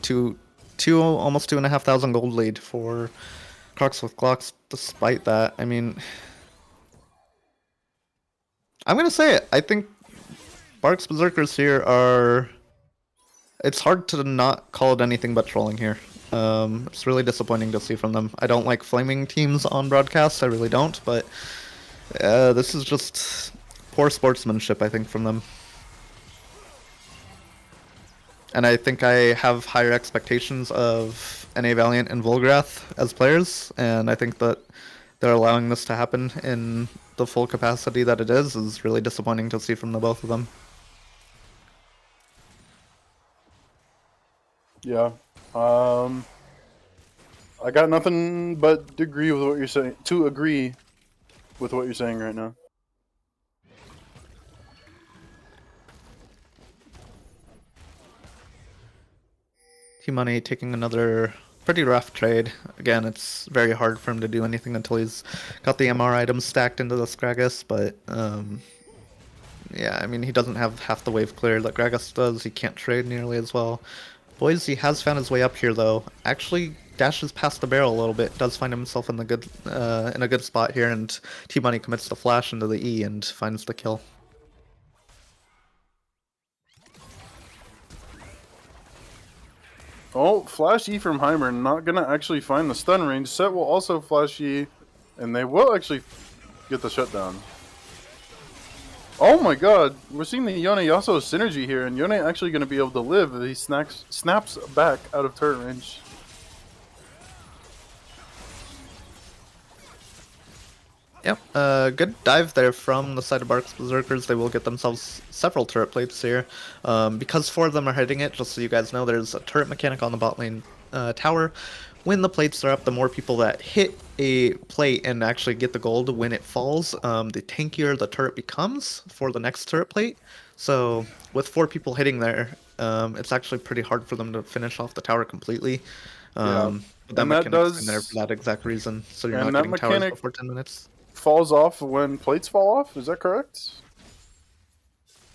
almost 2,500 gold lead for Crocs with Glocks. Despite that, I mean, I'm gonna say it. I think Barq's Berserkers here are. It's hard to not call it anything but trolling here. It's really disappointing to see from them. I don't like flaming teams on broadcast. I really don't, but this is just poor sportsmanship, I think, from them. And I think I have higher expectations of NA Valiant and Volgrath as players, and I think that they're allowing this to happen in the full capacity that it is really disappointing to see from the both of them. Yeah. I got nothing but to agree with what you're saying. To agree with what you're saying right now. T-Money taking another pretty rough trade. Again, it's very hard for him to do anything until he's got the MR items stacked into the Skragus, but yeah, I mean, he doesn't have half the wave clear that Gragas does. He can't trade nearly as well. Boys, he has found his way up here though. Actually dashes past the barrel a little bit. Does find himself in a good spot here, and T-Money commits the flash into the E and finds the kill. Oh, Flash E from Heimer, not gonna actually find the stun range. Set will also Flash E, and they will actually get the shutdown. Oh my god, we're seeing the Yone Yasuo synergy here, and Yone actually gonna be able to live if he snaps back out of turret range. Yep, good dive there from the side of Barq's Berserkers. They will get themselves several turret plates here. Because 4 of them are hitting it, just so you guys know, there's a turret mechanic on the bot lane tower. When the plates are up, the more people that hit a plate and actually get the gold when it falls, the tankier the turret becomes for the next turret plate. So with 4 people hitting there, it's actually pretty hard for them to finish off the tower completely. Yeah. But that And that mechanic's in there does- for that exact reason, so you're and not that getting towers mechanic- before 10 minutes. Falls off when plates fall off, is that correct?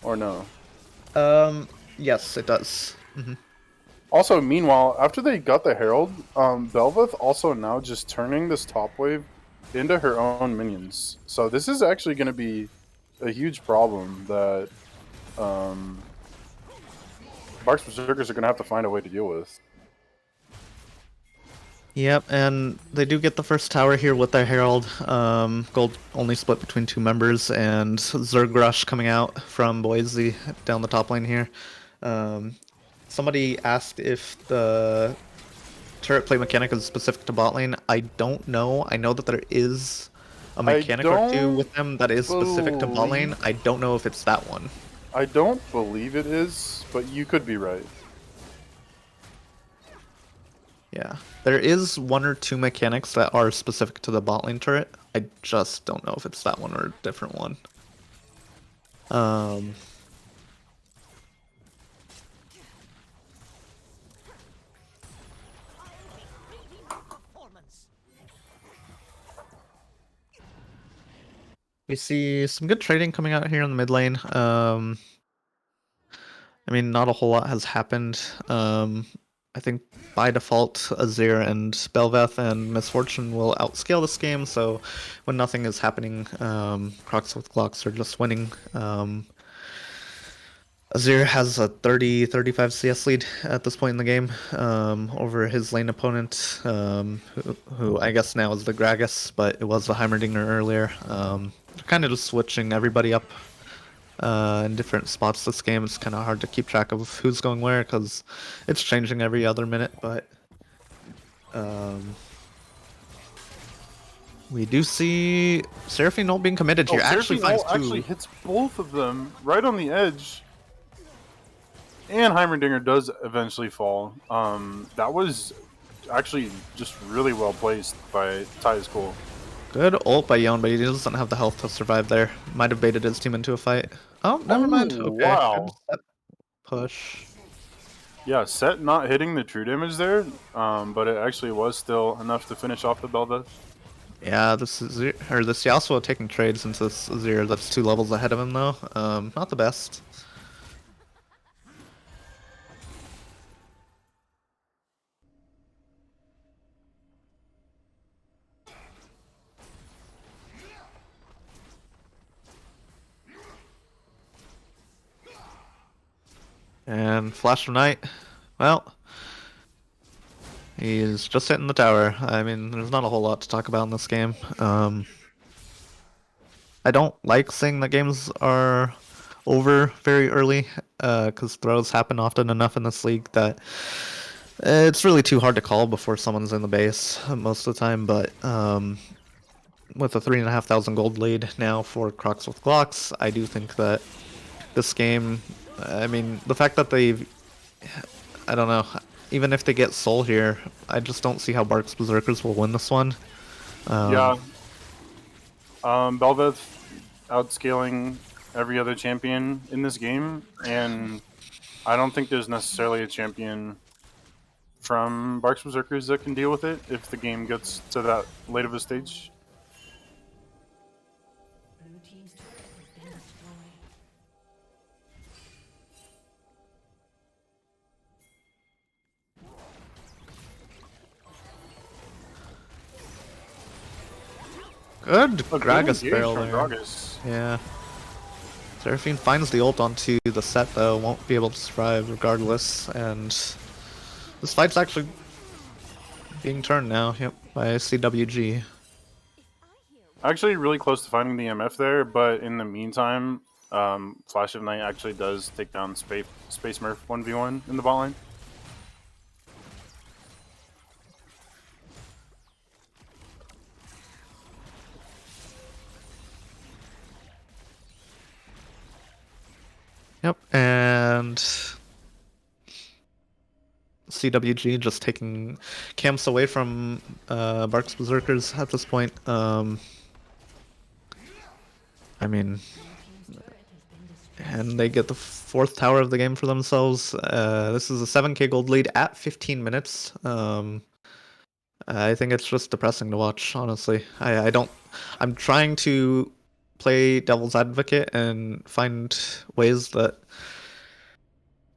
Or no? Yes, it does. Mhm. Also, meanwhile, after they got the Herald, Bel'Veth also now just turning this top wave into her own minions. So this is actually going to be a huge problem that Barq's Berserkers are going to have to find a way to deal with. Yep, and they do get the first tower here with their Herald. Gold only split between 2 members, and Zergrush coming out from Boise down the top lane here. Somebody asked if the turret play mechanic is specific to bot lane. I don't know. I know that there is a mechanic or two with them that is specific to bot lane. I don't know if it's that one. I don't believe it is, but you could be right. Yeah, there is 1 or 2 mechanics that are specific to the bot lane turret. I just don't know if it's that one or a different one. We see some good trading coming out here in the mid lane. I mean, not a whole lot has happened. I think by default, Azir and Bel'Veth and Misfortune will outscale this game, so when nothing is happening, Crocs with Glocks are just winning. Azir has a 30-35 CS lead at this point in the game over his lane opponent, who I guess now is the Gragas, but it was the Heimerdinger earlier. Kind of just switching everybody up in different spots this game. It's kind of hard to keep track of who's going where because it's changing every other minute, but we do see Seraphine ult being committed here. Actually finds 2. Actually hits both of them right on the edge. And Heimerdinger does eventually fall. That was actually just really well placed by Ty's Cool. Good ult by Yon, but he doesn't have the health to survive there. Might have baited his team into a fight. Oh, never mind. Okay. Wow. Good push. Yeah, Set not hitting the true damage there, but it actually was still enough to finish off the Bel'Veth. Yeah, this Yasuo taking trades into this Azir that's 2 levels ahead of him though. Not the best. And Flash of Night, well, he's just hitting the tower. I mean, there's not a whole lot to talk about in this game. I don't like saying that games are over very early, because throws happen often enough in this league that it's really too hard to call before someone's in the base most of the time, but with a 3,500 gold lead now for Crocs with Glocks, I do think that this game, I mean, the fact that I don't know, even if they get Soul here, I just don't see how Barq's Berserkers will win this one. Yeah. Bel'Veth outscaling every other champion in this game, and I don't think there's necessarily a champion from Barq's Berserkers that can deal with it if the game gets to that late of a stage. Blue team's turret has been destroyed. Good A good Gragas engage barrel from there. Gragas. Yeah. Seraphine finds the ult onto the Set though, won't be able to survive regardless, and this fight's actually being turned now, yep, by CWG. Actually, really close to finding the MF there, but in the meantime, Flash of Night actually does take down Space Smurf 1v1 in the bot lane. Yep, and CWG just taking camps away from Barq's Berserkers at this point. I mean, and they get the 4th tower of the game for themselves. This is a 7k gold lead at 15 minutes. I think it's just depressing to watch, honestly. I'm trying to play devil's advocate and find ways that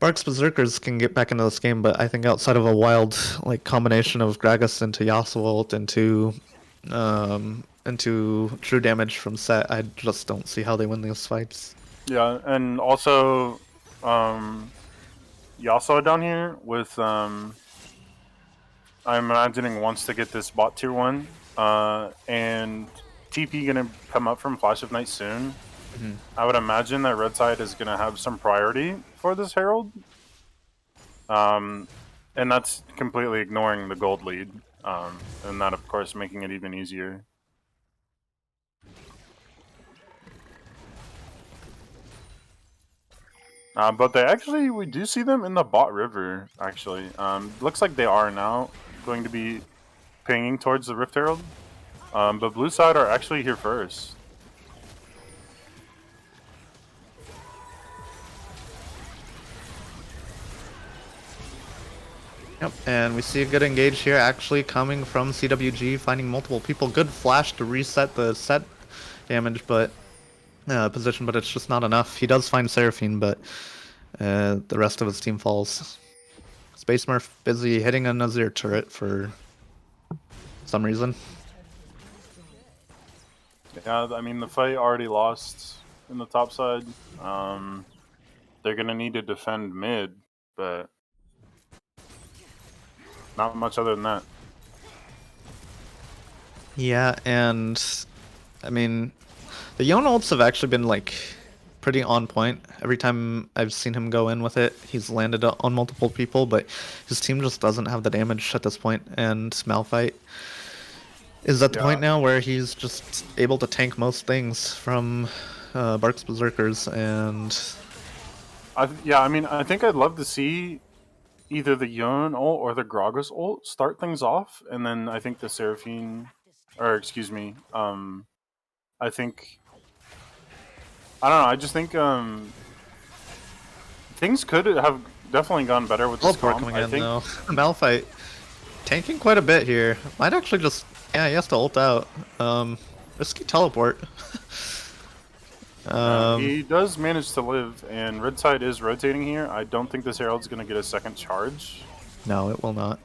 Barq's Berserkers can get back into this game, but I think outside of a wild like combination of Gragas into Yasuo into true damage from Set, I just don't see how they win these fights. Yeah, and also Yasuo down here with I'm imagining wants to get this bot tier 1 and TP gonna come up from Flash of Night soon. I would imagine that Red Side is gonna have some priority for this Herald. And that's completely ignoring the gold lead. And that of course making it even easier. But we do see them in the bot river, actually. Looks like they are now going to be pinging towards the Rift Herald. But blue side are actually here first. Yep, and we see a good engage here actually coming from CWG, finding multiple people. Good flash to reset the set damage, but position, but it's just not enough. He does find Seraphine, but the rest of his team falls. Space Murph busy hitting a Nazir turret for some reason. Yeah, I mean the fight already lost in the top side. They're gonna need to defend mid, but not much other than that. Yeah, and I mean, the Yone ults have actually been like pretty on point. Every time I've seen him go in with it, he's landed on multiple people, but his team just doesn't have the damage at this point, and Malphite is at the point now where he's just able to tank most things from Barq's Berserkers, and I mean, I think I'd love to see either the Yone ult or the Gragas ult start things off, and then I think the Seraphine, or excuse me, I think, I don't know, I just think things could have definitely gone better with this comp. coming in though. Malphite tanking quite a bit here. Might actually just, yeah, he has to ult out. Risky teleport. He does manage to live, and Red Side is rotating here. I don't think this Herald's going to get a second charge. No, it will not.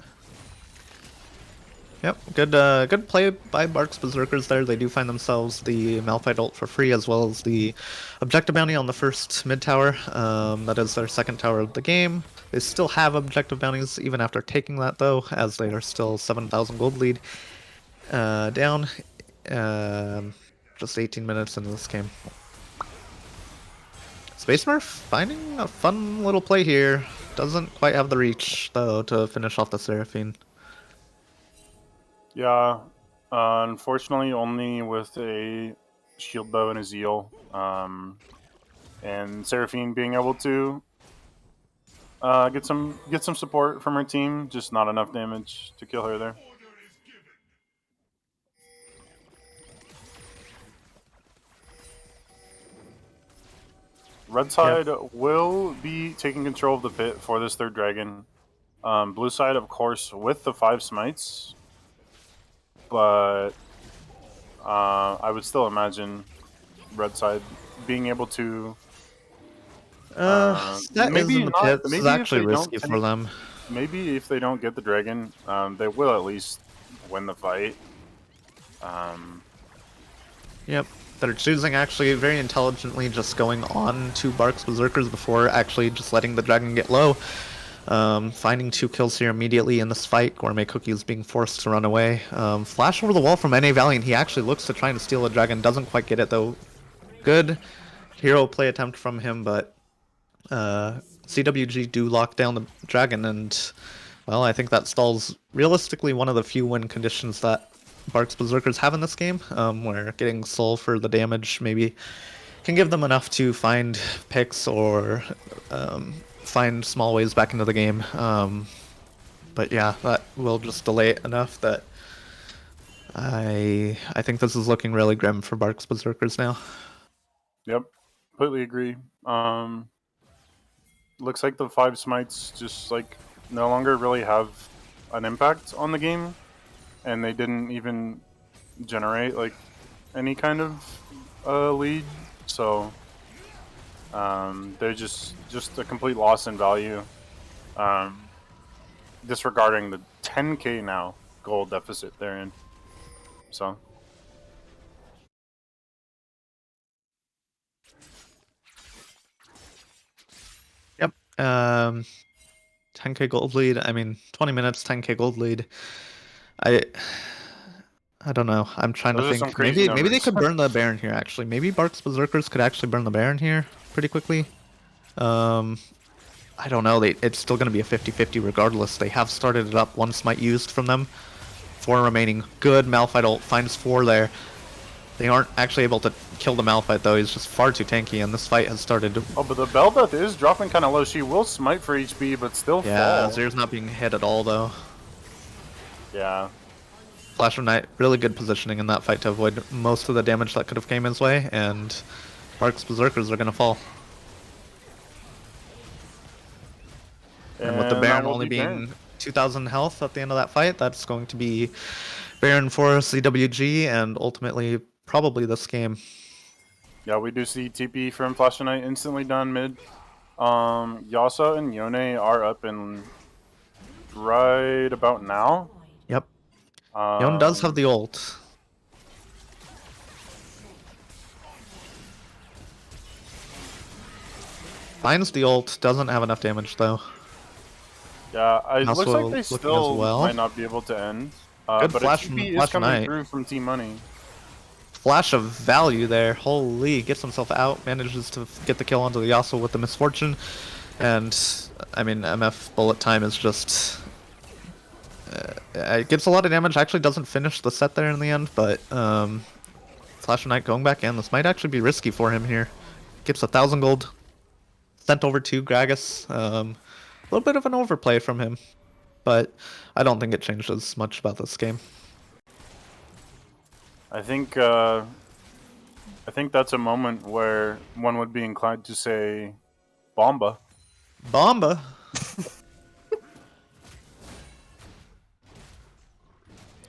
Yep, good play by Barq's Berserkers there. They do find themselves the Malphite ult for free, as well as the objective bounty on the first mid tower. That is their second tower of the game. They still have objective bounties even after taking that, though, as they are still 7,000 gold lead down. Just 18 minutes into this game. Space Murph finding a fun little play here. Doesn't quite have the reach, though, to finish off the Seraphine. Yeah, unfortunately only with a shield bow and a zeal. And Seraphine being able to get some support from her team, just not enough damage to kill her there. Red side will be taking control of the pit for this third dragon. Blue side, of course, with the 5 smites. But I would still imagine Red side being able to... maybe in the pit. This is actually risky for them. Maybe if they don't get the dragon, they will at least win the fight. Yep. They're choosing actually very intelligently just going on to Barq's Berserkers before actually just letting the dragon get low. Finding 2 kills here immediately in this fight. Gourmet Cookie is being forced to run away. Flash over the wall from NA Valiant. He actually looks to try and steal the dragon. Doesn't quite get it though. Good hero play attempt from him, but CWG do lock down the dragon, and well, I think that stalls realistically one of the few win conditions that Barq's Berserkers have in this game, where getting soul for the damage maybe can give them enough to find picks or find small ways back into the game. But yeah, that will just delay it enough that I think this is looking really grim for Barq's Berserkers now. Yep, completely agree. Looks like the 5 smites just like no longer really have an impact on the game, and they didn't even generate like any kind of lead. So They're just a complete loss in value. Disregarding the 10k now gold deficit they're in. So. Yep. 10k gold lead. I mean, 20 minutes, 10k gold lead. I don't know. I'm trying Those to are some think. crazy Maybe they numbers. could burn the Baron here. Actually, maybe Barq's Berserkers could actually burn the Baron here pretty quickly. I don't know. It's still going to be a 50-50 regardless. They have started it up. One smite used from them. 4 remaining. Good. Malphite ult finds 4 there. They aren't actually able to kill the Malphite though. He's just far too tanky, and this fight has started. Oh, but the Bel'Veth is dropping kind of low. She will smite for HP, but still Yeah, fall. Zer's not being hit at all though. Yeah. Flash of Night, really good positioning in that fight to avoid most of the damage that could have came his way, and Barq's Berserkers are going to fall. And with the Baron only being 2,000 health at the end of that fight, that's going to be Baron for CWG and ultimately probably this game. Yeah, we do see TP from Flash of Night instantly done mid. Yasuo and Yone are up in right about now. Yep. Yone does have the ult. Finds the ult, doesn't have enough damage though. Yeah, it looks like they looking still as well. might not be able to end. Good but flash a from TP is Flash coming Knight. through from Team Money. Flash of value there. Holy, gets himself out, manages to get the kill onto the Yasuo with the misfortune. And, I mean, MF bullet time is just... it gets a lot of damage, actually doesn't finish the set there in the end, but Flash of Night going back in. This might actually be risky for him here. Gets 1,000 gold. Sent over to Gragas. A little bit of an overplay from him, but I don't think it changes much about this game. I think that's a moment where one would be inclined to say Bomba. Bomba!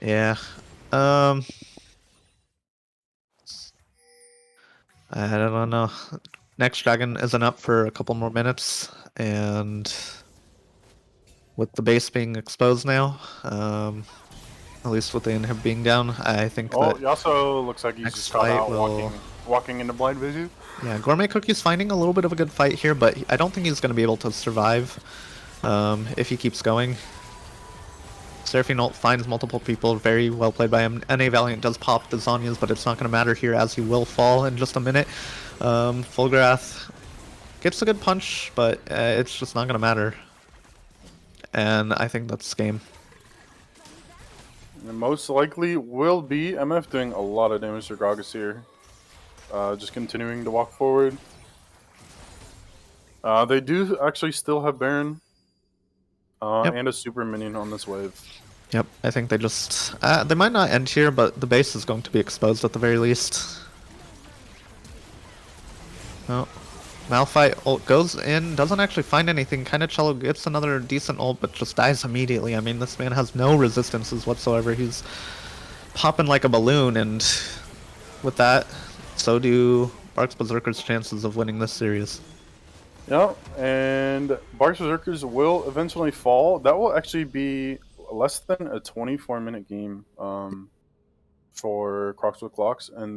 Yeah. I don't know. Next Dragon isn't up for a couple more minutes, and with the base being exposed now, at least with the inhib being down, I think Oh, that Yasuo looks like he's next just got fight out will... walking into blind vision. Yeah, Gourmet Cookie's finding a little bit of a good fight here, but I don't think he's going to be able to survive if he keeps going. Seraphine ult finds multiple people, very well played by him. NA Valiant does pop the Zhonya's, but it's not going to matter here as he will fall in just a minute. Fulgrath gets a good punch, but it's just not going to matter. And I think that's game. And most likely will be MF doing a lot of damage to Gragas here. Just continuing to walk forward. They do actually still have Baron. And a super minion on this wave. Yep, I think they just... they might not end here, but the base is going to be exposed at the very least. Oh. Malphite ult goes in, doesn't actually find anything. Kind of Cello gets another decent ult, but just dies immediately. I mean, this man has no resistances whatsoever. He's popping like a balloon, and with that, so do Barq's Berserkers' chances of winning this series. Yeah, and Barq's Berserkers will eventually fall. That will actually be less than a 24-minute game for Crocs with Glocks, and